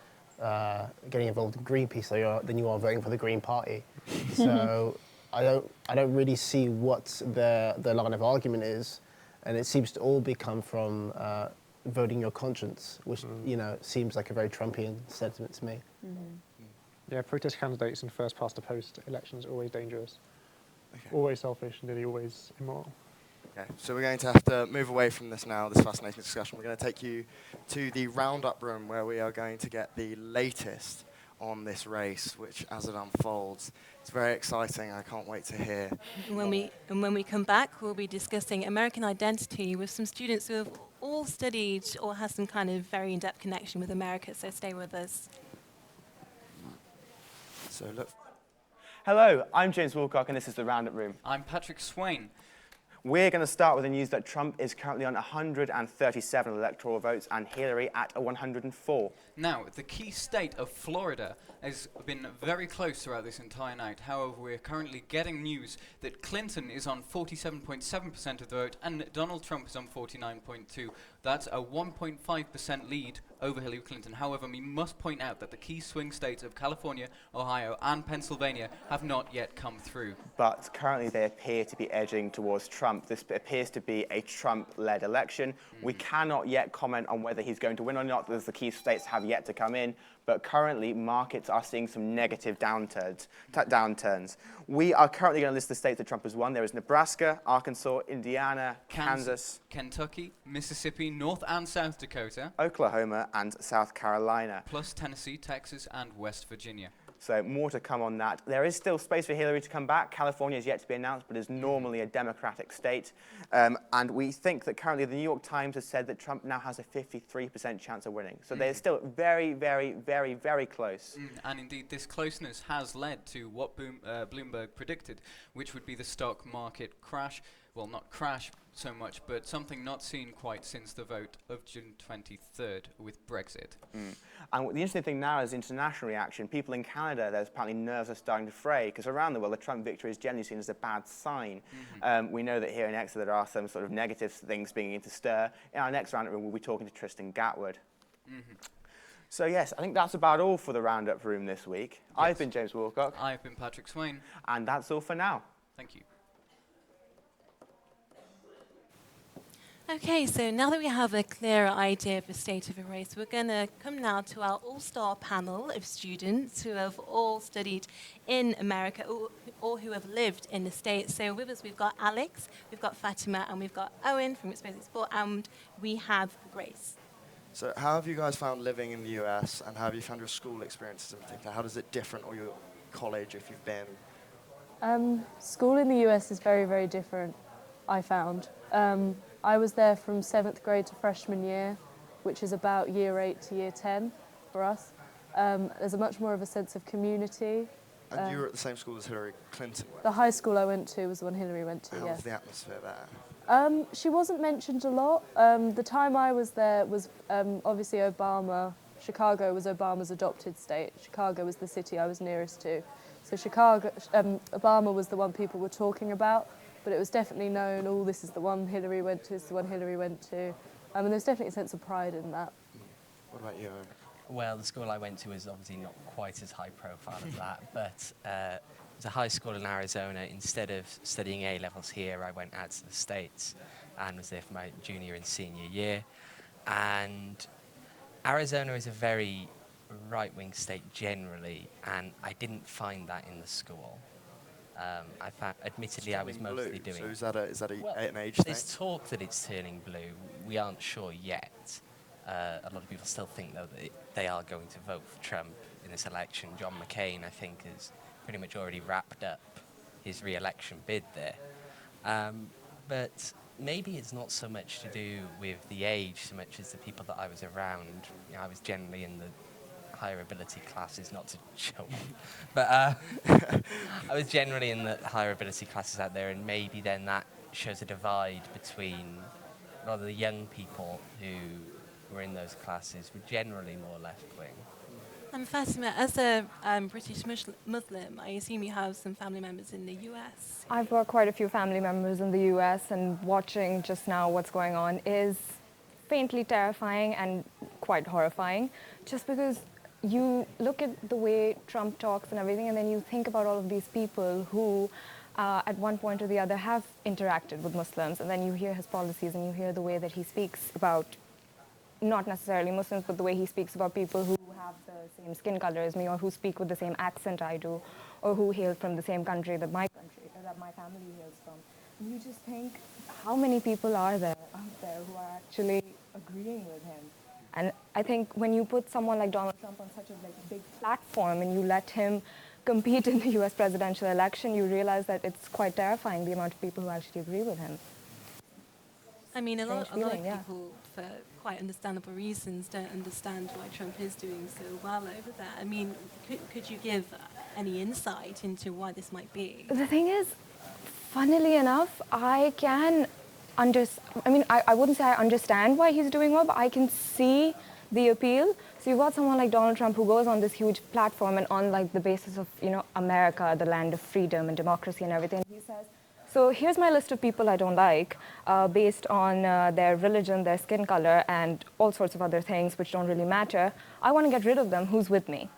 getting involved in Greenpeace than you are voting for the Green Party. So I don't really see what the line of argument is, and it seems to all come from voting your conscience, which seems like a very Trumpian sentiment to me. Yeah, protest candidates in first past the post elections are always dangerous, always selfish, and nearly always immoral. Okay, so we're going to have to move away from this now, this fascinating discussion. We're going to take you to the roundup room where we are going to get the latest on this race, which as it unfolds, it's very exciting. I can't wait to hear. And when we come back, we'll be discussing American identity with some students who have all studied or have some kind of very in-depth connection with America, so stay with us. So look. Hello, I'm James Woolcock and this is the Roundup Room. I'm Patrick Swain. We're going to start with the news that Trump is currently on 137 electoral votes and Hillary at 104. Now, the key state of Florida has been very close throughout this entire night. However, we're currently getting news that Clinton is on 47.7% of the vote and Donald Trump is on 49.2%. That's a 1.5% lead over Hillary Clinton. However, we must point out that the key swing states of California, Ohio, and Pennsylvania have not yet come through. But currently they appear to be edging towards Trump. This appears to be a Trump-led election. We cannot yet comment on whether he's going to win or not, as the key states have yet to come in. But currently, markets are seeing some negative downturns. We are currently going to list the states that Trump has won. There is Nebraska, Arkansas, Indiana, Kansas, Kentucky, Mississippi, North and South Dakota, Oklahoma, and South Carolina. Plus Tennessee, Texas, and West Virginia. So more to come on that. There is still space for Hillary to come back. California is yet to be announced, but is normally a Democratic state. And we think that currently the New York Times has said that Trump now has a 53% chance of winning. So they're still very, very, very, very close. And indeed, this closeness has led to what Bloomberg predicted, which would be the stock market crash. Well, not crash so much, but something not seen quite since the vote of June 23rd with Brexit. And the interesting thing now is international reaction. People in Canada, there's apparently nerves are starting to fray, because around the world, the Trump victory is generally seen as a bad sign. We know that here in Exeter, there are some sort of negative things beginning to stir. In our next roundup room, we'll be talking to Tristan Gatwood. So yes, I think that's about all for the Roundup Room this week. Yes. I've been James Woolcock. I've been Patrick Swain. And that's all for now. Thank you. Okay, so now that we have a clearer idea of the state of a race, we're going to come now to our all-star panel of students who have all studied in America or who have lived in the States. So with us, we've got Alex, we've got Fatima, and we've got Owen from Exposing Sport, and we have Grace. So how have you guys found living in the US, and how have you found your school experiences in particular? How does it different, or your college if you've been? School in the US is very, very different, I found. I was there from 7th grade to freshman year, which is about year 8 to year 10 for us. There's a much more of a sense of community. And you were at the same school as Hillary Clinton went? The high school I went to was the one Hillary went to, How yes. was the atmosphere there? She wasn't mentioned a lot. The time I was there was obviously Obama. Chicago was Obama's adopted state. Chicago was the city I was nearest to. So Chicago, Obama was the one people were talking about, but it was definitely known, oh, this is the one Hillary went to, this is the one Hillary went to. And there's definitely a sense of pride in that. What about you? Well, the school I went to was obviously not quite as high profile as that, but it was a high school in Arizona. Instead of studying A-levels here, I went out to the States and was there for my junior and senior year. And Arizona is a very right-wing state generally, and I didn't find that in the school. I found, admittedly, I was mostly doing... So is that an age thing? There's talk that it's turning blue. We aren't sure yet. A lot of people still think, though, that they are going to vote for Trump in this election. John McCain, I think, has pretty much already wrapped up his re-election bid there. But maybe it's not so much to do with the age so much as the people that I was around. You know, I was generally in the higher ability classes, not to show off, but I was generally in the higher ability classes out there, and maybe then that shows a divide between rather the young people who were in those classes were generally more left-wing. Fatima, as a British Muslim, I assume you have some family members in the US. I've got quite a few family members in the US, and watching just now what's going on is faintly terrifying and quite horrifying, just because you look at the way Trump talks and everything, and then you think about all of these people who at one point or the other have interacted with Muslims, and then you hear his policies and you hear the way that he speaks about not necessarily Muslims, but the way he speaks about people who have the same skin color as me, or who speak with the same accent I do, or who hail from the same country that my family hails from. And you just think, how many people are there out there who are actually agreeing with him? And I think when you put someone like Donald Trump on such a big platform and you let him compete in the US presidential election, you realize that it's quite terrifying, the amount of people who actually agree with him. I mean, a lot of yeah. people, for quite understandable reasons, don't understand why Trump is doing so well over there. I mean, could you give any insight into why this might be? The thing is, funnily enough, I wouldn't say I understand why he's doing well, but I can see the appeal. So you've got someone like Donald Trump who goes on this huge platform and on like the basis of, America, the land of freedom and democracy and everything, he says, so here's my list of people I don't like based on their religion, their skin color, and all sorts of other things which don't really matter. I want to get rid of them. Who's with me?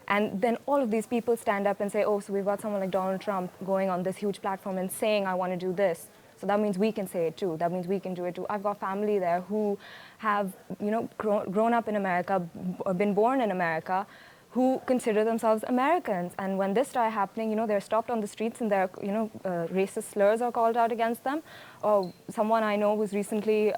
And then all of these people stand up and say, oh, so we've got someone like Donald Trump going on this huge platform and saying, I want to do this. So that means we can say it too. That means we can do it too. I've got family there who have, grown up in America, been born in America, who consider themselves Americans. And when this started happening, they're stopped on the streets and their, racist slurs are called out against them. Or someone I know was recently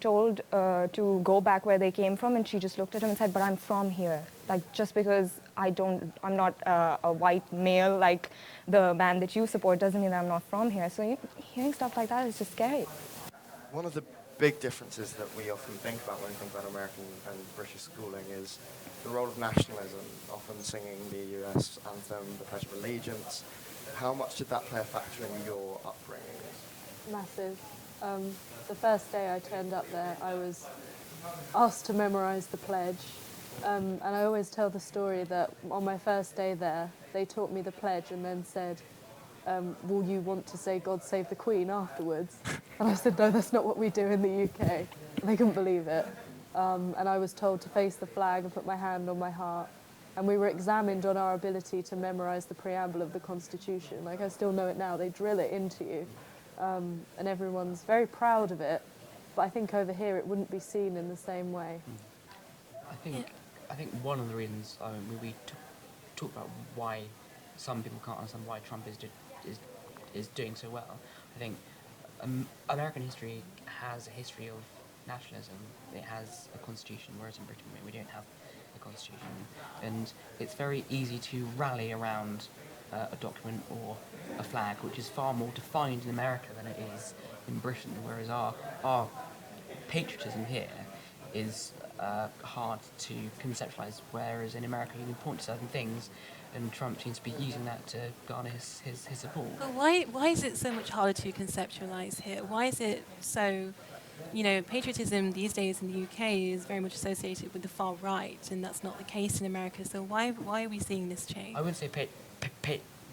told to go back where they came from, and she just looked at him and said, but I'm from here. Like, just because I'm not a white male like the man that you support doesn't mean that I'm not from here. So hearing stuff like that is just scary. One of the big differences that we often think about when we think about American and British schooling is the role of nationalism, often singing the US anthem, the Pledge of Allegiance. How much did that play a factor in your upbringing? Massive. The first day I turned up there, I was asked to memorize the pledge. And I always tell the story that on my first day there, they taught me the pledge and then said, will you want to say God Save the Queen afterwards? And I said, no, that's not what we do in the UK. And they couldn't believe it. And I was told to face the flag and put my hand on my heart. And we were examined on our ability to memorize the preamble of the Constitution. Like, I still know it now. They drill it into you. And everyone's very proud of it. But I think over here it wouldn't be seen in the same way. I think one of the reasons we talk about why some people can't understand why Trump is doing so well. I think American history has a history of nationalism. It has a constitution, whereas in Britain we don't have a constitution. And it's very easy to rally around a document or a flag, which is far more defined in America than it is in Britain, whereas our patriotism here is hard to conceptualise, whereas in America you can point to certain things, and Trump seems to be using that to garner his support. But why is it so much harder to conceptualise here? Why is it so, patriotism these days in the UK is very much associated with the far right, and that's not the case in America, so why are we seeing this change? I wouldn't say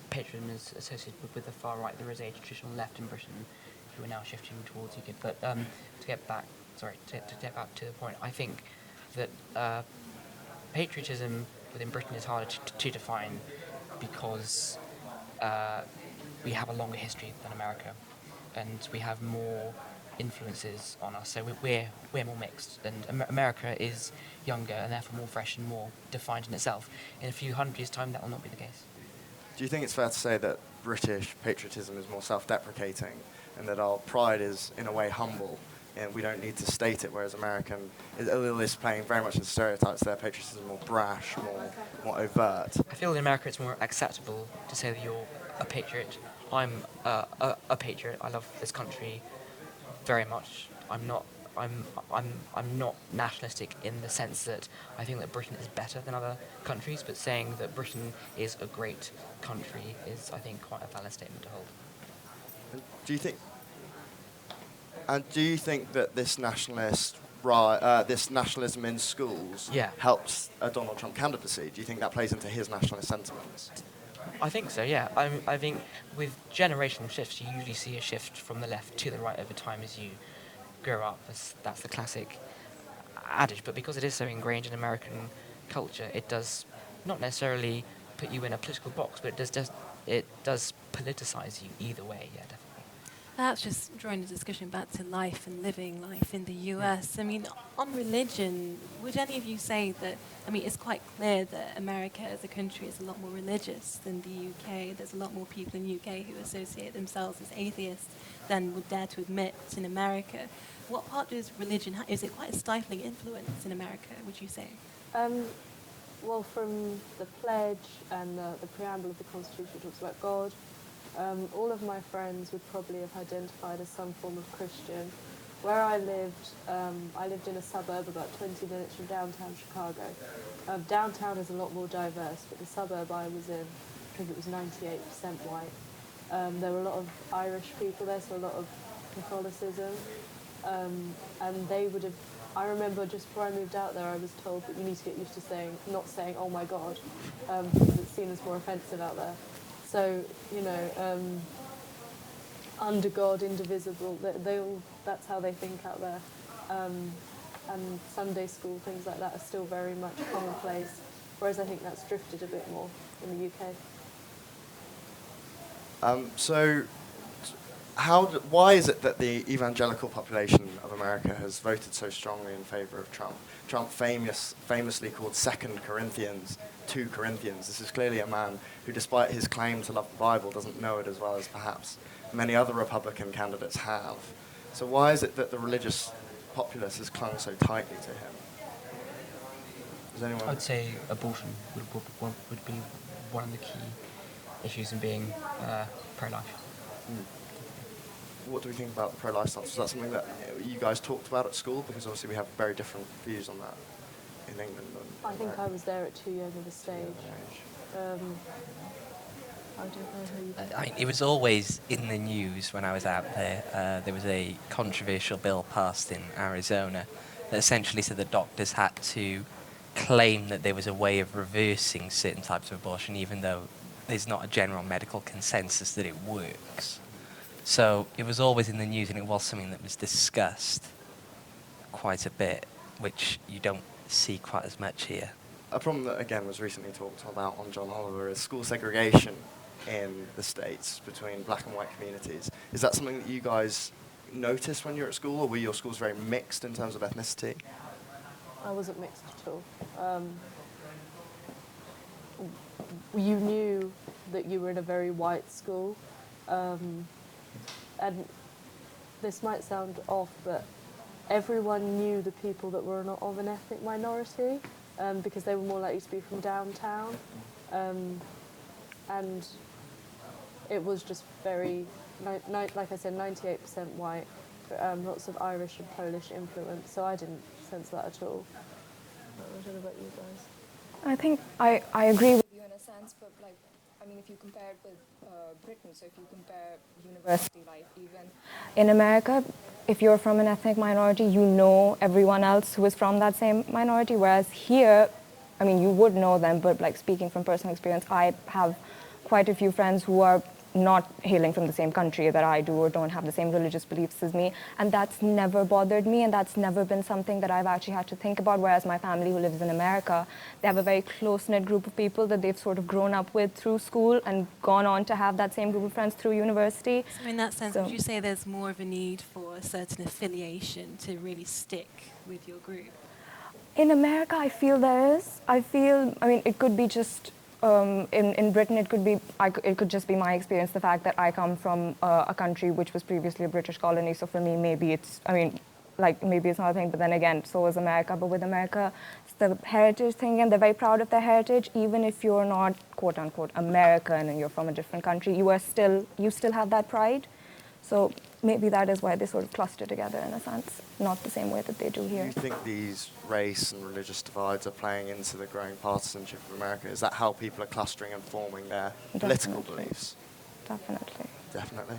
patriotism is associated with the far right. There is a traditional left in Britain who are now shifting towards UK, but to get back to the point, I think that patriotism within Britain is harder to define because we have a longer history than America, and we have more influences on us. So we're more mixed, and America is younger and therefore more fresh and more defined in itself. In a few hundred years' time, that will not be the case. Do you think it's fair to say that British patriotism is more self-deprecating and that our pride is, in a way, humble and we don't need to state it, whereas American is playing very much in stereotypes. Their patriotism is more brash, more overt. I feel in America it's more acceptable to say that you're a patriot. I'm a patriot. I love this country very much. I'm not nationalistic in the sense that I think that Britain is better than other countries, but saying that Britain is a great country is, I think, quite a valid statement to hold. Do you think that this nationalism in schools helps a Donald Trump candidacy? Do you think that plays into his nationalist sentiments? I think so, yeah. I think with generational shifts, you usually see a shift from the left to the right over time as you grow up. That's the classic adage. But because it is so ingrained in American culture, it does not necessarily put you in a political box, but it does politicize you either way, yeah, definitely. Perhaps just drawing the discussion back to life and living life in the US. I mean, on religion, would any of you say that, it's quite clear that America as a country is a lot more religious than the UK. There's a lot more people in the UK who associate themselves as atheists than would dare to admit in America. What part does religion have? Is it quite a stifling influence in America, would you say? Well, from the pledge and the preamble of the Constitution talks about God. All of my friends would probably have identified as some form of Christian. Where I lived in a suburb about 20 minutes from downtown Chicago. Downtown is a lot more diverse, but the suburb I was in, I think it was 98% white. There were a lot of Irish people there, so a lot of Catholicism. And they would have, I remember just before I moved out there, I was told that you need to get used to not saying, oh my God, because it's seen as more offensive out there. So, under God, indivisible, that's how they think out there. And Sunday school, things like that are still very much commonplace, whereas I think that's drifted a bit more in the UK. Why is it that the evangelical population of America has voted so strongly in favour of Trump? Trump famously called 2 Corinthians 2 Corinthians. This is clearly a man who, despite his claim to love the Bible, doesn't know it as well as perhaps many other Republican candidates have. So why is it that the religious populace has clung so tightly to him? Does anyone? I would say abortion would be one of the key issues in being pro-life. What do we think about the pro-life stance? Was that something that you guys talked about at school? Because obviously we have very different views on that in England. I think I was there at too young of a stage. I don't know who you It was always in the news when I was out there. There was a controversial bill passed in Arizona that essentially said that doctors had to claim that there was a way of reversing certain types of abortion, even though there's not a general medical consensus that it works. So it was always in the news, and it was something that was discussed quite a bit, which you don't see quite as much here. A problem that, again, was recently talked about on John Oliver is school segregation in the States between black and white communities. Is that something that you guys noticed when you were at school, or were your schools very mixed in terms of ethnicity? I wasn't mixed at all. You knew that you were in a very white school. And this might sound off, but everyone knew the people that were not of an ethnic minority because they were more likely to be from downtown. And it was just very, like I said, 98% white, lots of Irish and Polish influence, so I didn't sense that at all. I don't know about you guys. I think I agree with you in a sense, but like, I mean, if you compare it with Britain, so if you compare university life even, in America, if you're from an ethnic minority, you know everyone else who is from that same minority, whereas here, I mean, you would know them, but like speaking from personal experience, I have quite a few friends who are not hailing from the same country that I do or don't have the same religious beliefs as me, and that's never bothered me, and that's never been something that I've actually had to think about, whereas my family who lives in America, they have a very close-knit group of people that they've sort of grown up with through school and gone on to have that same group of friends through university. So in that sense, would you say there's more of a need for a certain affiliation to really stick with your group? In America, I feel there is. I mean, it could be just in Britain, it could just be my experience, the fact that I come from a country which was previously a British colony. So for me, maybe it's not a thing. But then again, so is America. But with America, it's the heritage thing, and they're very proud of their heritage. Even if you're not quote unquote American and you're from a different country, you still have that pride. So maybe that is why they sort of cluster together in a sense, not the same way that they do here. Do you think these race and religious divides are playing into the growing partisanship of America? Is that how people are clustering and forming their political beliefs? Definitely. Definitely.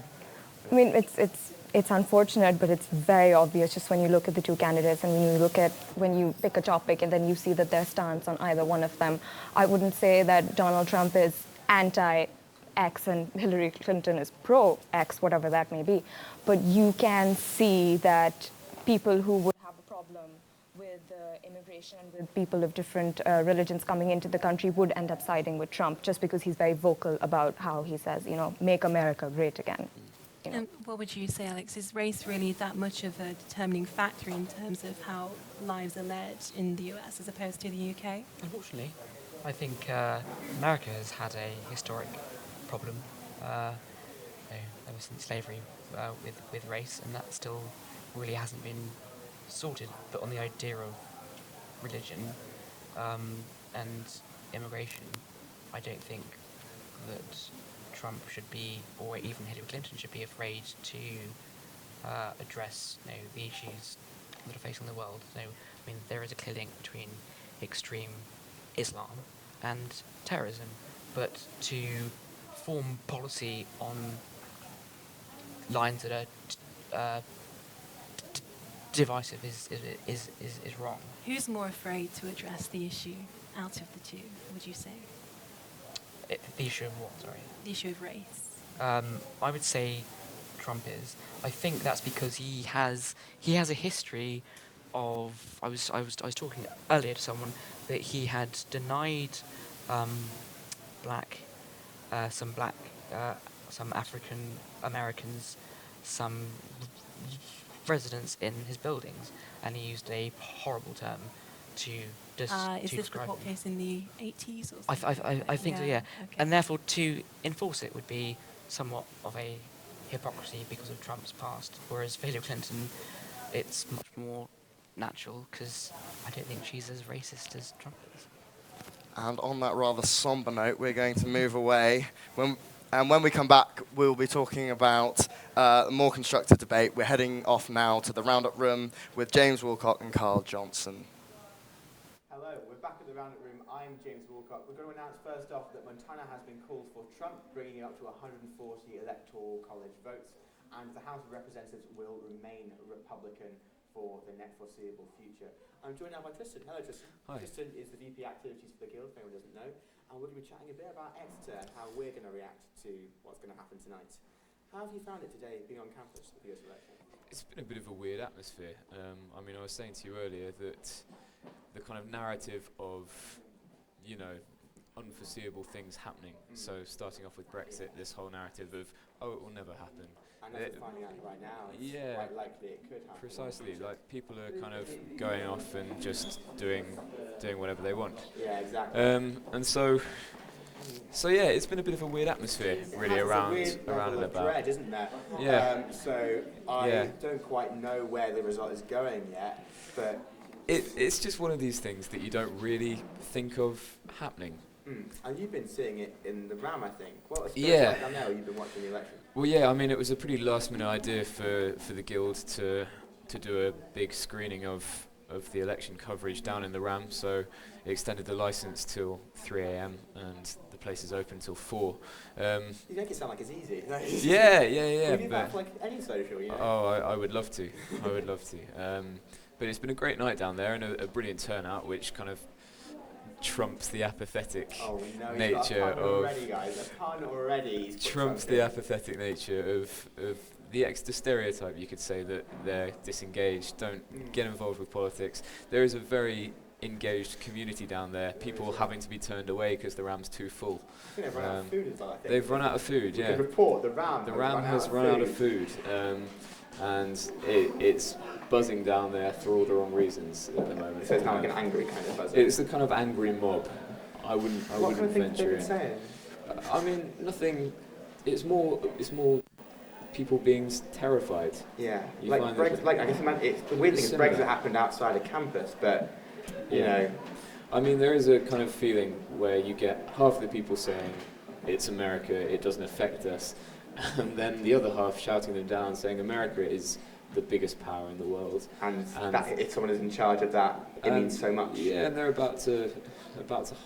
I mean, it's unfortunate, but it's very obvious just when you look at the two candidates and when you pick a topic and then you see that their stance on either one of them. I wouldn't say that Donald Trump is anti-X and Hillary Clinton is pro-X, whatever that may be. But you can see that people who would have a problem with immigration and with people of different religions coming into the country would end up siding with Trump just because he's very vocal about how he says, make America great again. And what would you say, Alex? Is race really that much of a determining factor in terms of how lives are led in the US as opposed to the UK? Unfortunately, I think America has had a historic problem ever since slavery with race, and that still really hasn't been sorted. But on the idea of religion and immigration, I don't think that Trump should be, or even Hillary Clinton should be afraid to address the issues that are facing the world. I mean, there is a clear link between extreme Islam and terrorism, but to form policy on lines that are divisive is wrong. Who's more afraid to address the issue out of the two, would you say? The issue of what, sorry? The issue of race. I would say Trump is. I think that's because he has a history of. I was talking earlier to someone that he had denied some African Americans some residents in his buildings, and he used a horrible term to describe. Is this the court case in the 80s or something? I think so, yeah. Okay. And therefore, to enforce it would be somewhat of a hypocrisy because of Trump's past, whereas for Hillary Clinton, it's much more natural because I don't think she's as racist as Trump is. And on that rather somber note, we're going to move away. When we come back, we'll be talking about a more constructive debate. We're heading off now to the roundup room with James Woolcock and Carl Johnson. Hello, we're back at the roundup room. I'm James Woolcock. We're going to announce first off that Montana has been called for Trump, bringing it up to 140 electoral college votes, and the House of Representatives will remain Republican for the next foreseeable future. I'm joined now by Tristan. Hello, Tristan. Hi. Tristan is the VP Activities for the Guild, if anyone doesn't know, and we're going to be chatting a bit about Exeter and how we're going to react to what's going to happen tonight. How have you found it today, being on campus at the US election? It's been a bit of a weird atmosphere. I mean, I was saying to you earlier that the kind of narrative of, unforeseeable things happening. So starting off with Brexit, this whole narrative of, oh, it will never happen. And as we're finding out right now, it's quite likely it could happen. Precisely. Like, people are kind of going off and just doing whatever they want. Yeah, exactly. And so, So yeah, it's been a bit of a weird atmosphere, really, around and about. Dread, isn't there? Yeah. So I don't quite know where the result is going yet, but it's just one of these things that you don't really think of happening. And you've been seeing it in the RAM, I think. Well, it's Yeah. like I know you've been watching the election. Well, yeah, I mean, it was a pretty last-minute idea for the Guild to do a big screening of the election coverage down in the RAM, so it extended the license till 3 a.m. and the place is open till 4. You make it sound like it's easy. Yeah. We do that for like any social, you know. Oh, I would love to. I would love to. But it's been a great night down there and a brilliant turnout, which kind of trumps the apathetic nature of trumps the apathetic nature of the stereotype, you could say, that they're disengaged, don't get involved with politics. There is a very engaged community down there, people having to be turned away because the RAM's too full. I think they've run out of food as well, I think. They've run out of food, We yeah. could report the RAM has run out of food. And it's buzzing down there for all the wrong reasons at the moment. So it's kind of like an angry kind of buzzing. It's a kind of angry mob. I wouldn't What kind of things venture have they been in. saying? I mean, nothing. It's more people being terrified. Yeah, You like find Brexit. Like I guess the weird thing is similar. Brexit happened outside of campus, but you know. I mean, there is a kind of feeling where you get half the people saying it's America, it doesn't affect us, and then the other half shouting them down, saying America is the biggest power in the world. And that if someone is in charge of that, it means so much. Yeah, and they're about to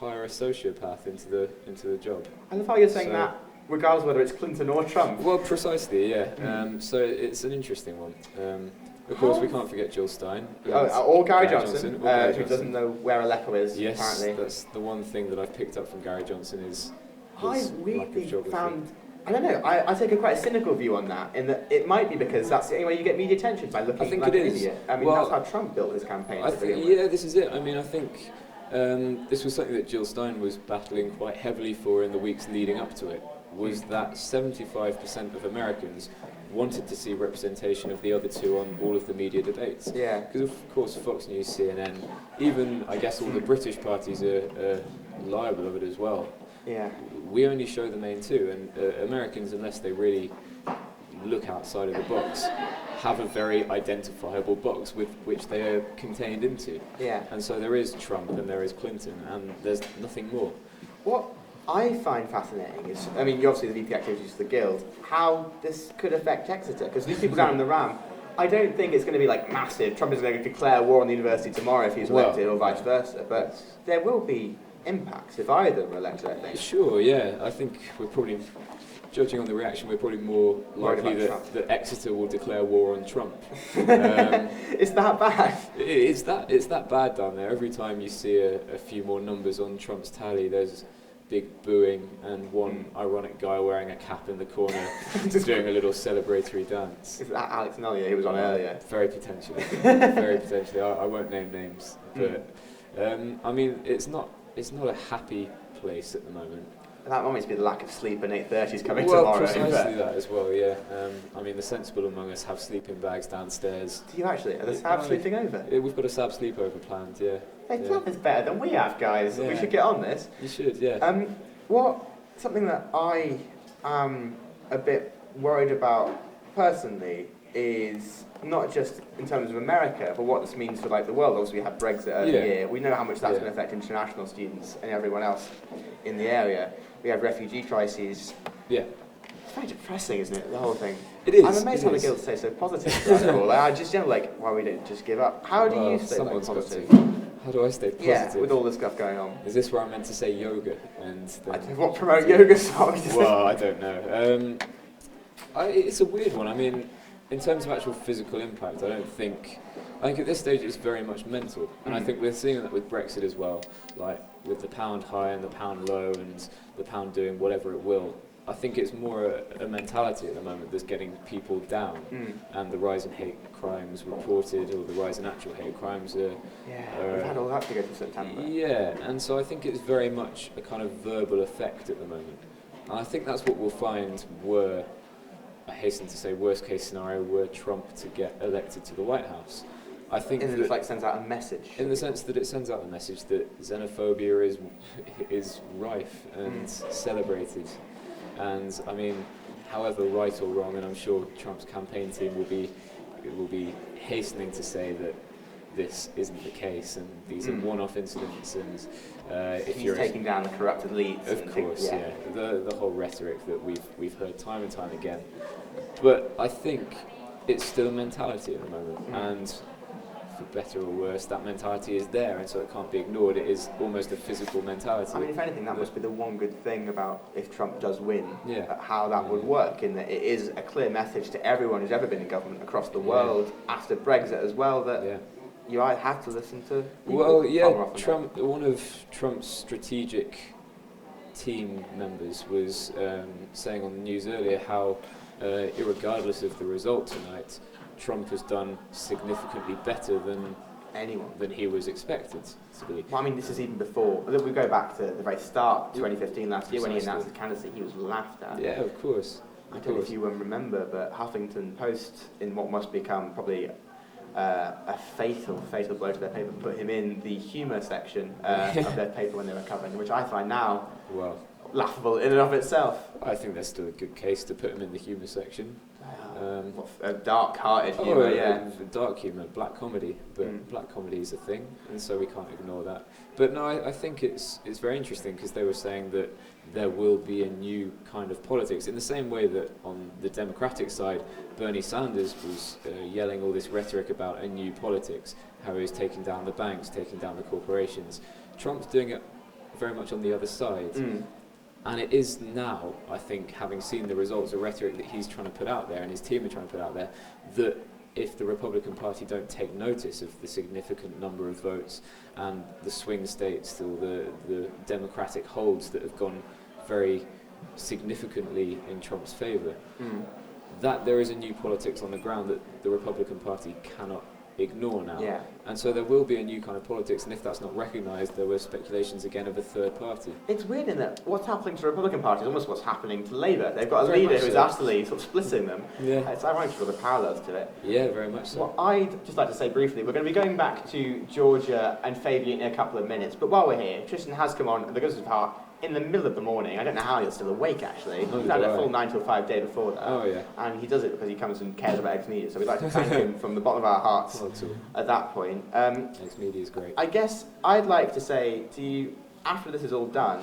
hire a sociopath into the job. I love how you're saying that, regardless of whether it's Clinton or Trump. Well, precisely, yeah. So it's an interesting one. Of course, we can't forget Jill Stein. Or Gary Johnson, Gary who doesn't know where Aleppo is, yes, apparently. That's the one thing that I've picked up from Gary Johnson is I his lack of weirdly geography. found, I don't know, I take quite a cynical view on that, in that it might be because that's the only way you get media attention, by looking I think like it an is. idiot. I mean, Well, that's how Trump built his campaign. Yeah, this is it. I mean, I think this was something that Jill Stein was battling quite heavily for in the weeks leading up to it, was that 75% of Americans wanted to see representation of the other two on all of the media debates. Yeah. Because of course Fox News, CNN, even I guess all the British parties are liable of it as well. Yeah. We only show the main two, and Americans, unless they really look outside of the box, have a very identifiable box with which they are contained into. Yeah. And so there is Trump and there is Clinton, and there's nothing more. What I find fascinating is, I mean, obviously the VP activities of the Guild, how this could affect Exeter, because these people down in the RAM, I don't think it's going to be like massive. Trump is going to declare war on the university tomorrow if he's elected, or vice versa, but there will be impacts if either are elected, I think. Sure, yeah. I think we're probably, judging on the reaction, we're probably more likely that Exeter will declare war on Trump. It's that bad? It's that bad down there. Every time you see a few more numbers on Trump's tally, there's big booing and one ironic guy wearing a cap in the corner doing a little celebratory dance. Is that Alex Nellier who was on earlier? Very potentially. Very potentially. I won't name names, but I mean, it's not a happy place at the moment. That might just be the lack of sleep and 8:30's coming well, tomorrow. Precisely that as well, yeah. I mean, the sensible among us have sleeping bags downstairs. Do you actually? Are the Sabs sleeping over? Yeah, we've got a Sab sleepover planned, yeah. Hey, Nothing's better than we have, guys. Yeah. We should get on this. You should, yeah. Something that I am a bit worried about personally is not just in terms of America, but what this means for like the world. Obviously, we had Brexit earlier. We know how much that's going to affect international students and everyone else in the area. We have refugee crises. Yeah. It's very depressing, isn't it, the whole thing? It is. I'm amazed how the Guild stay so positive. First of all. I just like, why we don't just give up. How do you stay positive? How do I stay positive? Yeah, with all this stuff going on. Is this where I'm meant to say yoga? And what promote yoga songs? Well, I don't know. It's a weird one. I mean, in terms of actual physical impact, I think at this stage it's very much mental, and I think we're seeing that with Brexit as well, like with the pound high and the pound low and the pound doing whatever it will. I think it's more a mentality at the moment that's getting people down, and the rise in hate crimes reported, or the rise in actual hate crimes we've had all that to go to September. Yeah, and so I think it's very much a kind of verbal effect at the moment, and I think that's what we'll find I hasten to say, worst case scenario, were Trump to get elected to the White House. I think in the like sends out a message. In the sense that it sends out a message that xenophobia is rife and celebrated, and I mean, however right or wrong, and I'm sure Trump's campaign team will be hastening to say that this isn't the case, and these are one-off incidents, and if he's you're taking down the corrupt elites. of course, the whole rhetoric that we've heard time and time again. But I think it's still a mentality at the moment, and for better or worse, that mentality is there, and so it can't be ignored. It is almost a physical mentality. I mean, if anything, that must be the one good thing about if Trump does win, Yeah. How that would work, in that it is a clear message to everyone who's ever been in government across the world after Brexit as well, that you either have to listen to people. Well, yeah, one of Trump's strategic team members was saying on the news earlier how, irregardless of the result tonight, Trump has done significantly better than he was expected to be. Well, I mean, this is even before. We go back to the very start, 2015 last year, when he announced his candidacy, he was laughed at. Yeah, of course. I don't know if you remember, but Huffington Post, in what must become probably a fatal blow to their paper, put him in the humour section of their paper when they were covering, which I find now laughable in and of itself. I think there's still a good case to put him in the humour section. Dark-hearted humour, dark humour, black comedy, but black comedy is a thing, and so we can't ignore that. But no, I think it's very interesting, because they were saying that there will be a new kind of politics, in the same way that on the Democratic side, Bernie Sanders was yelling all this rhetoric about a new politics, how he was taking down the banks, taking down the corporations. Trump's doing it very much on the other side. And it is now, I think, having seen the results of rhetoric that he's trying to put out there and his team are trying to put out there, that if the Republican Party don't take notice of the significant number of votes and the swing states or the Democratic holds that have gone very significantly in Trump's favour, that there is a new politics on the ground that the Republican Party cannot ignore now. Yeah. And so there will be a new kind of politics, and if that's not recognised, there were speculations again of a third party. It's weird in that what's happening to the Republican Party is almost what's happening to Labour. They've got a leader who's utterly sort of splitting them. Yeah. It's ironic to draw the parallels to it. Yeah, very much so. Well, I'd just like to say briefly, we're going to be going back to Georgia and Fabian in a couple of minutes, but while we're here, Tristan has come on the goodness of heart in the middle of the morning. I don't know how you're still awake, actually. He's had a full 9 till 5 day before that. Oh, yeah. And he does it because he comes and cares about XMedia, so we'd like to thank him from the bottom of our hearts at that point. XMedia is great. I guess I'd like to say to you, after this is all done,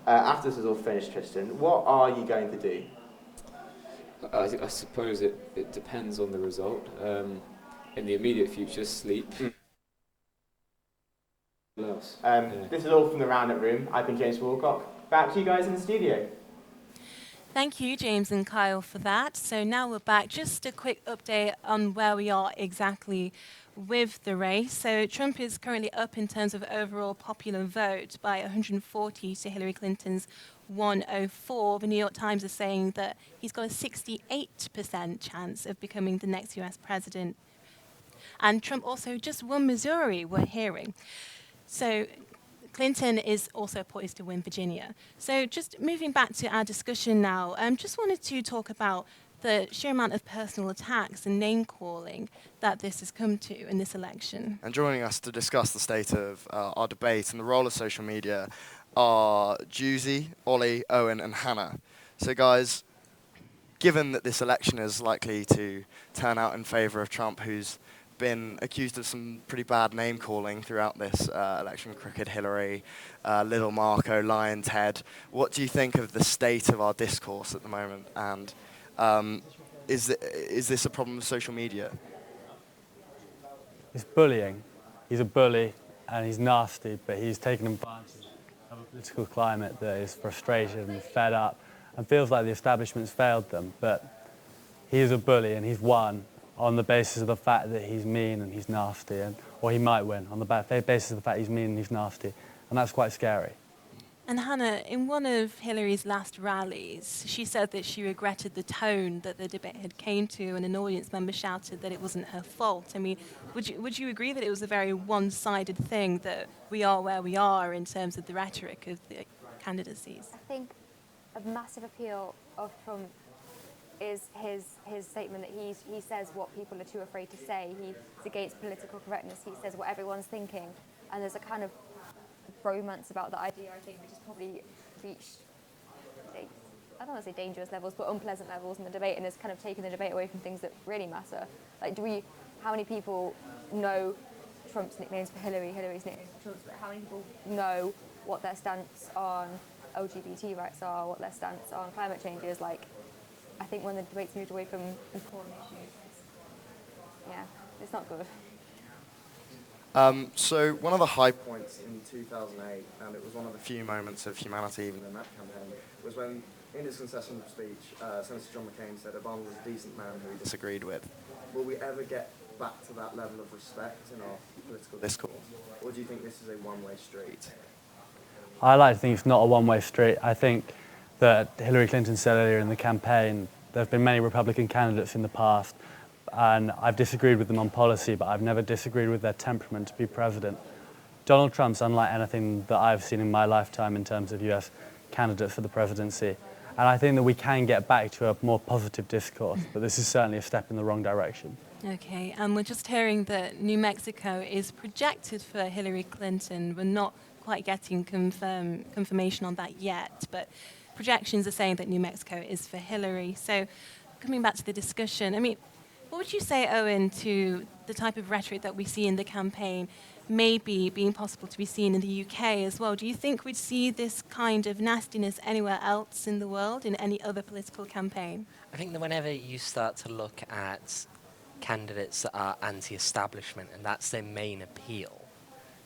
after this is all finished, Tristan, what are you going to do? I suppose it depends on the result. In the immediate future, sleep. This is all from the Roundup Room. I've been James Walcock. Back to you guys in the studio. Thank you, James and Kyle, for that. So now we're back. Just a quick update on where we are exactly with the race. So Trump is currently up in terms of overall popular vote by 140 to Hillary Clinton's 104. The New York Times is saying that he's got a 68% chance of becoming the next US president. And Trump also just won Missouri, we're hearing. So Clinton is also poised to win Virginia. So just moving back to our discussion now, just wanted to talk about the sheer amount of personal attacks and name-calling that this has come to in this election. And joining us to discuss the state of our debate and the role of social media are Juicy, Ollie, Owen and Hannah. So guys, given that this election is likely to turn out in favour of Trump, who's been accused of some pretty bad name-calling throughout this election, Crooked Hillary, Little Marco, Lion Ted. What do you think of the state of our discourse at the moment? And is this a problem with social media? It's bullying. He's a bully and he's nasty, but he's taken advantage of a political climate that is frustrated and fed up and feels like the establishment's failed them. But he is a bully and he's won on the basis of the fact that he's mean and he's nasty, or he might win on the basis of the fact he's mean and he's nasty, and that's quite scary. And Hannah, in one of Hillary's last rallies, she said that she regretted the tone that the debate had came to, and an audience member shouted that it wasn't her fault. I mean, would you agree that it was a very one-sided thing, that we are where we are in terms of the rhetoric of the candidacies? I think a massive appeal of Trump is his statement that he says what people are too afraid to say. He's against political correctness. He says what everyone's thinking, and there's a kind of bromance about the idea, I think, which has probably reached, I don't want to say dangerous levels, but unpleasant levels in the debate, and has kind of taken the debate away from things that really matter. Like, how many people know Trump's nicknames for Hillary, Hillary's nicknames for Trump's, but how many people know what their stance on LGBT rights are, what their stance on climate change is? Like, I think when the debate's moved away from important issues, it's not good. So one of the high points in 2008, and it was one of the few moments of humanity even in that campaign, was when, in his concession speech, Senator John McCain said Obama was a decent man who he disagreed with. Will we ever get back to that level of respect in our political discourse, or do you think this is a one-way street? I like to think it's not a one-way street. I think that Hillary Clinton said earlier in the campaign, there have been many Republican candidates in the past, and I've disagreed with them on policy, but I've never disagreed with their temperament to be president. Donald Trump's unlike anything that I've seen in my lifetime in terms of US candidates for the presidency. And I think that we can get back to a more positive discourse, but this is certainly a step in the wrong direction. Okay, and we're just hearing that New Mexico is projected for Hillary Clinton. We're not quite getting confirmation on that yet, but projections are saying that New Mexico is for Hillary. So coming back to the discussion, I mean, what would you say, Owen, to the type of rhetoric that we see in the campaign maybe being possible to be seen in the UK as well? Do you think we'd see this kind of nastiness anywhere else in the world, in any other political campaign? I think that whenever you start to look at candidates that are anti-establishment and that's their main appeal,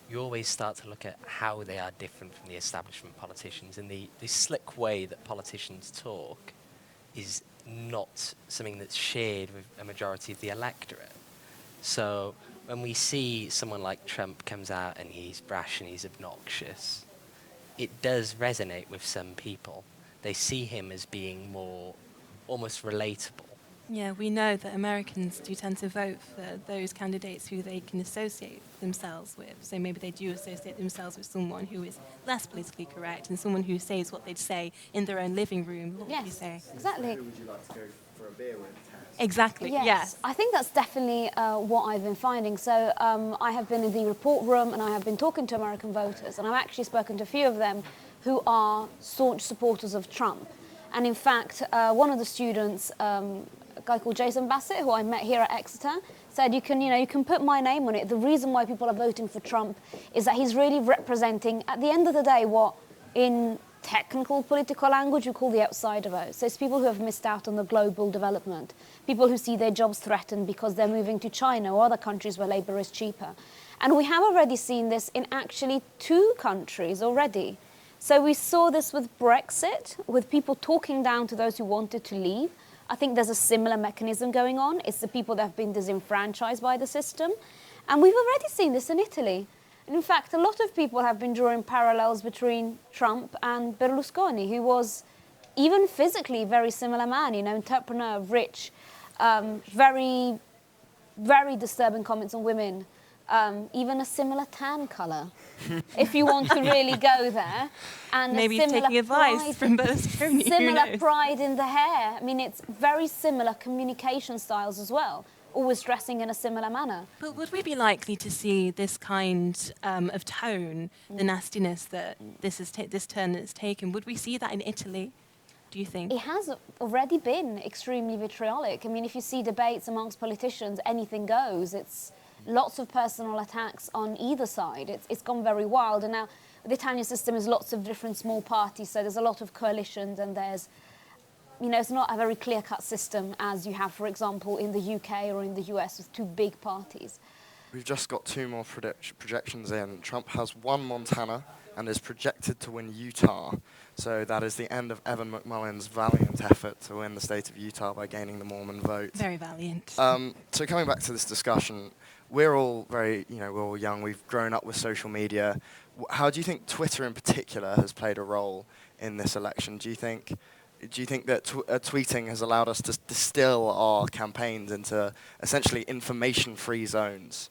you always start to look at how they are different from the establishment politicians. And the slick way that politicians talk is not something that's shared with a majority of the electorate. So when we see someone like Trump comes out and he's brash and he's obnoxious, it does resonate with some people. They see him as being more almost relatable. Yeah, we know that Americans do tend to vote for those candidates who they can associate themselves with. So maybe they do associate themselves with someone who is less politically correct and someone who says what they'd say in their own living room. What would you say? Exactly. Who would you like to go for a beer with? Exactly, yes. I think that's definitely what I've been finding. So I have been in the report room and I have been talking to American voters, and I've actually spoken to a few of them who are staunch supporters of Trump. And in fact, one of the students, a guy called Jason Bassett, who I met here at Exeter, said you can put my name on it. The reason why people are voting for Trump is that he's really representing, at the end of the day, what in technical political language we call the outsider vote. So it's people who have missed out on the global development, people who see their jobs threatened because they're moving to China or other countries where labour is cheaper. And we have already seen this in actually 2 countries already. So we saw this with Brexit, with people talking down to those who wanted to leave. I think there's a similar mechanism going on. It's the people that have been disenfranchised by the system. And we've already seen this in Italy. And in fact, a lot of people have been drawing parallels between Trump and Berlusconi, who was even physically a very similar man, entrepreneur, rich, very, very disturbing comments on women, even a similar tan colour, if you want to really go there. And maybe taking advice from Berlusconi. Similar pride in the hair. I mean, it's very similar communication styles as well, always dressing in a similar manner. But would we be likely to see this kind of tone, the nastiness that this turn has taken? Would we see that in Italy, do you think? It has already been extremely vitriolic. I mean, if you see debates amongst politicians, anything goes. It's lots of personal attacks on either side. It's gone very wild. And now the Italian system is lots of different small parties, so there's a lot of coalitions, and there's, it's not a very clear-cut system as you have, for example, in the UK or in the US with 2 big parties. We've just got 2 more projections in. Trump has won Montana and is projected to win Utah. So that is the end of Evan McMullen's valiant effort to win the state of Utah by gaining the Mormon vote. Very valiant. So coming back to this discussion, we're all we're all young. We've grown up with social media. How do you think Twitter in particular has played a role in this election? Do you think that tweeting has allowed us to distill our campaigns into essentially information-free zones?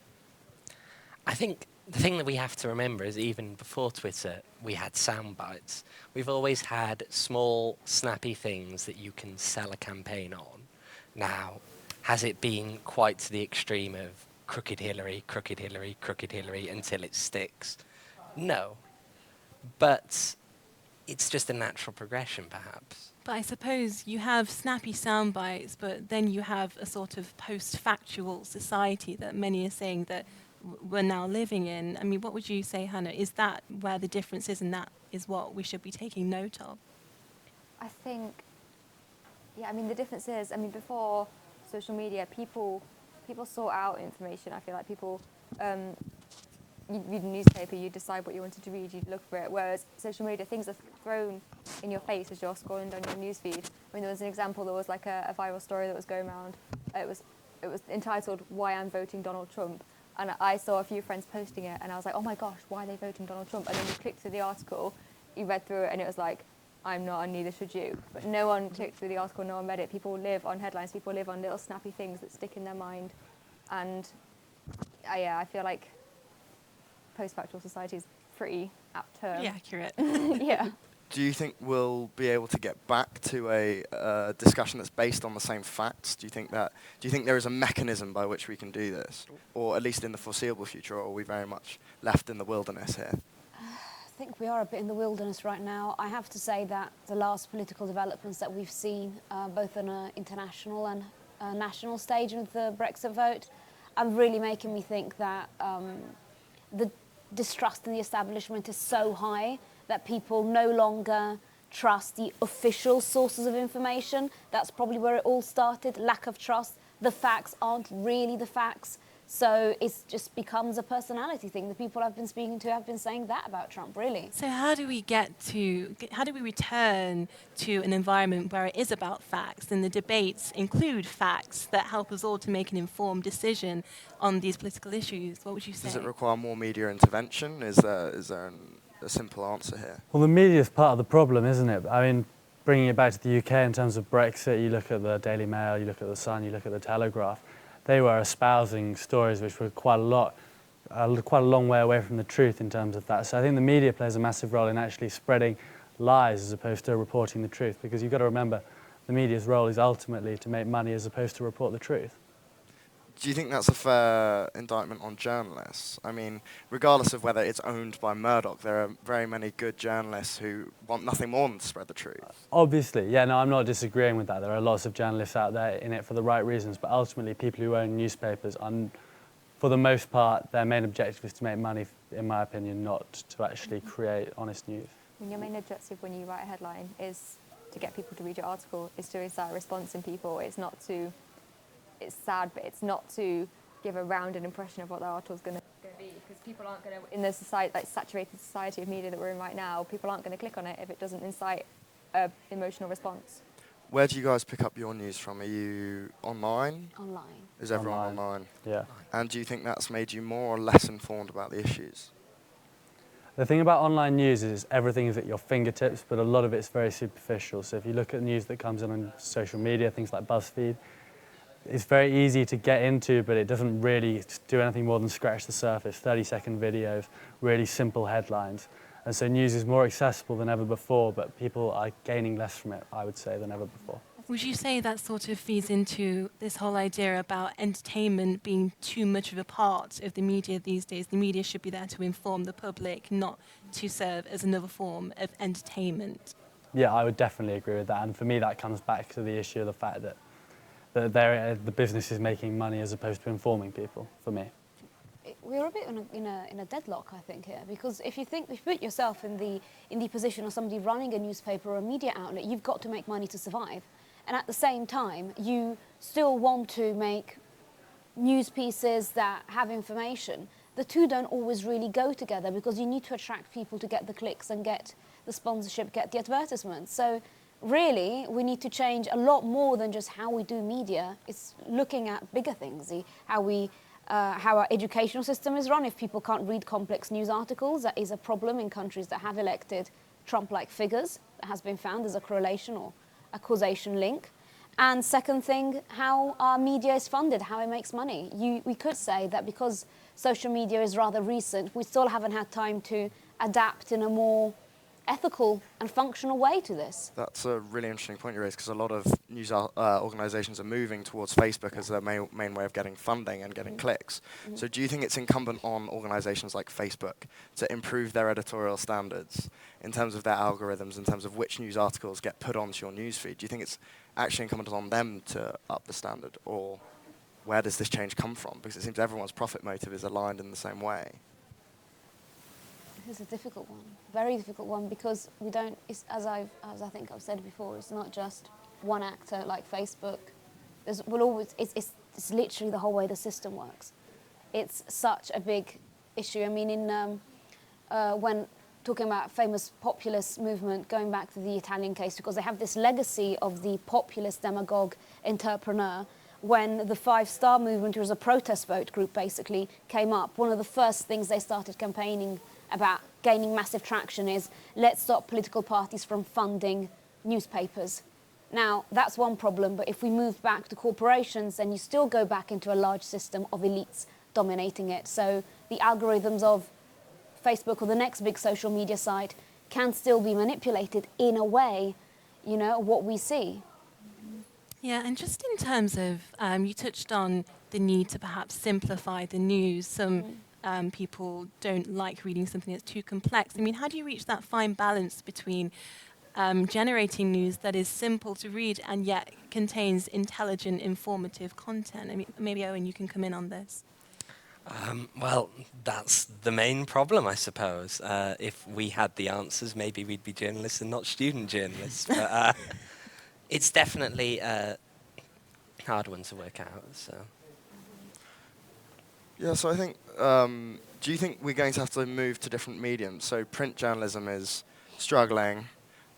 I think the thing that we have to remember is even before Twitter, we had sound bites. We've always had small, snappy things that you can sell a campaign on. Now, has it been quite to the extreme of crooked Hillary, crooked Hillary, crooked Hillary until it sticks? No. But it's just a natural progression, perhaps. But I suppose you have snappy sound bites, but then you have a sort of post-factual society that many are saying that we're now living in. I mean, what would you say, Hannah? Is that where the difference is, and that is what we should be taking note of? I think, yeah, I mean, the difference is, I mean, before social media, people sort out information. I feel like people, you read a newspaper, you decide what you wanted to read, you look for it, whereas social media, things are thrown in your face as you're scrolling down your newsfeed. I mean, there was an example, there was like a viral story that was going around. It was entitled, "Why I'm Voting Donald Trump." And I saw a few friends posting it, and I was like, oh my gosh, why are they voting Donald Trump? And then you clicked through the article, you read through it, and it was like, I'm not, and neither should you. But no one clicked through the article, no one read it. People live on headlines, people live on little snappy things that stick in their mind. And I feel like post-factual society is pretty apt term. Pretty accurate. Yeah. Do you think we'll be able to get back to a discussion that's based on the same facts? Do you think there is a mechanism by which we can do this, or at least in the foreseeable future, or are we very much left in the wilderness here? I think we are a bit in the wilderness right now. I have to say that the last political developments that we've seen, both on an international and national stage with the Brexit vote, are really making me think that the distrust in the establishment is so high that people no longer trust the official sources of information. That's probably where it all started, lack of trust. The facts aren't really the facts. So it just becomes a personality thing. The people I've been speaking to have been saying that about Trump, really. So how do we return to an environment where it is about facts and the debates include facts that help us all to make an informed decision on these political issues? What would you say? Does it require more media intervention? Is there a simple answer here? Well, the media is part of the problem, isn't it? I mean, bringing it back to the UK in terms of Brexit, you look at the Daily Mail, you look at the Sun, you look at the Telegraph. They were espousing stories which were quite a long way away from the truth in terms of that. So I think the media plays a massive role in actually spreading lies as opposed to reporting the truth, because you've got to remember the media's role is ultimately to make money as opposed to report the truth. Do you think that's a fair indictment on journalists? I mean, regardless of whether it's owned by Murdoch, there are very many good journalists who want nothing more than to spread the truth. Obviously, yeah, no, I'm not disagreeing with that. There are lots of journalists out there in it for the right reasons, but ultimately people who own newspapers, for the most part, their main objective is to make money, in my opinion, not to actually create honest news. When your main objective when you write a headline is to get people to read your article, is to incite a response in people. It's sad, but it's not to give a rounded impression of what the article's going to be, because people aren't going to, in the society, like saturated society of media that we're in right now, people aren't going to click on it if it doesn't incite an emotional response. Where do you guys pick up your news from? Are you online? Online. Is everyone online? Yeah. And do you think that's made you more or less informed about the issues? The thing about online news is everything is at your fingertips, but a lot of it's very superficial. So if you look at news that comes in on social media, things like BuzzFeed, it's very easy to get into, but it doesn't really do anything more than scratch the surface. 30-second videos, really simple headlines. And so news is more accessible than ever before, but people are gaining less from it, I would say, than ever before. Would you say that sort of feeds into this whole idea about entertainment being too much of a part of the media these days? The media should be there to inform the public, not to serve as another form of entertainment. Yeah, I would definitely agree with that. And for me, that comes back to the issue of the fact that the business is making money as opposed to informing people, for me. We're a bit in a deadlock, I think, here, because if you put yourself in the position of somebody running a newspaper or a media outlet, you've got to make money to survive. And at the same time, you still want to make news pieces that have information. The two don't always really go together, because you need to attract people to get the clicks and get the sponsorship, get the advertisements. So really, we need to change a lot more than just how we do media. It's looking at bigger things, how our educational system is run. If people can't read complex news articles, that is a problem in countries that have elected Trump-like figures. That has been found as a correlation or a causation link. And second thing, how our media is funded, how it makes money. We could say that because social media is rather recent, we still haven't had time to adapt in a more ethical and functional way to this. That's a really interesting point you raised, because a lot of news organisations are moving towards Facebook as their main way of getting funding and getting clicks. So do you think it's incumbent on organisations like Facebook to improve their editorial standards in terms of their algorithms, in terms of which news articles get put onto your newsfeed? Do you think it's actually incumbent on them to up the standard, or where does this change come from? Because it seems everyone's profit motive is aligned in the same way. This is a difficult one, very difficult one, because we don't, as I think I've said before, it's not just one actor like Facebook. It's literally the whole way the system works. It's such a big issue. I mean, when talking about famous populist movement, going back to the Italian case, because they have this legacy of the populist demagogue entrepreneur. When the 5 Star movement, which was a protest vote group basically, came up, one of the first things they started campaigning about, gaining massive traction, is let's stop political parties from funding newspapers. Now, that's one problem, but if we move back to corporations, then you still go back into a large system of elites dominating it. So the algorithms of Facebook or the next big social media site can still be manipulated in a way, what we see. Yeah, and just in terms of, you touched on the need to perhaps simplify the news. Some people don't like reading something that's too complex. I mean, how do you reach that fine balance between generating news that is simple to read and yet contains intelligent, informative content? I mean, maybe, Owen, you can come in on this. Well, that's the main problem, I suppose. If we had the answers, maybe we'd be journalists and not student journalists. But it's definitely a hard one to work out. So. Yeah, so I think, do you think we're going to have to move to different mediums? So print journalism is struggling,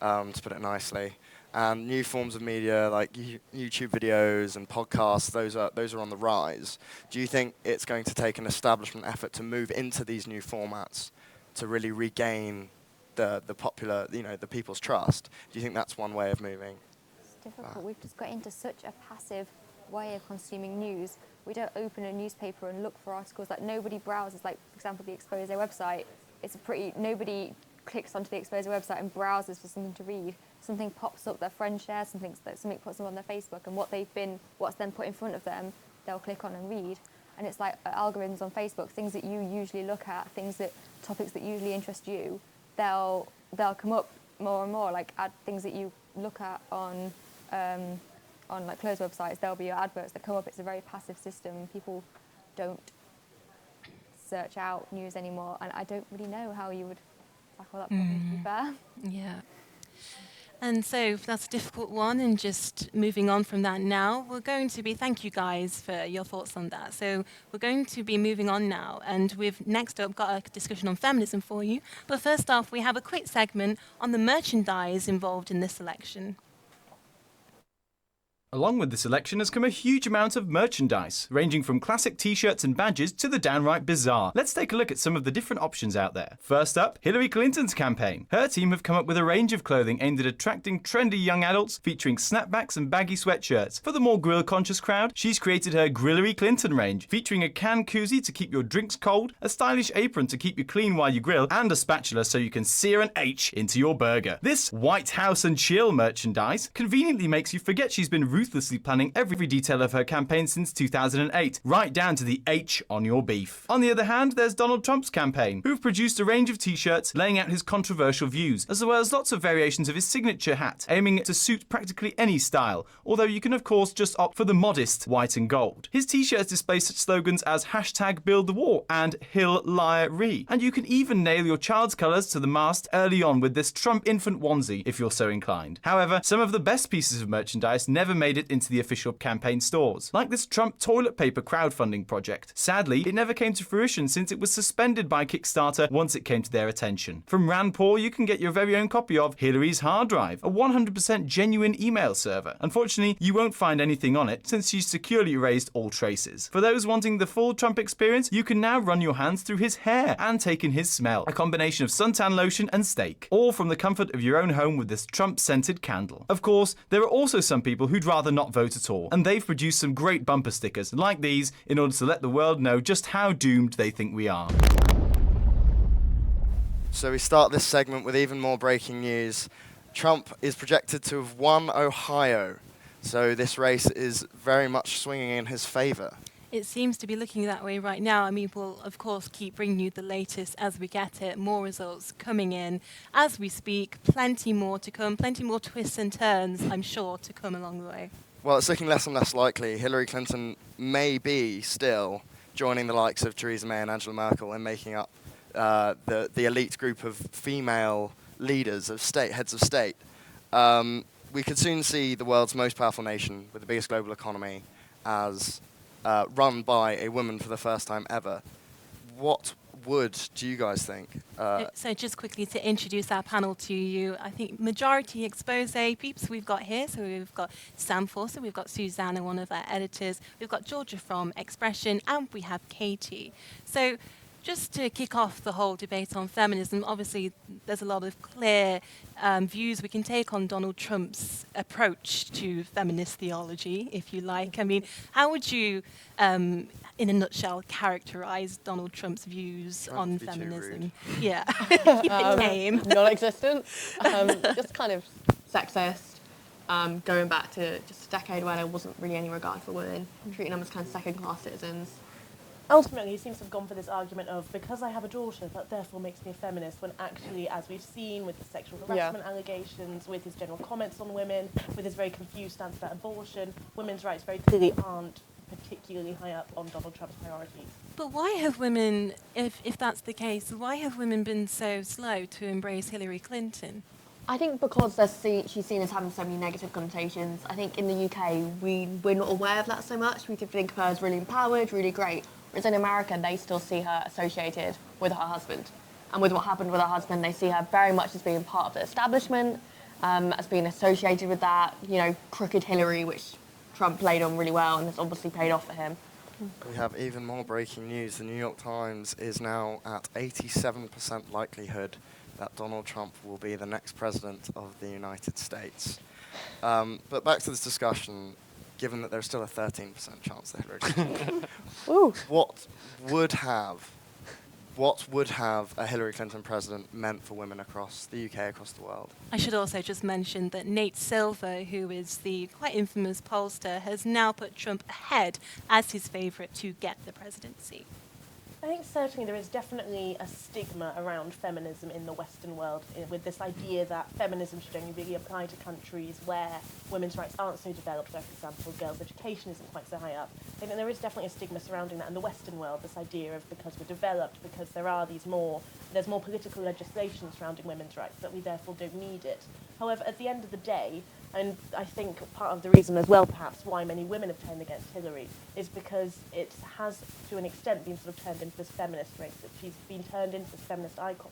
to put it nicely, and new forms of media like YouTube videos and podcasts, those are on the rise. Do you think it's going to take an establishment effort to move into these new formats to really regain the popular, the people's trust? Do you think that's one way of moving? It's difficult. We've just got into such a passive way of consuming news. We don't open a newspaper and look for articles. Like, nobody browses, like, for example, the Expose website. Nobody clicks onto the Expose website and browses for something to read. Something pops up, their friend shares something puts them on their Facebook, and what's then put in front of them, they'll click on and read. And it's like algorithms on Facebook, things that you usually look at, topics that usually interest you, they'll come up more and more, like things that you look at on like closed websites, there'll be your adverts that come up. It's a very passive system. People don't search out news anymore, and I don't really know how you would tackle that problem, to be fair. Yeah. And so that's a difficult one, and just moving on from that now, thank you guys for your thoughts on that. So we're going to be moving on now, and we've next up got a discussion on feminism for you. But first off, we have a quick segment on the merchandise involved in this election. Along with this election has come a huge amount of merchandise, ranging from classic t-shirts and badges to the downright bizarre. Let's take a look at some of the different options out there. First up, Hillary Clinton's campaign. Her team have come up with a range of clothing aimed at attracting trendy young adults, featuring snapbacks and baggy sweatshirts. For the more grill-conscious crowd, she's created her Grillery Clinton range, featuring a can koozie to keep your drinks cold, a stylish apron to keep you clean while you grill, and a spatula so you can sear an H into your burger. This White House and Chill merchandise conveniently makes you forget she's been ruthlessly planning every detail of her campaign since 2008, right down to the H on your beef. On the other hand, there's Donald Trump's campaign, who've produced a range of t-shirts laying out his controversial views, as well as lots of variations of his signature hat, aiming to suit practically any style, although you can of course just opt for the modest white and gold. His t-shirts display such slogans as #BuildTheWall and #HillLiary, and you can even nail your child's colours to the mast early on with this Trump infant onesie if you're so inclined. However, some of the best pieces of merchandise never made it into the official campaign stores, like this Trump toilet paper crowdfunding project. Sadly, it never came to fruition since it was suspended by Kickstarter once it came to their attention. From Rand Paul, you can get your very own copy of Hillary's Hard Drive, a 100% genuine email server. Unfortunately, you won't find anything on it since she's securely erased all traces. For those wanting the full Trump experience, you can now run your hands through his hair and take in his smell, a combination of suntan lotion and steak, all from the comfort of your own home with this Trump-scented candle. Of course, there are also some people who'd rather rather not vote at all. And they've produced some great bumper stickers like these in order to let the world know just how doomed they think we are. So we start this segment with even more breaking news. Trump is projected to have won Ohio. So this race is very much swinging in his favour. It seems to be looking that way right now. I mean, we'll, of course, keep bringing you the latest as we get it. More results coming in as we speak. Plenty more to come. Plenty more twists and turns, I'm sure, to come along the way. Well, it's looking less and less likely. Hillary Clinton may be still joining the likes of Theresa May and Angela Merkel in making up the elite group of female leaders of state, heads of state. We could soon see the world's most powerful nation with the biggest global economy as run by a woman for the first time ever. What do you guys think? So just quickly to introduce our panel to you, I think majority expose peeps we've got here. So we've got Sam Forster, we've got Susanna, one of our editors, we've got Georgia from Xpression, and we have Katie. So just to kick off the whole debate on feminism, obviously there's a lot of clear views we can take on Donald Trump's approach to feminist theology, if you like. I mean, how would you, in a nutshell, characterize Donald Trump's views on feminism? Yeah, keep it tame. Non-existent, just kind of sexist, going back to just a decade where there wasn't really any regard for women, treating them as kind of second-class citizens. Ultimately, he seems to have gone for this argument of, because I have a daughter, that therefore makes me a feminist, when actually, as we've seen with the sexual harassment allegations, with his general comments on women, with his very confused stance about abortion, women's rights very clearly aren't particularly high up on Donald Trump's priorities. But why have women, if that's the case, why have women been so slow to embrace Hillary Clinton? I think because she's seen as having so many negative connotations. I think in the UK, we're not aware of that so much. We think of her as really empowered, really great. Whereas in America, they still see her associated with her husband. And with what happened with her husband, they see her very much as being part of the establishment, as being associated with that, crooked Hillary, which Trump played on really well and has obviously paid off for him. We have even more breaking news. The New York Times is now at 87% likelihood that Donald Trump will be the next president of the United States. But back to this discussion, given that there's still a 13% chance that Hillary Clinton what would have a Hillary Clinton president meant for women across the UK, across the world? I should also just mention that Nate Silver, who is the quite infamous pollster, has now put Trump ahead as his favourite to get the presidency. I think certainly there is definitely a stigma around feminism in the Western world, with this idea that feminism should only really apply to countries where women's rights aren't so developed, where, for example, girls' education isn't quite so high up. I think there is definitely a stigma surrounding that in the Western world, this idea of because we're developed, because there's more political legislation surrounding women's rights, that we therefore don't need it. However, at the end of the day, and I think part of the reason as well, perhaps, why many women have turned against Hillary is because it has, to an extent, been sort of turned into this feminist race, that she's been turned into this feminist icon.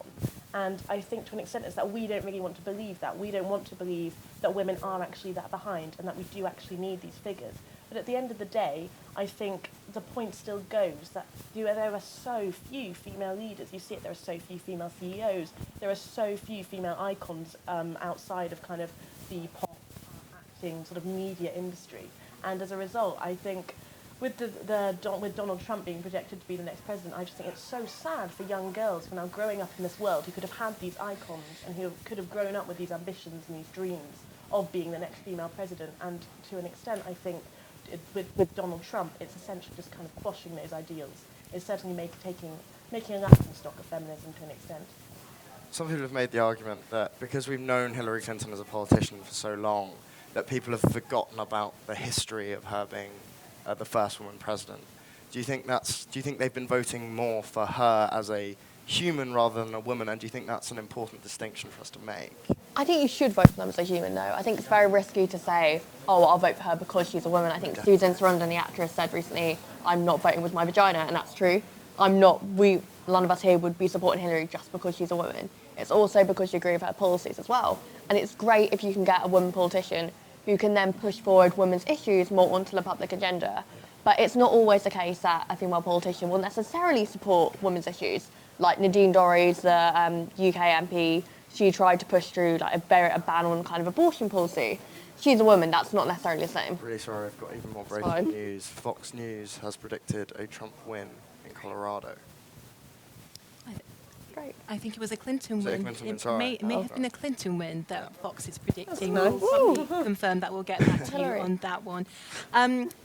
And I think, to an extent, it's that we don't really want to believe that. We don't want to believe that women are actually that behind and that we do actually need these figures. But at the end of the day, I think the point still goes that there are so few female leaders. You see it, there are so few female CEOs. There are so few female icons outside of kind of the pop sort of media industry, and as a result, I think with with Donald Trump being projected to be the next president, I just think it's so sad for young girls who are now growing up in this world, who could have had these icons and who could have grown up with these ambitions and these dreams of being the next female president. And to an extent, I think with Donald Trump, it's essentially just kind of quashing those ideals. It's certainly making a laughing stock of feminism to an extent. Some people have made the argument that because we've known Hillary Clinton as a politician for so long, that people have forgotten about the history of her being the first woman president. Do you think they've been voting more for her as a human rather than a woman, and do you think that's an important distinction for us to make? I think you should vote for them as a human, though. I think it's very risky to say, oh, I'll vote for her because she's a woman. I think Susan Sarandon, the actress, said recently, I'm not voting with my vagina, and that's true. None of us here would be supporting Hillary just because she's a woman. It's also because you agree with her policies as well. And it's great if you can get a woman politician who can then push forward women's issues more onto the public agenda. But it's not always the case that a female politician will necessarily support women's issues. Like Nadine Dorries, the UK MP, she tried to push through like a ban on kind of abortion policy. she's a woman, that's not necessarily the same. Really sorry, I've got even more It's breaking fine. news. Fox News has predicted a Trump win in Colorado. Great. I think it was a Clinton Was it a win. Clinton win? It Sorry. may have been a Clinton win that Fox is predicting. nice. We'll probably confirm that. We'll get back to you Hillary. on that one.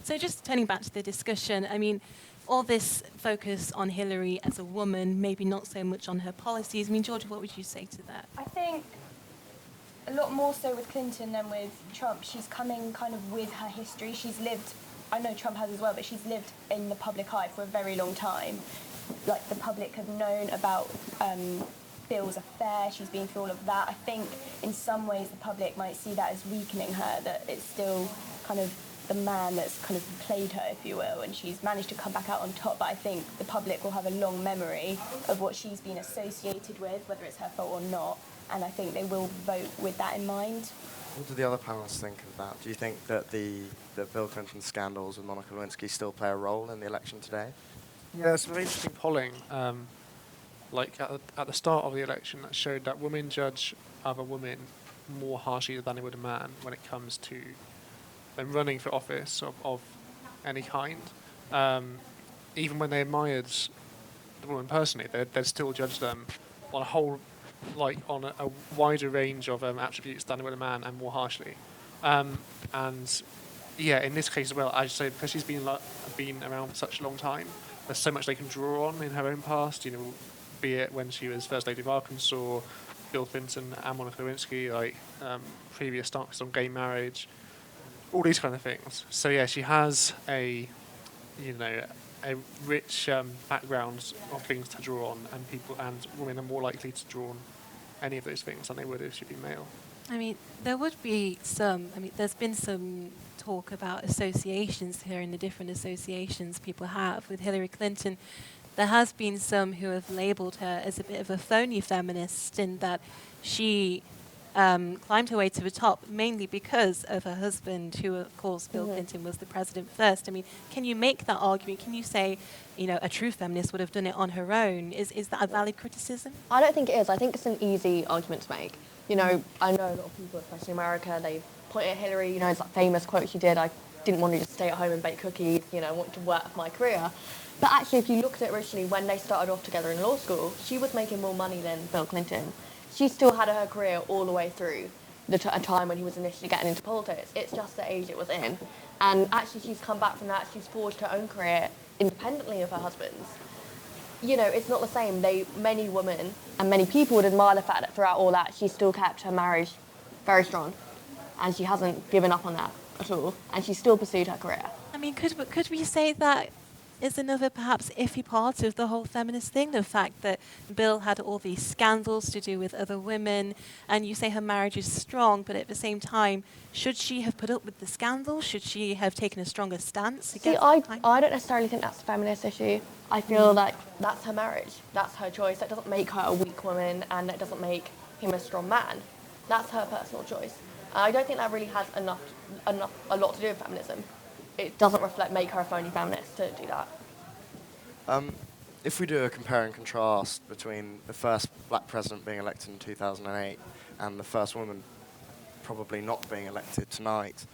So just turning back to the discussion, I mean, all this focus on Hillary as a woman, maybe not so much on her policies. I mean, Georgia, what would you say to that? I think a lot more so with Clinton than with Trump. She's coming kind of with her history. She's lived, I know Trump has as well, but she's lived in the public eye for a very long time. Like, the public have known about Bill's affair, she's been through all of that. I think in some ways the public might see that as weakening her, that it's still kind of the man that's kind of played her, if you will, and she's managed to come back out on top. But I think the public will have a long memory of what she's been associated with, whether it's her fault or not, and I think they will vote with that in mind. What do the other panelists think of that? Do you think that the Bill Clinton scandals with Monica Lewinsky still play a role in the election today? Yeah, there's some very interesting polling, like at the start of the election, that showed that women judge other women more harshly than they would a man when it comes to them running for office of any kind. Even when they admired the woman personally, they'd still judge them on a whole, like on a wider range of attributes than they would a man, and more harshly. And yeah, in this case as well, I say, because she's been around for such a long time, there's so much they can draw on in her own past, you know, be it when she was First Lady of Arkansas, Bill Clinton and Monica Lewinsky, like previous stances on gay marriage, all these kind of things. So yeah, she has a rich background of things to draw on, and people and women are more likely to draw on any of those things than they would if she'd been male. I mean, there would be some, I mean, there's been some talk about associations here and the different associations people have with Hillary Clinton. There has been some who have labelled her as a bit of a phony feminist, in that she climbed her way to the top mainly because of her husband, who, of course, Bill Clinton was the president first. I mean, can you make that argument? Can you say, you know, a true feminist would have done it on her own? Is that a valid criticism? I don't think it is. I think it's an easy argument to make. You know, I know a lot of people, especially in America, they point at Hillary, you know, it's that famous quote she did, I didn't want to just stay at home and bake cookies, you know, I want to work for my career. But actually, if you look at it originally, when they started off together in law school, she was making more money than Bill Clinton. She still had her career all the way through a time when he was initially getting into politics. It's just the age it was in. And actually, she's come back from that. She's forged her own career independently of her husband's. You know, it's not the same. Many women and many people would admire the fact that throughout all that, she still kept her marriage very strong. And she hasn't given up on that at all. And she still pursued her career. I mean, could we say that is another perhaps iffy part of the whole feminist thing, the fact that Bill had all these scandals to do with other women, and you say her marriage is strong, but at the same time, should she have put up with the scandals? Should she have taken a stronger stance against See, I don't necessarily think that's a feminist issue. I feel like that's her marriage. That's her choice. That doesn't make her a weak woman, and that doesn't make him a strong man. That's her personal choice. I don't think that really has a lot to do with feminism. It doesn't make her a phony feminist to do that. If we do a compare and contrast between the first black president being elected in 2008 and the first woman probably not being elected tonight,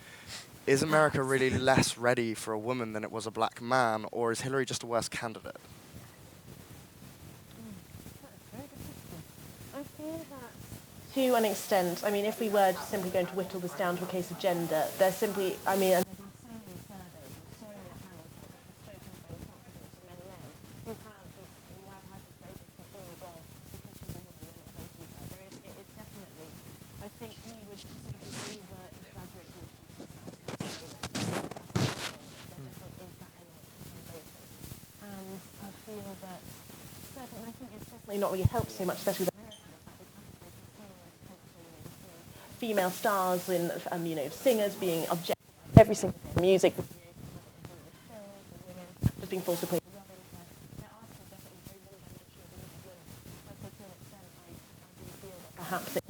is America really less ready for a woman than it was a black man, or is Hillary just a worse candidate? I feel that to an extent, I mean, if we were simply going to whittle this down to a case of gender, there's simply, I mean, not really helped so much, especially with female stars and you know, singers being objective every single music just being forced to play. Perhaps in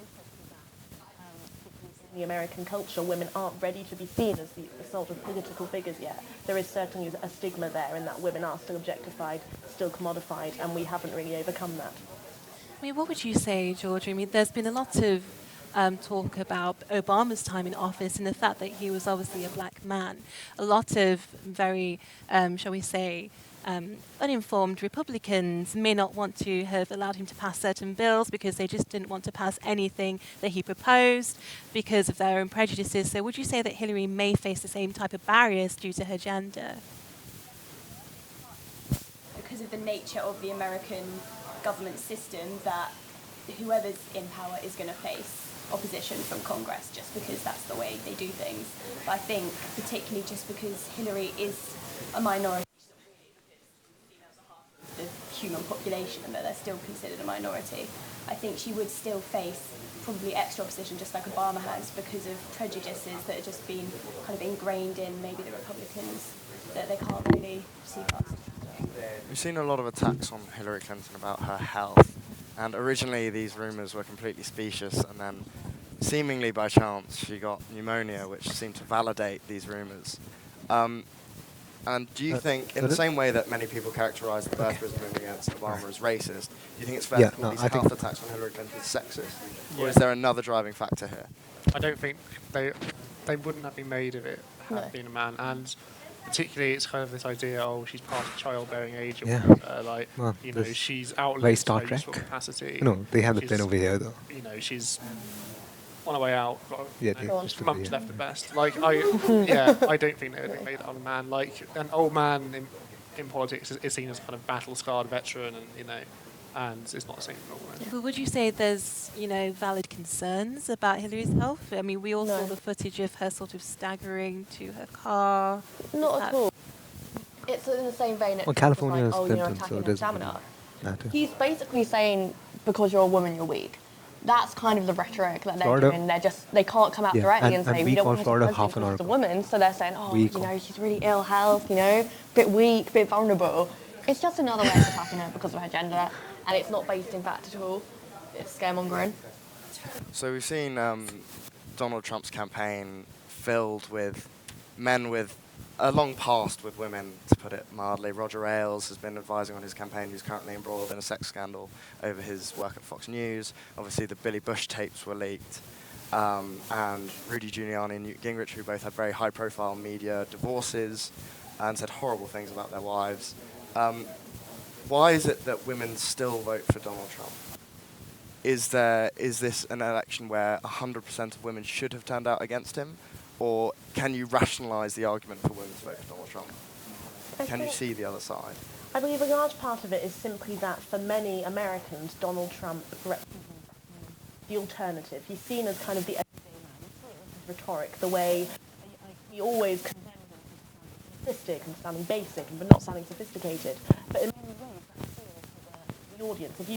the American culture, women aren't ready to be seen as the sort of political figures yet. There is certainly a stigma there in that women are still objectified, still commodified, and we haven't really overcome that. I mean, what would you say, Georgia? I mean, there's been a lot of talk about Obama's time in office and the fact that he was obviously a black man. A lot of very, shall we say, uninformed Republicans may not want to have allowed him to pass certain bills because they just didn't want to pass anything that he proposed because of their own prejudices. So would you say that Hillary may face the same type of barriers due to her gender? Because of the nature of the American government system, that whoever's in power is going to face opposition from Congress just because that's the way they do things. But I think particularly just because Hillary is a minority, the human population, and that they're still considered a minority, I think she would still face probably extra opposition just like Obama has because of prejudices that have just been kind of ingrained in maybe the Republicans that they can't really see past. We've seen a lot of attacks on Hillary Clinton about her health, and originally these rumours were completely specious, and then seemingly by chance she got pneumonia, which seemed to validate these rumours. And do you think, in the same way that many people characterise the birtherism movement against Obama as racist, do you think it's fair to call these health attacks on Hillary Clinton sexist? Or is there another driving factor here? I don't think they wouldn't have been made of it had been a man, and particularly it's kind of this idea, she's past childbearing age, or she's outlived her useful capacity. No, they have the plan over here though. She's on her way out. Just months left at best. I don't think they would have made it on a man. Like an old man in politics is seen as a kind of battle-scarred veteran, and it's not the same for a woman. Well, would you say there's, valid concerns about Hillary's health? I mean, we all saw the footage of her sort of staggering to her car. Not at all. It's in the same vein. Well, California is you're attacking her stamina. He's basically saying because you're a woman, you're weak. That's kind of the rhetoric that they're doing. They can't come out directly and say we don't want to because she's a woman. So they're saying, she's really ill health, bit weak, bit vulnerable. It's just another way of attacking her because of her gender, and it's not based in fact at all. It's scaremongering. So we've seen Donald Trump's campaign filled with men with a long past with women, to put it mildly. Roger Ailes has been advising on his campaign. He's currently embroiled in a sex scandal over his work at Fox News. Obviously, the Billy Bush tapes were leaked. And Rudy Giuliani and Newt Gingrich, who both had very high-profile media divorces and said horrible things about their wives. Why is it that women still vote for Donald Trump? Is this an election where 100% of women should have turned out against him? Or can you rationalise the argument for women to vote for Donald Trump? Can you see the other side? I believe a large part of it is simply that for many Americans, Donald Trump represents the alternative. He's seen as kind of the everyday man. His rhetoric, the way he always condemns simplistic and sounding basic, but not sounding sophisticated. But in many ways, that's for the audience. If you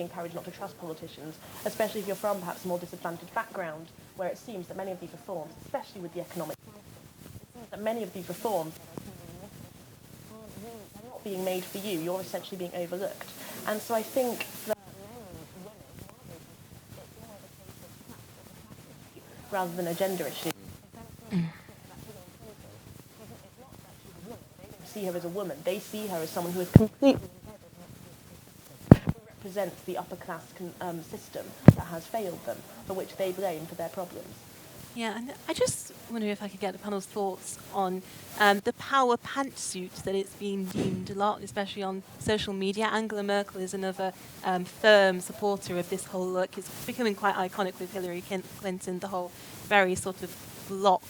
encouraged not to trust politicians, especially if you're from perhaps a more disadvantaged background, where it seems that many of these reforms, especially with the economic, it seems that many of these reforms are not being made for you. You're essentially being overlooked. And so I think that rather than a gender issue, they don't see her as a woman. They see her as someone who is completely represents the upper class system that has failed them, for which they blame for their problems. Yeah, and I just wonder if I could get the panel's thoughts on the power pantsuit that it's been deemed a lot, especially on social media. Angela Merkel is another firm supporter of this whole look. It's becoming quite iconic with Hillary Clinton, the whole very sort of blocked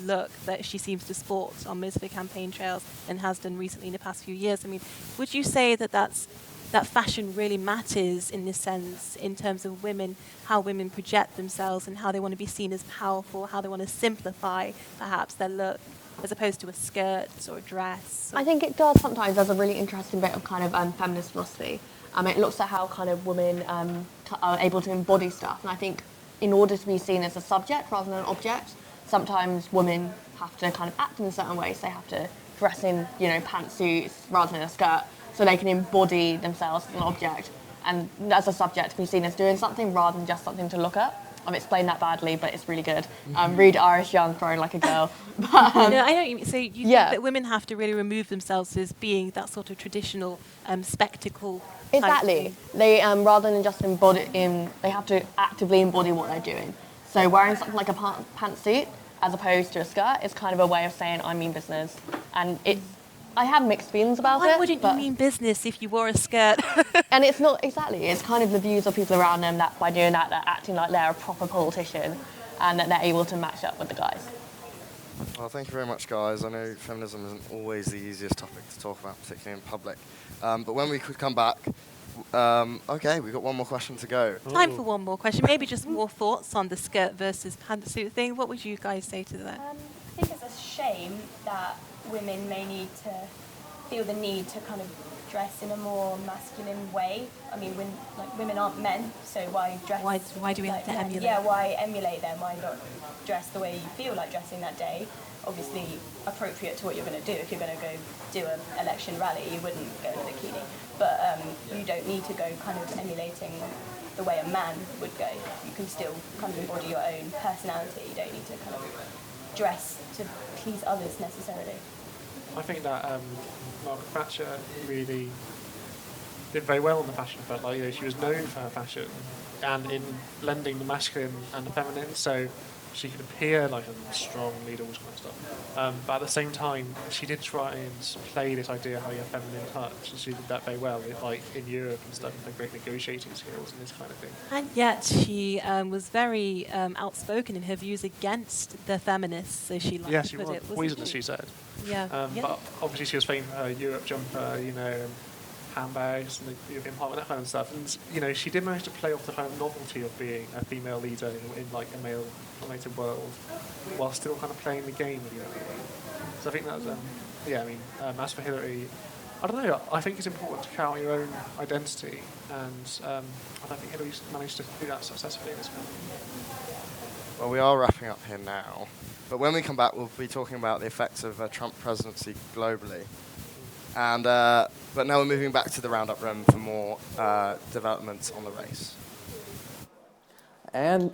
look that she seems to sport on most of her campaign trails and has done recently in the past few years. I mean, would you say that fashion really matters in this sense, in terms of women, how women project themselves and how they want to be seen as powerful, how they want to simplify perhaps their look, as opposed to a skirt or a dress? I think it does sometimes. There's a really interesting bit of kind of feminist philosophy. It looks at how kind of women are able to embody stuff, and I think in order to be seen as a subject rather than an object, sometimes women have to kind of act in a certain way, so they have to dress in, pantsuits rather than a skirt, so they can embody themselves as an object and as a subject be seen as doing something rather than just something to look at. I've explained that badly, but it's really good. Read Irish Young, Growing Like a Girl. No, I know what you mean. So you think that women have to really remove themselves as being that sort of traditional spectacle Exactly. They rather than just they have to actively embody what they're doing. So wearing something like a pantsuit as opposed to a skirt is kind of a way of saying I mean business, and I have mixed feelings about it. Why wouldn't you mean business if you wore a skirt? And it's not exactly. It's kind of the views of people around them that by doing that they're acting like they're a proper politician, and that they're able to match up with the guys. Well, thank you very much, guys. I know feminism isn't always the easiest topic to talk about, particularly in public. But when we could come back, okay, we've got one more question to go. Time for one more question. Maybe just more thoughts on the skirt versus pantsuit thing. What would you guys say to that? I think it's a shame that women may need to feel the need to kind of dress in a more masculine way. I mean, women aren't men, so why dress? Why do we have to emulate? Yeah, why emulate them? Why not dress the way you feel like dressing that day? Obviously, appropriate to what you're going to do. If you're going to go do an election rally, you wouldn't go in a bikini. But you don't need to go kind of emulating the way a man would go. You can still kind of embody your own personality. You don't need to kind of dress to please others necessarily. I think that Margaret Thatcher really did very well in the fashion front. Like, she was known for her fashion and in blending the masculine and the feminine, so she could appear like a strong leader, all this kind of stuff. But at the same time, she did try and play this idea of having a feminine touch, and she did that very well, like in Europe and stuff, with her great negotiating skills and this kind of thing. And yet she was very outspoken in her views against the feminists, so she liked she to put was it. poisonous, she said. Yeah. But obviously she was famous for her Europe jumper, handbags and the European Parliament, that kind of stuff. And, she did manage to play off the kind of novelty of being a female leader in like a male-dominated world, while still kind of playing the game. So I think that was, as for Hillary, I don't know, I think it's important to carry out your own identity, and I don't think Hillary's managed to do that successfully in this country. Well, we are wrapping up here now, but when we come back, we'll be talking about the effects of a Trump presidency globally. And but now we're moving back to the roundup room for more developments on the race. And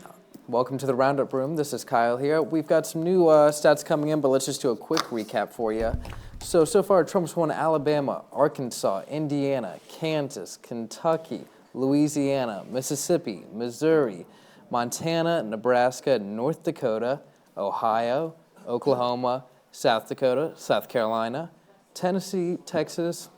welcome to the roundup room. This is Kyle here. We've got some new stats coming in, but let's just do a quick recap for you. So far, Trump's won Alabama, Arkansas, Indiana, Kansas, Kentucky, Louisiana, Mississippi, Missouri, Montana, Nebraska, North Dakota, Ohio, Oklahoma, South Dakota, South Carolina, Tennessee, Texas,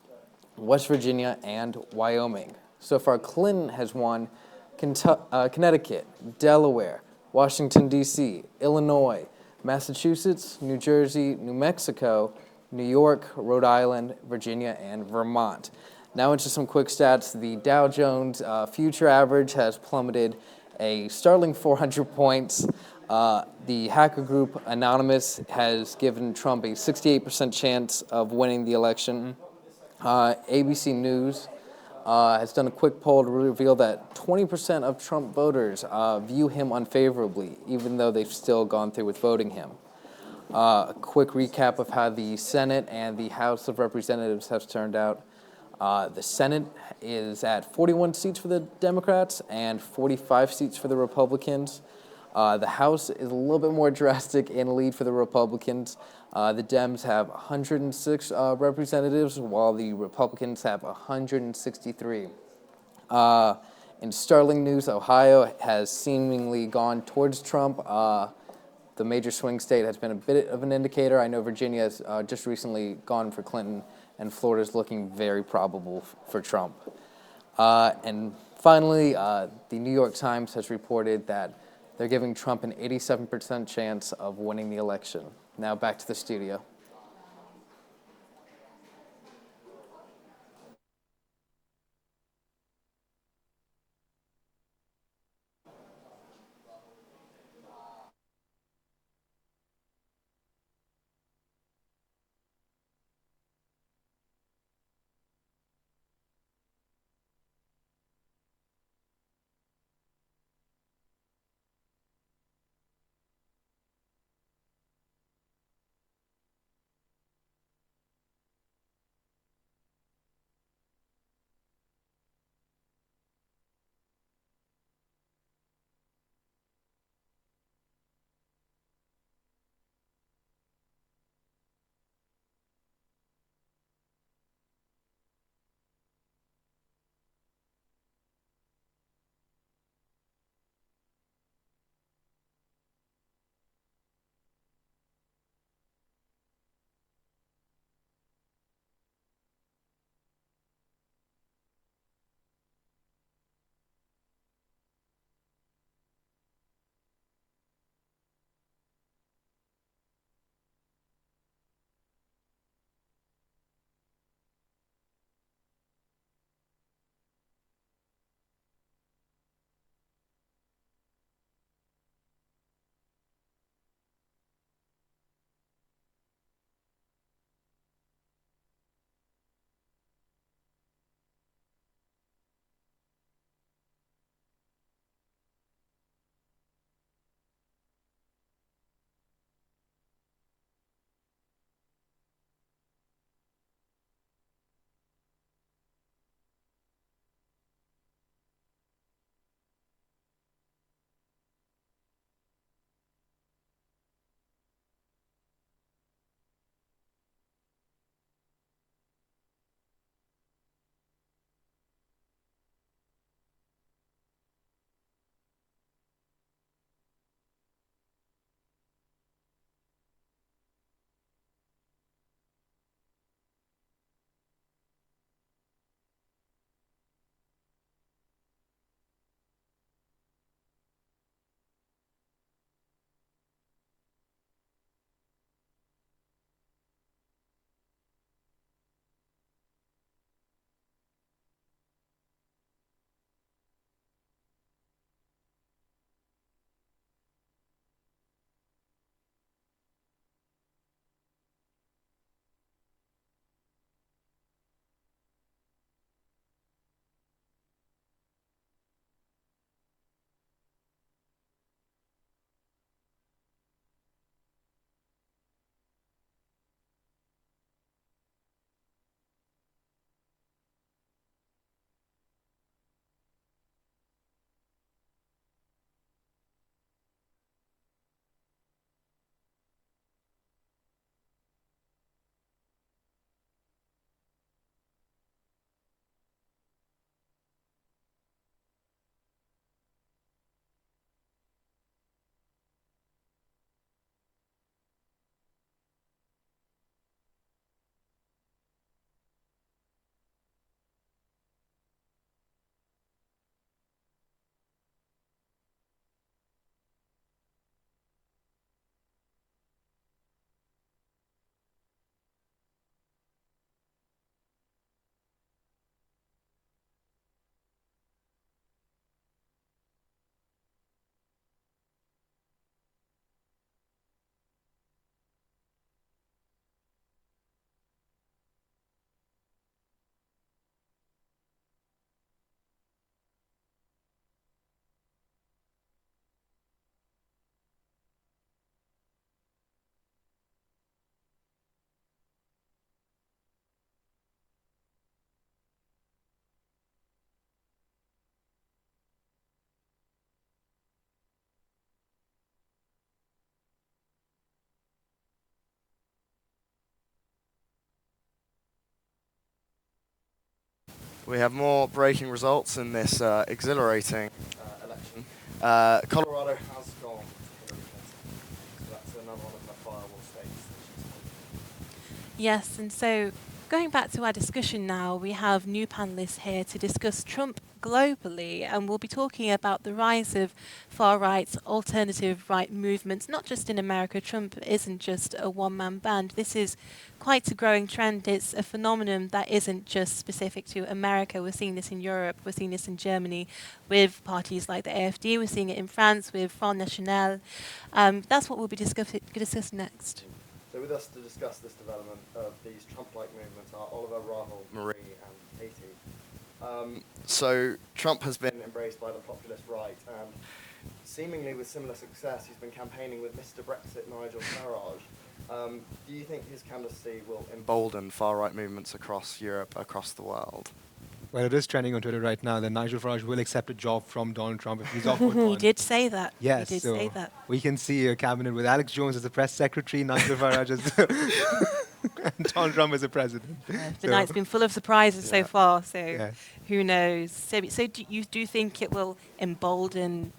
West Virginia, and Wyoming. So far, Clinton has won Connecticut, Delaware, Washington, D.C., Illinois, Massachusetts, New Jersey, New Mexico, New York, Rhode Island, Virginia, and Vermont. Now into some quick stats. The Dow Jones future average has plummeted a startling 400 points. The hacker group Anonymous has given Trump a 68% chance of winning the election. ABC News has done a quick poll to reveal that 20% of Trump voters view him unfavorably, even though they've still gone through with voting him. A quick recap of how the Senate and the House of Representatives have turned out. The Senate is at 41 seats for the Democrats and 45 seats for the Republicans. The House is a little bit more drastic in lead for the Republicans. The Dems have 106 representatives, while the Republicans have 163. In sterling news, Ohio has seemingly gone towards Trump. The major swing state has been a bit of an indicator. I know Virginia has just recently gone for Clinton, and Florida is looking very probable for Trump. And finally, the New York Times has reported that they're giving Trump an 87% chance of winning the election. Now back to the studio. We have more breaking results in this exhilarating election. Colorado has gone to Hillary Clinton. So that's another one of the fireable states. Yes, and so going back to our discussion now, we have new panellists here to discuss Trump globally, and we'll be talking about the rise of far-right, alternative right movements, not just in America. Trump isn't just a one-man band. This is quite a growing trend. It's a phenomenon that isn't just specific to America. We're seeing this in Europe, we're seeing this in Germany with parties like the AfD, we're seeing it in France with Front National. That's what we'll be discussing next. So with us to discuss this development of these Trump-like movements are Oliver, Rahul, Marie and Katie. So Trump has been embraced by the populist right and seemingly with similar success he's been campaigning with Mr. Brexit Nigel Farage. Do you think his candidacy will embolden far-right movements across Europe, across the world? Well, it is trending on Twitter right now that Nigel Farage will accept a job from Donald Trump if he's offered one. He did say that. Yes, he did say that. We can see a cabinet with Alex Jones as the press secretary, Nigel Farage as and Donald Trump as the president. The night's been full of surprises so far, so yes. Who knows? So do you think it will embolden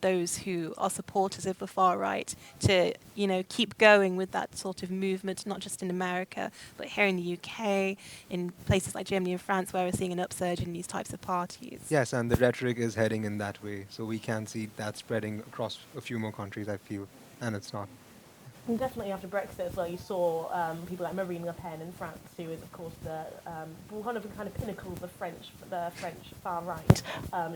those who are supporters of the far right to, keep going with that sort of movement, not just in America, but here in the UK, in places like Germany and France, where we're seeing an upsurge in these types of parties? Yes, and the rhetoric is heading in that way, so we can see that spreading across a few more countries, I feel, and it's not. And definitely after Brexit as well, you saw people like Marine Le Pen in France, who is of course the one of the kind of pinnacle of the French far right.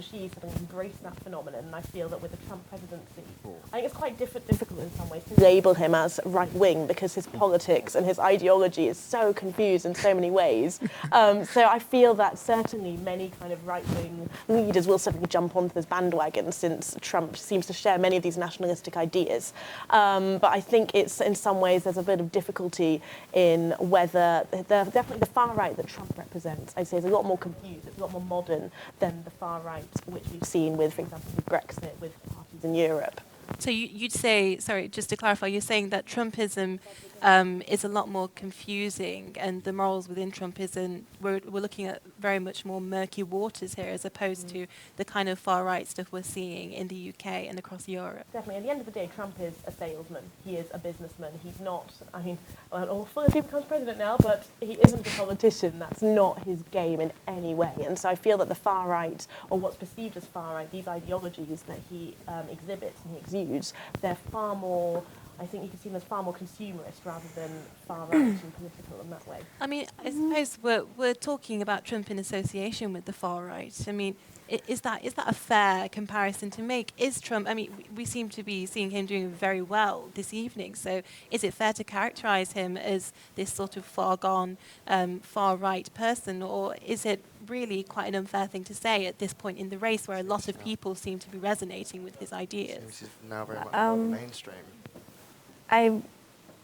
She's sort of embraced that phenomenon, and I feel that with the Trump presidency, I think it's quite difficult in some ways to label him as right wing because his politics and his ideology is so confused in so many ways. So I feel that certainly many kind of right wing leaders will certainly jump onto this bandwagon since Trump seems to share many of these nationalistic ideas. But I think it's in some ways there's a bit of difficulty in whether definitely the far right that Trump represents, I'd say, is a lot more confused, it's a lot more modern than the far right which we've seen with, for example, with Brexit, with parties in Europe. So you'd say, sorry, just to clarify, you're saying that Trumpism is a lot more confusing, and the morals within Trumpism, we're looking at very much more murky waters here, as opposed to the kind of far-right stuff we're seeing in the UK and across Europe. Definitely. At the end of the day, Trump is a salesman. He is a businessman. He's not, awful if he becomes president now, but he isn't a politician. That's not his game in any way. And so I feel that the far-right, or what's perceived as far-right, these ideologies that he exhibits and he exudes, they're far more, I think you can see them as far more consumerist rather than far right and political in that way. I mean, I suppose we're talking about Trump in association with the far right. I mean, is that a fair comparison to make? Is Trump, I mean, we seem to be seeing him doing very well this evening, so is it fair to characterise him as this sort of far gone, far right person, or is it really quite an unfair thing to say at this point in the race where a lot of people seem to be resonating with his ideas? Which is now very much mainstream. I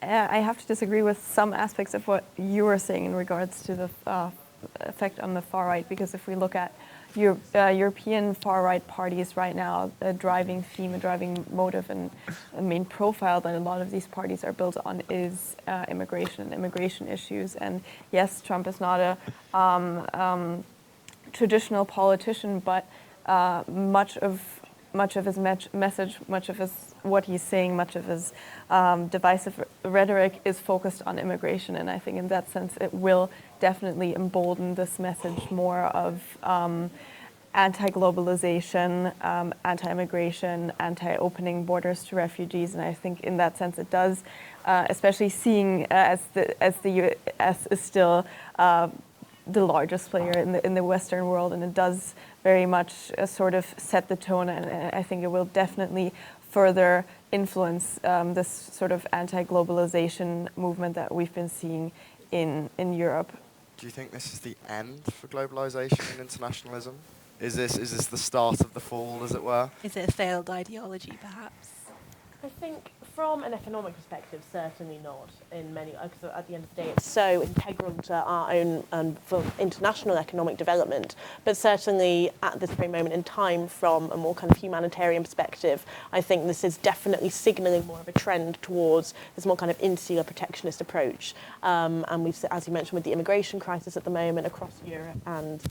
have to disagree with some aspects of what you were saying in regards to the effect on the far right, because if we look at European far right parties right now, a driving theme, a driving motive, and a main profile that a lot of these parties are built on is immigration and immigration issues. And yes, Trump is not a traditional politician, but much of his message, much of what he's saying, much of his divisive rhetoric is focused on immigration. And I think in that sense, it will definitely embolden this message more of anti-globalization, anti-immigration, anti-opening borders to refugees. And I think in that sense it does, especially seeing as the US is still the largest player in the Western world, and it does very much sort of set the tone, and I think it will definitely further influence this sort of anti-globalization movement that we've been seeing in Europe. Do you think this is the end for globalization and internationalism? Is this the start of the fall, as it were? Is it a failed ideology, perhaps? I think from an economic perspective, certainly not. In many, because at the end of the day, it's so integral to our own for international economic development. But certainly at this very moment in time, from a more kind of humanitarian perspective, I think this is definitely signalling more of a trend towards this more kind of insular protectionist approach. And we've, as you mentioned, with the immigration crisis at the moment across Europe and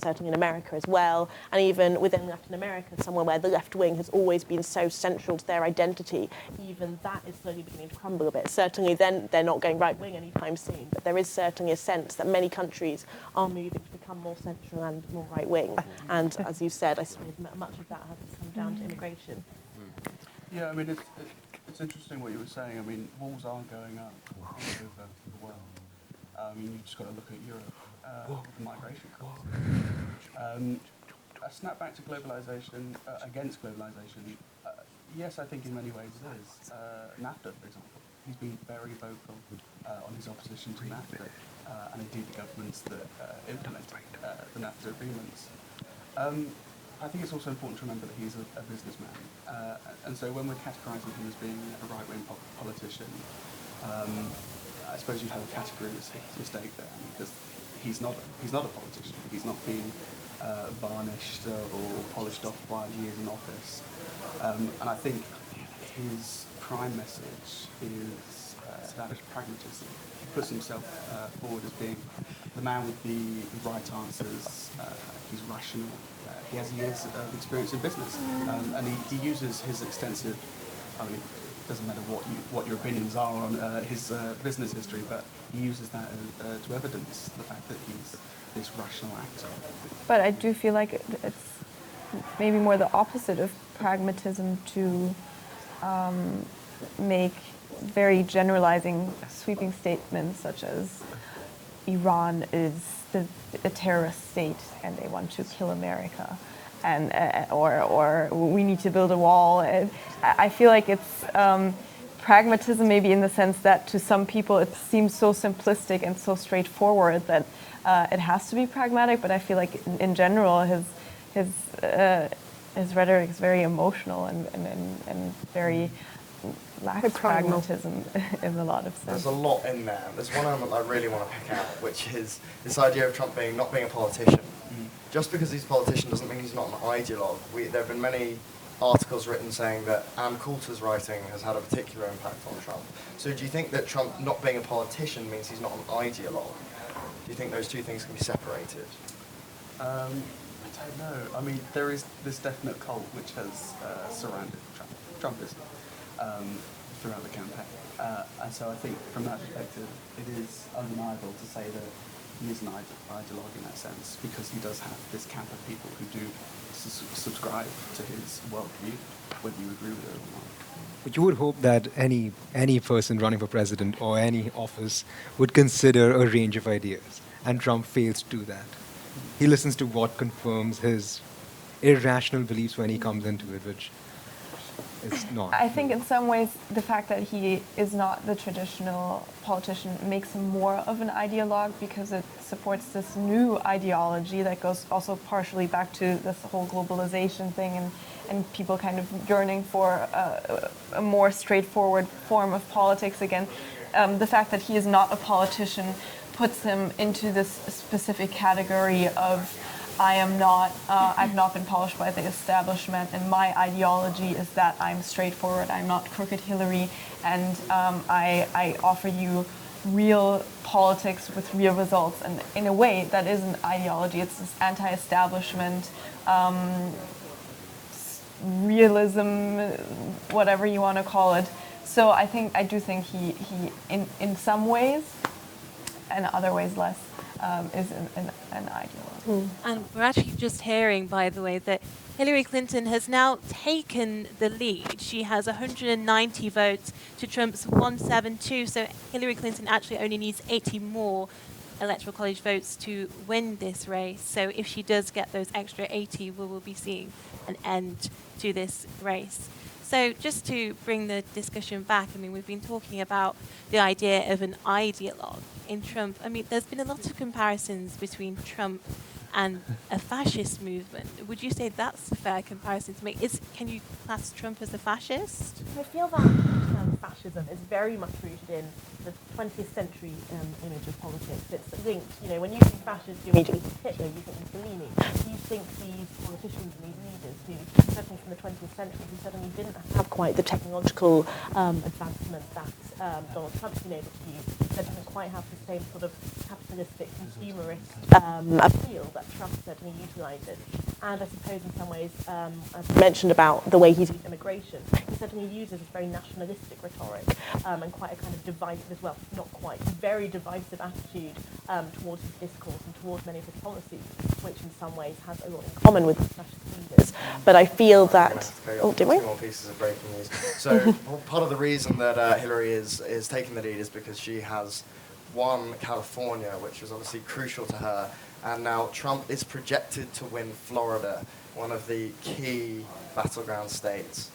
certainly in America as well, and even within Latin America, somewhere where the left wing has always been so central to their identity, even that is slowly beginning to crumble a bit. Certainly then they're not going right wing anytime soon, but there is certainly a sense that many countries are moving to become more central and more right wing. And as you said, I suppose much of that has come down to immigration. Yeah, I mean, it's interesting what you were saying. I mean, walls are going up all over the world. I mean, you've just got to look at Europe with the migration crisis. A snapback to globalisation, against globalisation, yes, I think in many ways it is. NAFTA, for example, he's been very vocal on his opposition to NAFTA, and indeed the governments that implement the NAFTA agreements. I think it's also important to remember that he's a businessman, and so when we're categorising him as being a right-wing politician, I suppose you have a category mistake there, because he's not a politician. He's not being varnished or polished off by years in office, and I think his prime message is that of pragmatism. He puts himself forward as being the man with the right answers. He's rational. He has years of experience in business, and he uses his extensive, I mean, it doesn't matter what your opinions are on his business history, but he uses that to evidence the fact that he's this rational actor. But I do feel like it's maybe more the opposite of pragmatism to make very generalizing, sweeping statements such as Iran is a terrorist state and they want to kill America, and or we need to build a wall. I feel like it's pragmatism, maybe in the sense that to some people it seems so simplistic and so straightforward that it has to be pragmatic. But I feel like in general his rhetoric is very emotional and very lacks pragmatism in a lot of sense. There's a lot in there. There's one element I really want to pick out, which is this idea of Trump not being a politician. Just because he's a politician doesn't mean he's not an ideologue. There have been many articles written saying that Ann Coulter's writing has had a particular impact on Trump. So do you think that Trump not being a politician means he's not an ideologue? Do you think those two things can be separated? I don't know. I mean, there is this definite cult which has surrounded Trumpism throughout the campaign. And so I think from that perspective, it is undeniable to say that he is an ideologue in that sense, because he does have this camp of people who do subscribe to his worldview, whether you agree with it or not. But you would hope that any person running for president or any office would consider a range of ideas, and Trump fails to do that. He listens to what confirms his irrational beliefs when he comes into it, which is not. I think in some ways the fact that he is not the traditional politician makes him more of an ideologue, because it supports this new ideology that goes also partially back to this whole globalization thing and people kind of yearning for a more straightforward form of politics again. The fact that he is not a politician puts him into this specific category of I've not been polished by the establishment, and my ideology is that I'm straightforward, I'm not crooked Hillary, and I offer you real politics with real results. And in a way, that is an ideology. It's this anti-establishment, realism, whatever you want to call it. So I do think he in some ways, and other ways less, is an ideologue. And we're actually just hearing, by the way, that Hillary Clinton has now taken the lead. She has 190 votes to Trump's 172. So Hillary Clinton actually only needs 80 more Electoral College votes to win this race. So if she does get those extra 80, we will be seeing an end to this race. So just to bring the discussion back, I mean, we've been talking about the idea of an ideologue in Trump. I mean, there's been a lot of comparisons between Trump and a fascist movement. Would you say that's a fair comparison to make? Can you class Trump as a fascist? I feel that fascism is very much rooted in the 20th century image of politics. It's linked, when you think fascist, you immediately think Hitler, you think Mussolini. You think these politicians and these leaders who, certainly from the 20th century, who suddenly didn't have quite the technological advancement that Donald Trump's been able to use, that doesn't quite have the same sort of capitalistic, consumerist appeal that Trump certainly utilises. And I suppose in some ways, as I mentioned about the way he's used immigration, he certainly uses a very nationalistic rhetoric and quite a kind of divisive as well, not quite, very divisive attitude towards his discourse and towards many of his policies, which in some ways has a lot in common with the fascist leaders. But I feel that... Oh, did we? Two more pieces of breaking news. So part of the reason that Hillary is taking the lead is because she has won California, which was obviously crucial to her, and now Trump is projected to win Florida, one of the key battleground states.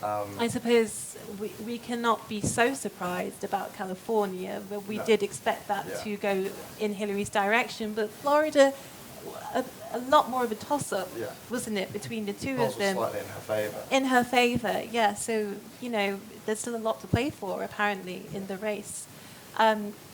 I suppose we cannot be so surprised about California, but we did expect that to go in Hillary's direction. But Florida, a lot more of a toss-up, wasn't it, between the two of them? Slightly in her favour. In her favour, yeah. So, you know, there's still a lot to play for, apparently, in the race.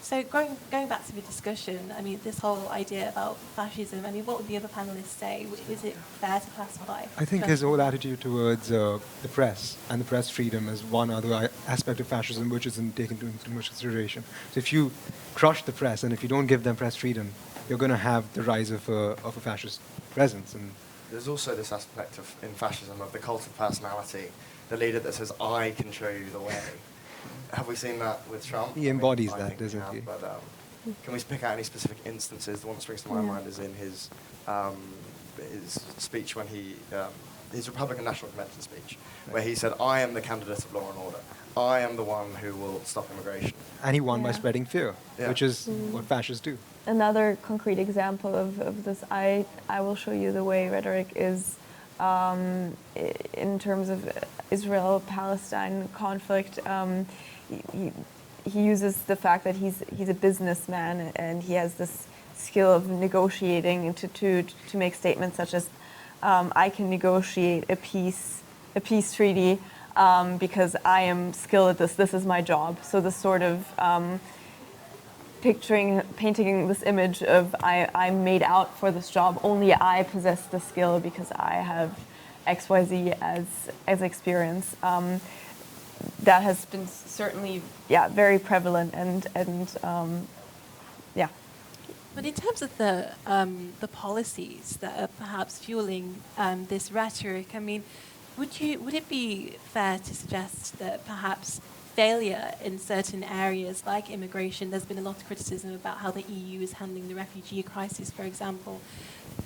So going back to the discussion, I mean, this whole idea about fascism, I mean, what would the other panellists say? Is it fair to classify? I think his whole attitude towards the press and the press freedom is one other aspect of fascism which isn't taken into much consideration. So if you crush the press and if you don't give them press freedom, you're going to have the rise of a fascist presence. And there's also this aspect in fascism of the cult of personality, the leader that says, I can show you the way. Have we seen that with Trump? He embodies that, doesn't he? But can we pick out any specific instances? The one that springs to my mind is in his speech when his Republican National Convention speech, where he said, I am the candidate of law and order. I am the one who will stop immigration. And he won by spreading fear, which is what fascists do. Another concrete example of this I will show you the way rhetoric is in terms of Israel-Palestine conflict. He uses the fact that he's a businessman and he has this skill of negotiating to make statements such as, I can negotiate a peace treaty because I am skilled at this. This is my job. So this sort of painting this image of I'm made out for this job. Only I possess the skill because I have XYZ as experience. That has been certainly very prevalent and. But in terms of the policies that are perhaps fueling this rhetoric, I mean, would it be fair to suggest that perhaps failure in certain areas like immigration, there's been a lot of criticism about how the EU is handling the refugee crisis, for example.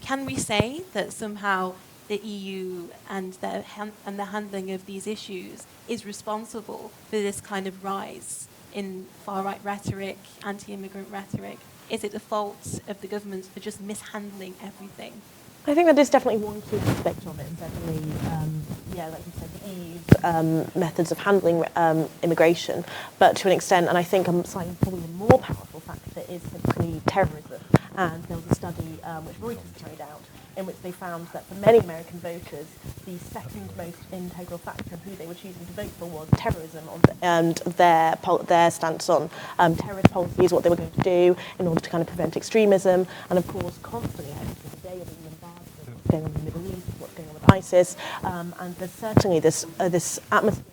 Can we say that somehow the EU and the handling of these issues is responsible for this kind of rise in far-right rhetoric, anti-immigrant rhetoric? Is it the fault of the government for just mishandling everything? I think that is definitely one key aspect of it. Certainly, like you said, the EU's methods of handling immigration, but to an extent, and I think slightly probably a more powerful factor is simply terrorism. And there was a study which Reuters carried out in which they found that for many American voters, the second most integral factor of who they were choosing to vote for was terrorism and their stance on terrorist policies, what they were going to do in order to kind of prevent extremism, and of course, constantly every single day what's going on in the Middle East, what's going on with ISIS, and there's certainly this atmosphere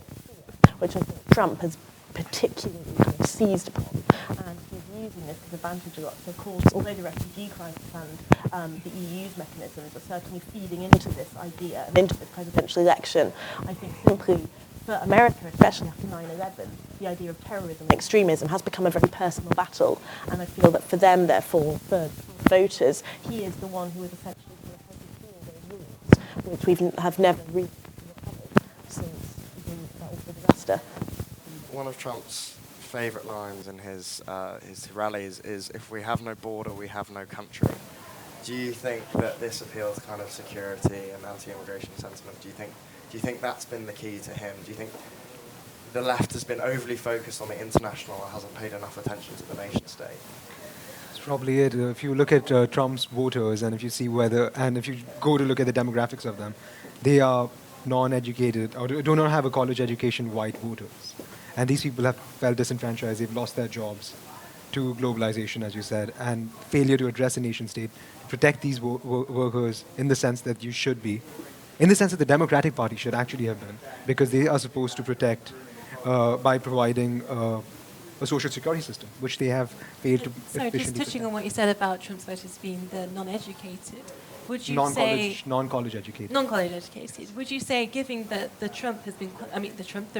which I think Trump has particularly kind of seized upon, and he's using this to advantage a lot. So of course, although the refugee crisis and the EU's mechanisms are certainly feeding into this idea and into this presidential election, I think simply for America, especially after 9/11, the idea of terrorism and extremism has become a very personal battle, and I feel that for them, therefore, for voters, he is the one who is essentially those rules, which we have never really recovered since the awful disaster. One of Trump's favourite lines in his rallies is, if we have no border, we have no country. Do you think that this appeals kind of security and anti-immigration sentiment? Do you think that's been the key to him? Do you think the left has been overly focused on the international and hasn't paid enough attention to the nation state? That's probably it. If you look at Trump's voters and if you go to look at the demographics of them, they are non-educated or do not have a college education white voters. And these people have felt disenfranchised, they've lost their jobs to globalization, as you said, and failure to address a nation state, protect these workers in the sense that you should be, in the sense that the Democratic Party should actually have been, because they are supposed to protect by providing a social security system, which they have failed to Sorry, just efficiently touching on what you said about Trump's voters being the non-educated. Would you say non-college educated? Non-college educated. Would you say, given that the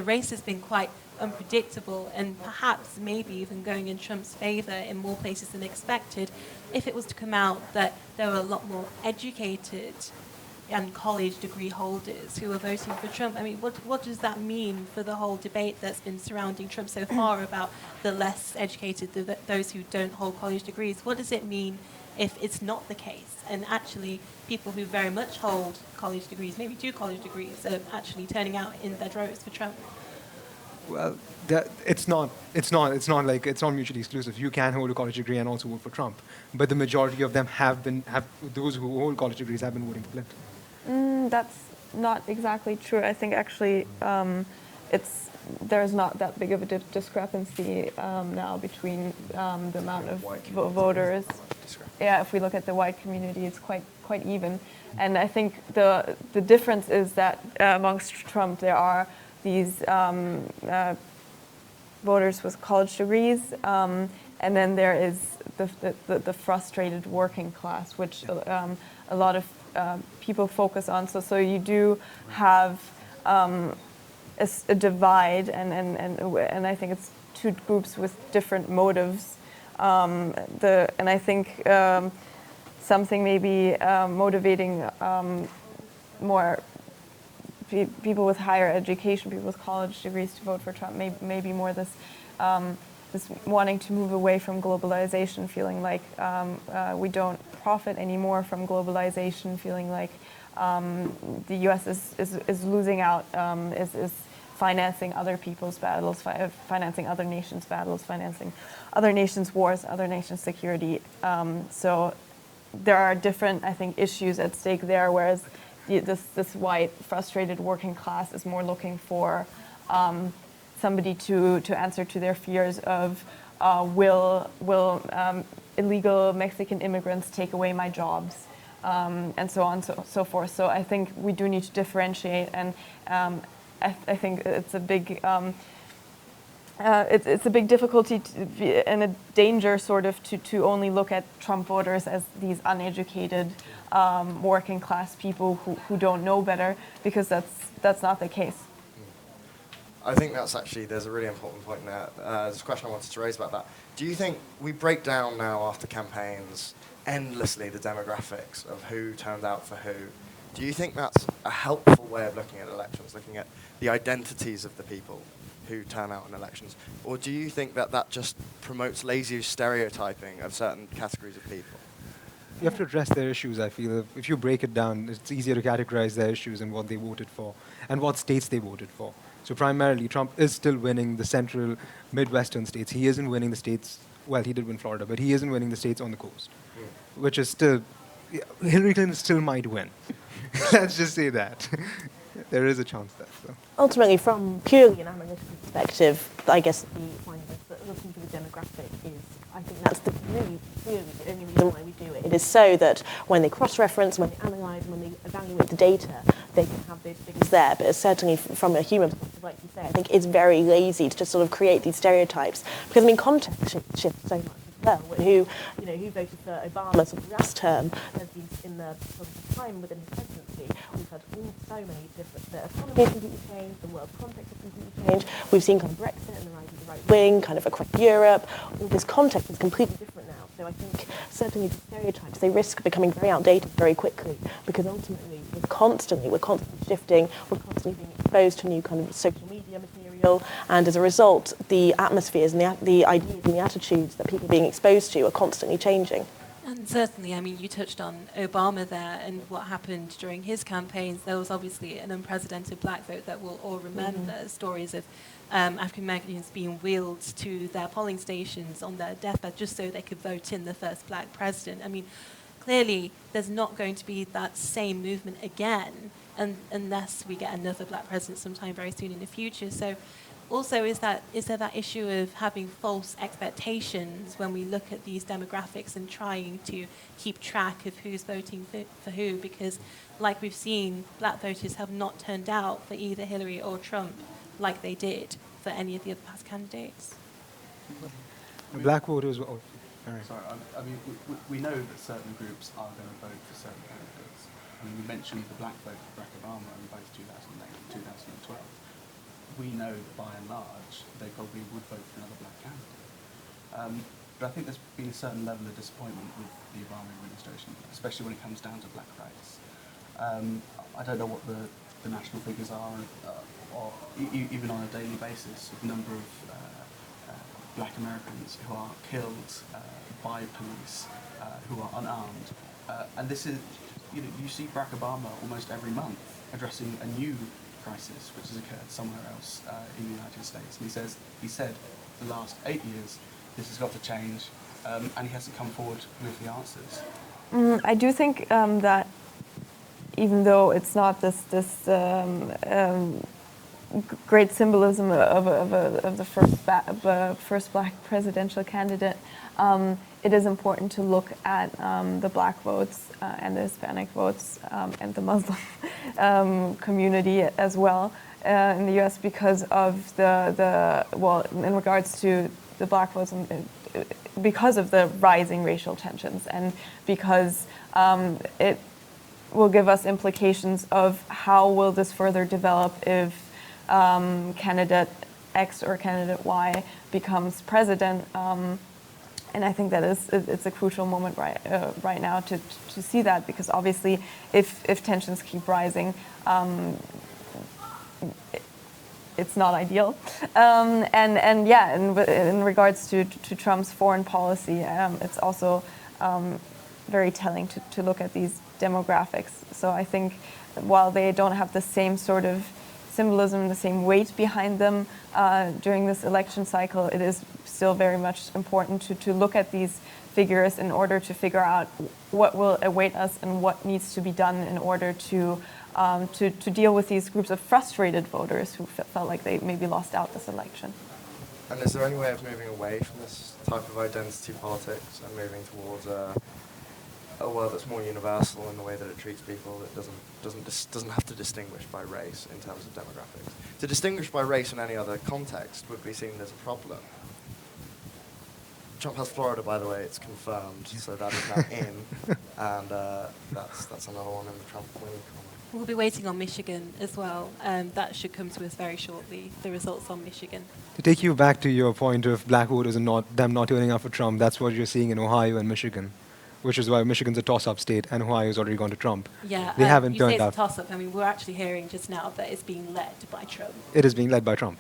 race has been quite unpredictable and perhaps maybe even going in Trump's favour in more places than expected, if it was to come out that there were a lot more educated and college degree holders who are voting for Trump, I mean, what does that mean for the whole debate that's been surrounding Trump so far about the less educated, those who don't hold college degrees? What does it mean if it's not the case, and actually people who very much hold college degrees, maybe 2 college degrees, are actually turning out in their droves for Trump? Well, it's not mutually exclusive. You can hold a college degree and also vote for Trump, but the majority of them those who hold college degrees have been voting for Clinton. That's not exactly true. I think actually there's not that big of a discrepancy now between the amount of voters. Yeah, if we look at the white community, it's quite even. And I think the difference is that amongst Trump there are these voters with college degrees, and then there is the frustrated working class, which a lot of people focus on. So you do have a divide, and I think it's 2 groups with different motives. And I think something maybe motivating more people with higher education, people with college degrees to vote for Trump, maybe more this wanting to move away from globalization, feeling like we don't profit anymore from globalization, feeling like the U.S. is losing out, is financing other people's battles, financing other nations' battles, financing other nations' wars, other nations' security. So there are different, I think, issues at stake there, whereas this white, frustrated working class is more looking for somebody to answer to their fears of will illegal Mexican immigrants take away my jobs, and so on and so forth. So I think we do need to differentiate, and I think it's a big it's a big difficulty and a danger sort of to only look at Trump voters as these uneducated working class people who don't know better, because that's not the case. I think there's a really important point there. There's a question I wanted to raise about that. Do you think we break down now after campaigns endlessly the demographics of who turned out for who? Do you think that's a helpful way of looking at elections, looking at the identities of the people who turn out in elections? Or do you think that just promotes lazy stereotyping of certain categories of people? You have to address their issues, I feel. If you break it down, it's easier to categorize their issues and what they voted for and what states they voted for. So primarily, Trump is still winning the central Midwestern states. He isn't winning the states, well, he did win Florida, but he isn't winning the states on the coast, which is still, Hillary Clinton still might win. Let's just say that. There is a chance there. So. Ultimately, from purely an analytical perspective, I guess the finding is that looking for the demographic is, I think that's the really the only reason why we do it. It is so that when they cross-reference, when they analyse, when they evaluate the data, they can have those figures there. But certainly from a human perspective, like you say, I think it's very lazy to just sort of create these stereotypes, because I mean context shifts so much. Well, who voted for Obama sort of last term, there's been in the sort of time within his presidency, we've had so many different, the economy has completely changed, the world context has completely changed, we've seen kind of Brexit and the rise of the right wing, kind of across Europe, all this context is completely different now. So I think certainly the stereotypes, they risk becoming very outdated very quickly, because ultimately we're constantly shifting, we're constantly being exposed to new kind of social media material, and as a result, the atmospheres and the ideas and the attitudes that people are being exposed to are constantly changing. And certainly, I mean, you touched on Obama there and what happened during his campaigns. There was obviously an unprecedented black vote that we'll all remember, stories of African Americans being wheeled to their polling stations on their deathbed just so they could vote in the first black president. I mean, clearly, there's not going to be that same movement again unless we get another black president sometime very soon in the future. So also, is there that issue of having false expectations when we look at these demographics and trying to keep track of who's voting for who? Because, like we've seen, black voters have not turned out for either Hillary or Trump like they did for any of the other past candidates. Black voters. Oh, all right. Sorry, I mean, we know that certain groups are going to vote for certain candidates. I mean, we mentioned the black vote for Barack Obama in both 2008 and 2012. We know that by and large, they probably would vote for another black candidate. But I think there's been a certain level of disappointment with the Obama administration, especially when it comes down to black rights. I don't know what the national figures are, or even on a daily basis, the number of black Americans who are killed by police, who are unarmed. And this is, you see Barack Obama almost every month addressing a new crisis which has occurred somewhere else in the United States. And he said the last 8 years, this has got to change, and he hasn't come forward with the answers. I do think that even though it's not this great symbolism of the first black presidential candidate, it is important to look at the black votes and the Hispanic votes and the Muslim community as well in the U.S. because of in regards to the black votes, because of the rising racial tensions, and because it will give us implications of how will this further develop if candidate X or candidate Y becomes president. And I think that it's a crucial moment right now to see that, because obviously if tensions keep rising, it's not ideal. In regards to Trump's foreign policy, it's also very telling to look at these demographics. So I think while they don't have the same sort of symbolism, the same weight behind them during this election cycle, it is still very much important to look at these figures in order to figure out what will await us and what needs to be done in order to deal with these groups of frustrated voters who felt like they maybe lost out this election. And is there any way of moving away from this type of identity politics and moving towards a world that's more universal in the way that it treats people, that doesn't have to distinguish by race in terms of demographics? To distinguish by race in any other context would be seen as a problem. Trump has Florida, by the way, it's confirmed, so that is now in, and that's another one in the Trump winning column. We'll be waiting on Michigan as well. That should come to us very shortly, the results on Michigan. To take you back to your point of black voters and them not turning out for Trump, that's what you're seeing in Ohio and Michigan, which is why Michigan's a toss-up state and Ohio's already gone to Trump. Yeah, they haven't you turned say it's out. a toss-up. I mean, we're actually hearing just now that it's being led by Trump. It is being led by Trump.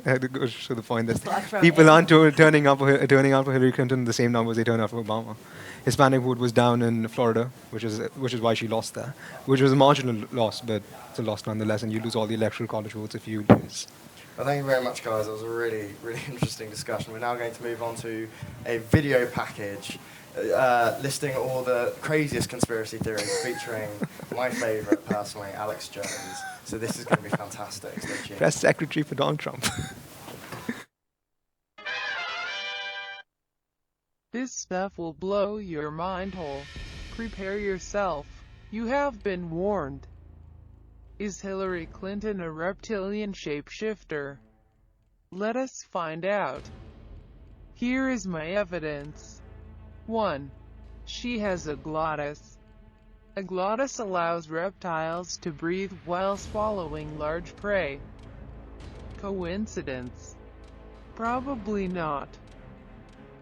That goes to the point that people people aren't turning out for Hillary Clinton the same numbers they turned out for Obama. Hispanic vote was down in Florida, which is why she lost there, which was a marginal loss, but it's a loss nonetheless, and you lose all the electoral college votes if you lose. Well, thank you very much, guys. It was a really, really interesting discussion. We're now going to move on to a video package listing all the craziest conspiracy theories featuring my favourite, personally, Alex Jones. So this is going to be fantastic. Stay tuned. Press secretary for Donald Trump. This stuff will blow your mind hole. Prepare yourself. You have been warned. Is Hillary Clinton a reptilian shapeshifter? Let us find out. Here is my evidence. 1. She has a glottis. A glottis allows reptiles to breathe while swallowing large prey. Coincidence? Probably not.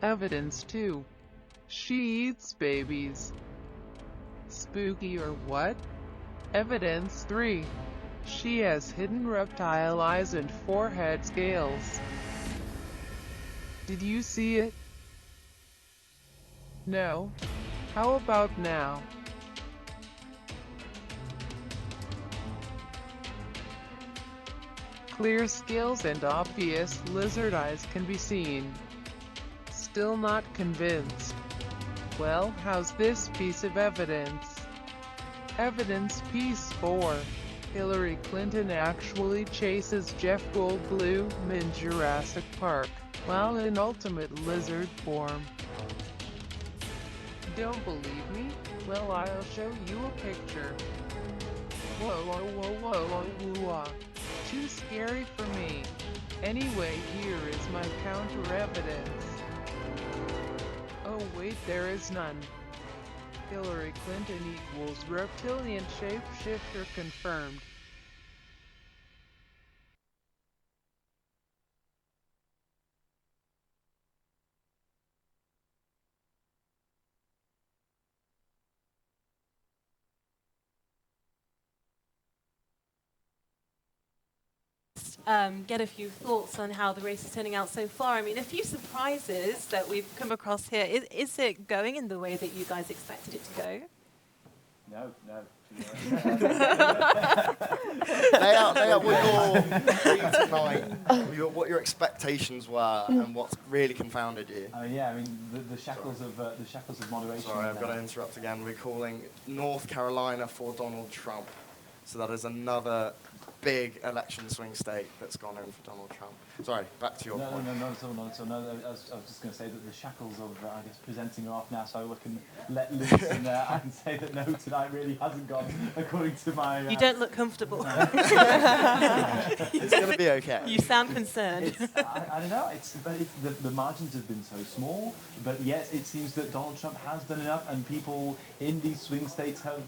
Evidence 2. She eats babies. Spooky or what? Evidence 3. She has hidden reptile eyes and forehead scales. Did you see it? No? How about now? Clear scales and obvious lizard eyes can be seen. Still not convinced? Well, how's this piece of evidence? Evidence piece 4. Hillary Clinton actually chases Jeff Goldblum in Jurassic Park, while in ultimate lizard form. Don't believe me? Well, I'll show you a picture. Whoa, whoa, whoa, whoa, whoa, whoa. too scary for me. Anyway, here is my counter evidence. Oh wait, there is none. Hillary Clinton equals reptilian shapeshifter confirmed. Get a few thoughts on how the race is turning out so far. I mean, a few surprises that we've come across here. Is it going in the way that you guys expected it to go? No. Lay out what your expectations were and what's really confounded you. The shackles of moderation. Sorry, I've got to interrupt again. We're calling North Carolina for Donald Trump. So that is another big election swing state that's gone in for Donald Trump. Sorry, back to your point. No, I was just going to say that the shackles of, presenting are off now, so we can let loose, and I can say that no, tonight really hasn't gone according to my... You don't look comfortable. It's going to be okay. You sound concerned. I don't know, the margins have been so small, but yet it seems that Donald Trump has done enough, and people in these swing states have,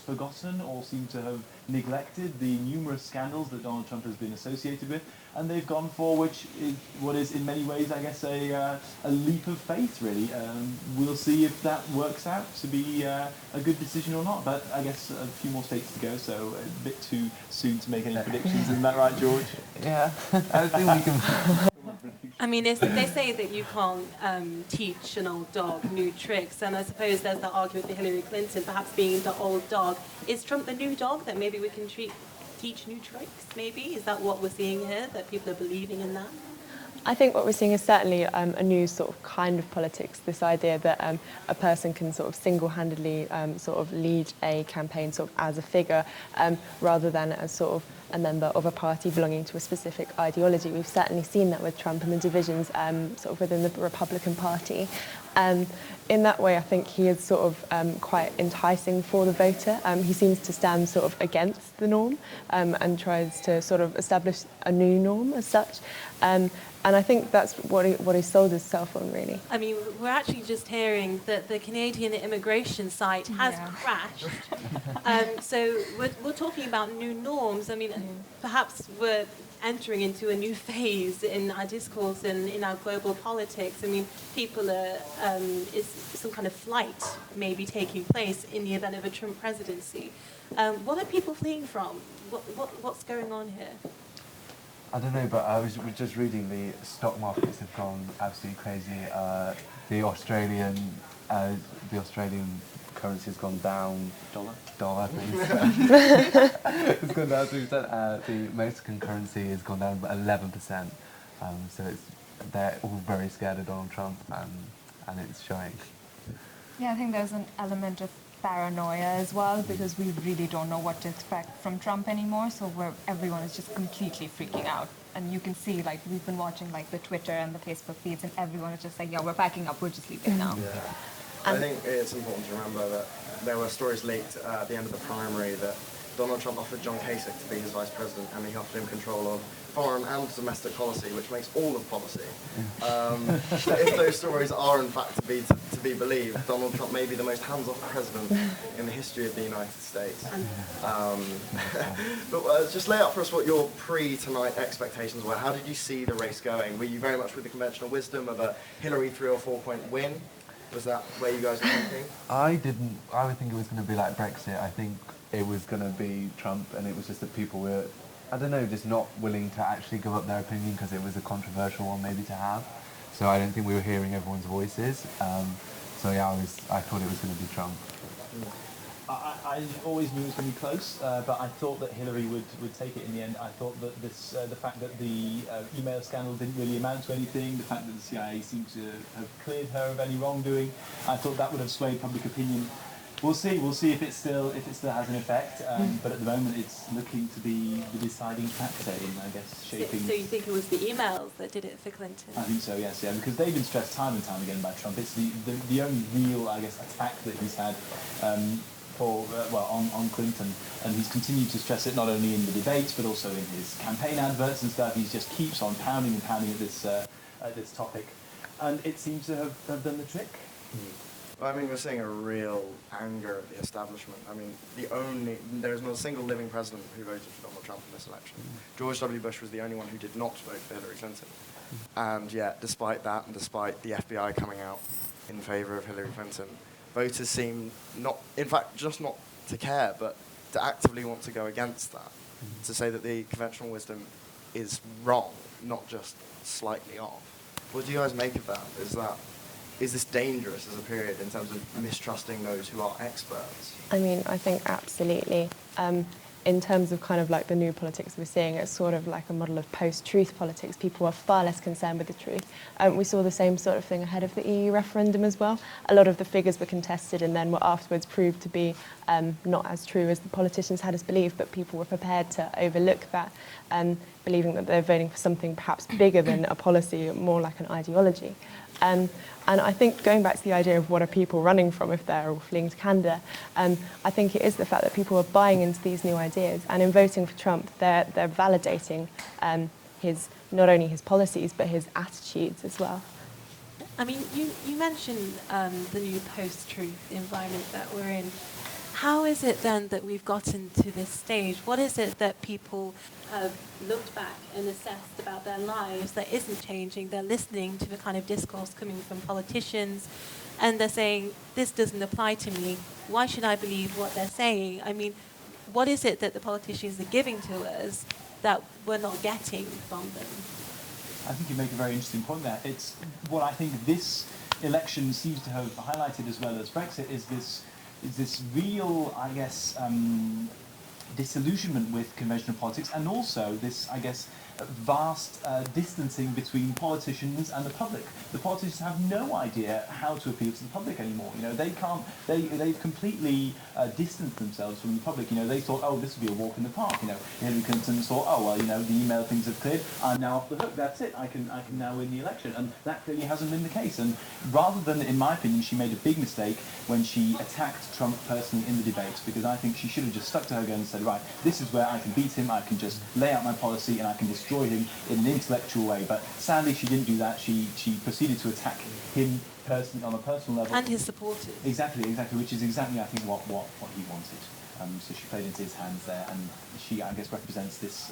forgotten or seem to have neglected the numerous scandals that Donald Trump has been associated with, and they've gone for what is in many ways, a leap of faith, really. We'll see if that works out to be a good decision or not, but I guess a few more states to go, so a bit too soon to make any predictions. Isn't that right, George? Yeah, I think we can... I mean, they say that you can't teach an old dog new tricks, and I suppose there's that argument for Hillary Clinton perhaps being the old dog. Is Trump the new dog that maybe we can teach new tricks, maybe? Is that what we're seeing here, that people are believing in that? I think what we're seeing is certainly a new sort of kind of politics, this idea that a person can sort of single-handedly sort of lead a campaign sort of as a figure rather than as sort of a member of a party belonging to a specific ideology. We've certainly seen that with Trump and the divisions sort of within the Republican Party. In that way, I think he is sort of quite enticing for the voter. He seems to stand sort of against the norm and tries to sort of establish a new norm as such. And I think that's what he sold himself on, really. I mean, we're actually just hearing that the Canadian immigration site has crashed. So we're talking about new norms. I mean, perhaps we're entering into a new phase in our discourse and in our global politics. I mean, people is some kind of flight maybe taking place in the event of a Trump presidency. What are people fleeing from? What's going on here? I don't know, but I was just reading the stock markets have gone absolutely crazy. The Australian currency has gone down. Dollar, please. It's gone down 3%. The Mexican currency has gone down 11%. So they're all very scared of Donald Trump, and it's showing. Yeah, I think there's an element of paranoia as well, because we really don't know what to expect from Trump anymore, so everyone is just completely freaking out. And you can see, we've been watching the Twitter and the Facebook feeds, and everyone is just like, yeah, we're packing up, we're just leaving now. Yeah. I think it's important to remember that there were stories leaked at the end of the primary that Donald Trump offered John Kasich to be his vice president, and he offered him control of foreign and domestic policy, which makes all of policy. If those stories are in fact to be believed, Donald Trump may be the most hands-off president in the history of the United States. But just lay out for us what your pre-tonight expectations were. How did you see the race going? Were you very much with the conventional wisdom of a Hillary 3 or 4 point win? Was that where you guys were thinking? I would think it was going to be like Brexit. I think it was going to be Trump, and it was just that people were, I don't know, just not willing to actually give up their opinion because it was a controversial one maybe to have. So I don't think we were hearing everyone's voices. So yeah, I thought it was going to be Trump. I always knew it was going to be close, but I thought that Hillary would take it in the end. I thought that the fact that the email scandal didn't really amount to anything, the fact that the CIA seemed to have cleared her of any wrongdoing, I thought that would have swayed public opinion. We'll see if it still has an effect, but at the moment it's looking to be the deciding factor in, I guess, shaping. So you think it was the emails that did it for Clinton? I think so, yes, yeah, because they've been stressed time and time again by Trump. It's the only real, I guess, attack that he's had on Clinton, and he's continued to stress it not only in the debates but also in his campaign adverts and stuff. He just keeps on pounding and pounding at this topic, and it seems to have done the trick. Well, I mean, we're seeing a real anger at the establishment. I mean, there is not a single living president who voted for Donald Trump in this election. George W. Bush was the only one who did not vote for Hillary Clinton. And yet, despite that, and despite the FBI coming out in favour of Hillary Clinton, voters seem not, in fact, just not to care, but to actively want to go against that, to say that the conventional wisdom is wrong, not just slightly off. What do you guys make of that? Is this dangerous as a period in terms of mistrusting those who are experts? I mean, I think absolutely. In terms of kind of like the new politics we're seeing, it's sort of like a model of post-truth politics. People are far less concerned with the truth. We saw the same sort of thing ahead of the EU referendum as well. A lot of the figures were contested and then were afterwards proved to be not as true as the politicians had us believe, but people were prepared to overlook that, believing that they're voting for something perhaps bigger than a policy, more like an ideology. And I think going back to the idea of what are people running from if they're all fleeing to Canada, I think it is the fact that people are buying into these new ideas, and in voting for Trump, they're validating not only his policies but his attitudes as well. I mean, you mentioned the new post-truth environment that we're in. How is it then that we've gotten to this stage? What is it that people have looked back and assessed about their lives that isn't changing? They're listening to the kind of discourse coming from politicians, and they're saying, this doesn't apply to me. Why should I believe what they're saying? I mean, what is it that the politicians are giving to us that we're not getting from them? I think you make a very interesting point there. It's what I think this election seems to have highlighted as well as Brexit is this real, I guess, disillusionment with conventional politics, and also this, I guess, vast distancing between politicians and the public. The politicians have no idea how to appeal to the public anymore. You know, they've completely distanced themselves from the public. You know, they thought, oh, this would be a walk in the park. You know, Hillary Clinton thought, oh, well, you know, the email things have cleared. I'm now off the hook. That's it. I can now win the election. And that clearly hasn't been the case. And rather than, in my opinion, she made a big mistake when she attacked Trump personally in the debates, because I think she should have just stuck to her guns and said, right, this is where I can beat him. I can just lay out my policy and I can destroy him in an intellectual way. But sadly, she didn't do that. She proceeded to attack him personally on a personal level. And his supporters. Exactly, which is exactly, I think, what he wanted. So she played into his hands there, and she, I guess, represents this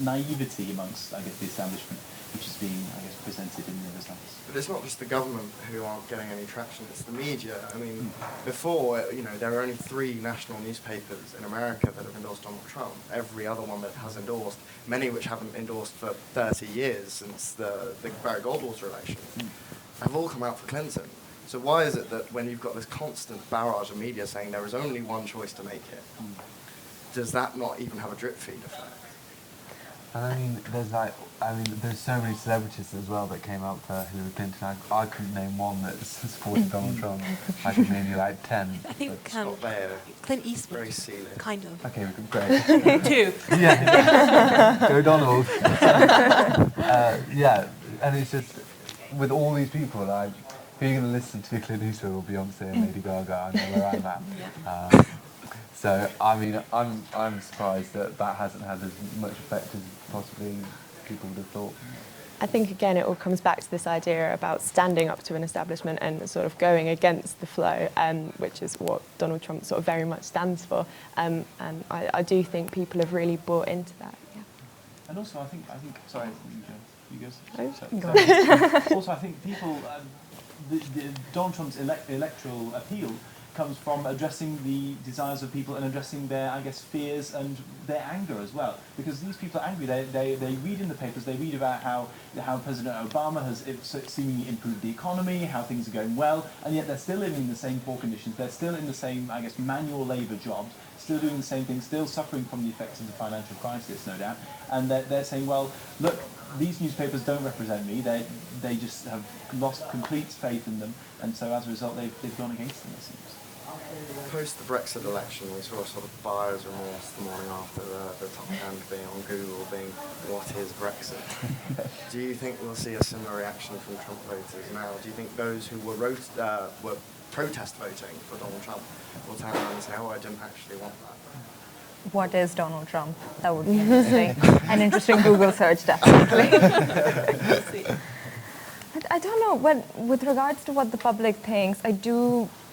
naivety amongst, I guess, the establishment, which is being, I guess, presented in the results. But it's not just the government who aren't getting any traction, it's the media. I mean, before, you know, there were only 3 national newspapers in America that have endorsed Donald Trump. Every other one that has endorsed, many which haven't endorsed for 30 years since the Barry Goldwater election, have all come out for Clinton. So why is it that when you've got this constant barrage of media saying there is only one choice to make it, does that not even have a drip feed effect? And I mean, there's so many celebrities as well that came out for Hillary Clinton. I couldn't name one that supported Donald Trump. I could name you like 10. I think Clint Eastwood, very seedy. kind of. Okay, great. 2. Yeah. Go Donald. Yeah, and it's just, with all these people, like, who are you going to listen to, Clint Eastwood or Beyonce and Lady Gaga? I know where I'm at. So, I mean, I'm surprised that hasn't had as much effect as possibly people would have thought. I think, again, it all comes back to this idea about standing up to an establishment and sort of going against the flow, which is what Donald Trump sort of very much stands for. And I do think people have really bought into that. Yeah. And also, I think sorry, you guys. Also, I think people, the Donald Trump's electoral appeal comes from addressing the desires of people and addressing their, I guess, fears and their anger as well. Because these people are angry. They read in the papers, they read about how President Obama has seemingly improved the economy, how things are going well, and yet they're still living in the same poor conditions. They're still in the same, I guess, manual labour jobs, still doing the same things, still suffering from the effects of the financial crisis, no doubt. And they're saying, well, look, these newspapers don't represent me. They just have lost complete faith in them, and so as a result, they've gone against them, it seems. post the Brexit election, we saw a sort of buyer's remorse the morning after the top 10 being on Google, being, what is Brexit? Do you think we'll see a similar reaction from Trump voters now? Do you think those who were protest voting for Donald Trump will turn around and say, oh, I didn't actually want that? What is Donald Trump? That would be interesting. An interesting Google search, definitely. I don't know. With regards to what the public thinks, I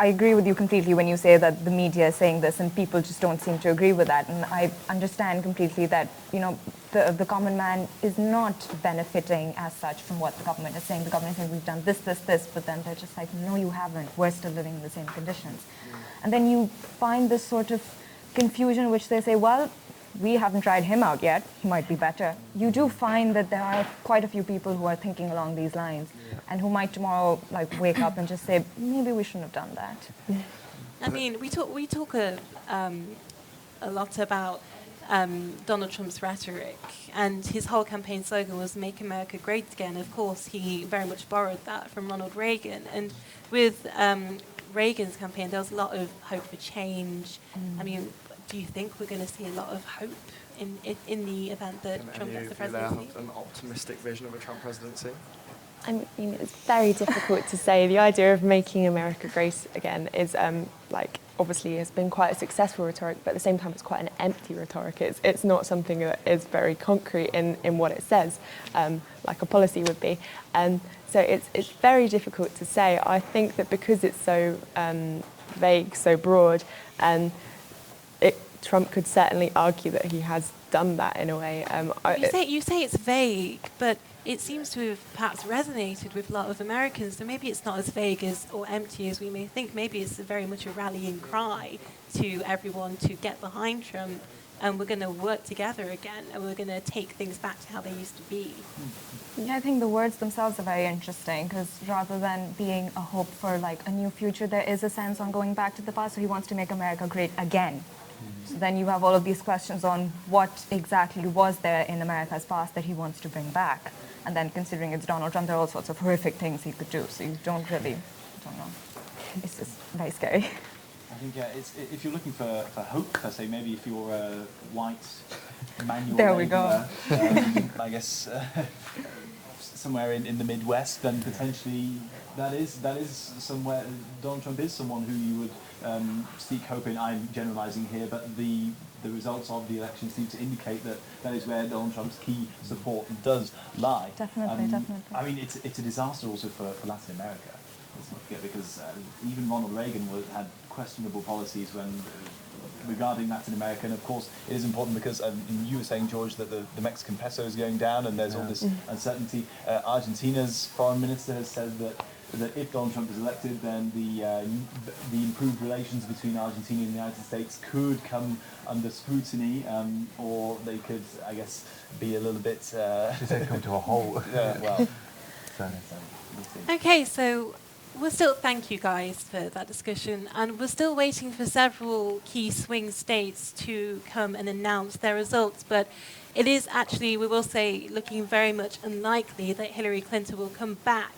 agree with you completely when you say that the media is saying this and people just don't seem to agree with that. And I understand completely that, the common man is not benefiting as such from what the government is saying. The government is saying, we've done this, but then they're just like, no, you haven't. We're still living in the same conditions. And then you find this sort of confusion, which they say, well, we haven't tried him out yet. He might be better. You do find that there are quite a few people who are thinking along these lines and who might tomorrow wake up and just say, maybe we shouldn't have done that. I mean, we talk a lot about Donald Trump's rhetoric, and his whole campaign slogan was "Make America Great Again." Of course, he very much borrowed that from Ronald Reagan, and with Reagan's campaign, there was a lot of hope for change. I mean, do you think we're going to see a lot of hope in the event that Trump gets the presidency? An optimistic vision of a Trump presidency? I mean, it's very difficult to say. The idea of making America great again is obviously has been quite a successful rhetoric, but at the same time it's quite an empty rhetoric. It's not something that is very concrete in what it says, like a policy would be. So it's very difficult to say. I think that because it's so vague, so broad, and Trump could certainly argue that he has done that in a way. You say it's vague, but it seems to have perhaps resonated with a lot of Americans. So maybe it's not as vague or empty as we may think. Maybe it's very much a rallying cry to everyone to get behind Trump, and we're going to work together again, and we're going to take things back to how they used to be. Yeah, I think the words themselves are very interesting, because rather than being a hope for a new future, there is a sense on going back to the past. So he wants to make America great again. So then you have all of these questions on what exactly was there in America's past that he wants to bring back. And then considering it's Donald Trump, there are all sorts of horrific things he could do. So you don't know. It's just very scary. I think if you're looking for hope, per se, maybe if you're a white manual there we go. I guess somewhere in the Midwest, then potentially that is somewhere. Donald Trump is someone who you would seek hope in. I'm generalising here, but the results of the election seem to indicate that is where Donald Trump's key support does lie. Definitely. I mean, it's a disaster also for Latin America. Let's not forget, because even Ronald Reagan had questionable policies regarding Latin America, and of course it is important because you were saying, George, that the Mexican peso is going down and there's all this uncertainty. Argentina's foreign minister has said that if Donald Trump is elected, then the improved relations between Argentina and the United States could come under scrutiny, or they could, I guess, be a little bit... She said come to a halt. Well... Okay, so we'll still thank you guys for that discussion, and we're still waiting for several key swing states to come and announce their results, but it is actually, we will say, looking very much unlikely that Hillary Clinton will come back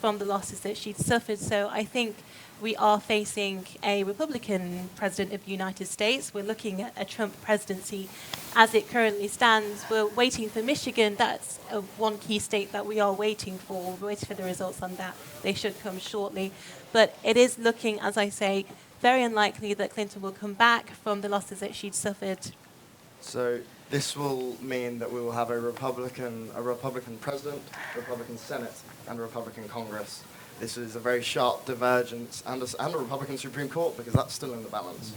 from the losses that she'd suffered. So I think we are facing a Republican president of the United States. We're looking at a Trump presidency as it currently stands. We're waiting for Michigan. That's one key state that we are waiting for. We're waiting for the results on that. They should come shortly. But it is looking, as I say, very unlikely that Clinton will come back from the losses that she'd suffered. So this will mean that we will have a Republican president, a Republican Senate, and a Republican Congress. This is a very sharp divergence, and a Republican Supreme Court, because that's still in the balance.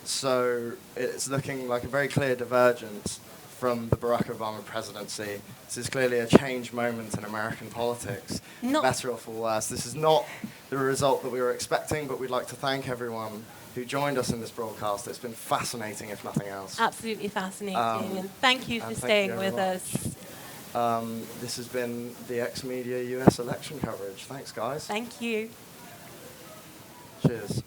So it's looking like a very clear divergence from the Barack Obama presidency. This is clearly a change moment in American politics, better or for worse. This is not the result that we were expecting, but we'd like to thank everyone who joined us in this broadcast. It's been fascinating, if nothing else. Absolutely fascinating, and thank you for staying with us. This has been the XMedia US election coverage. Thanks, guys. Thank you. Cheers.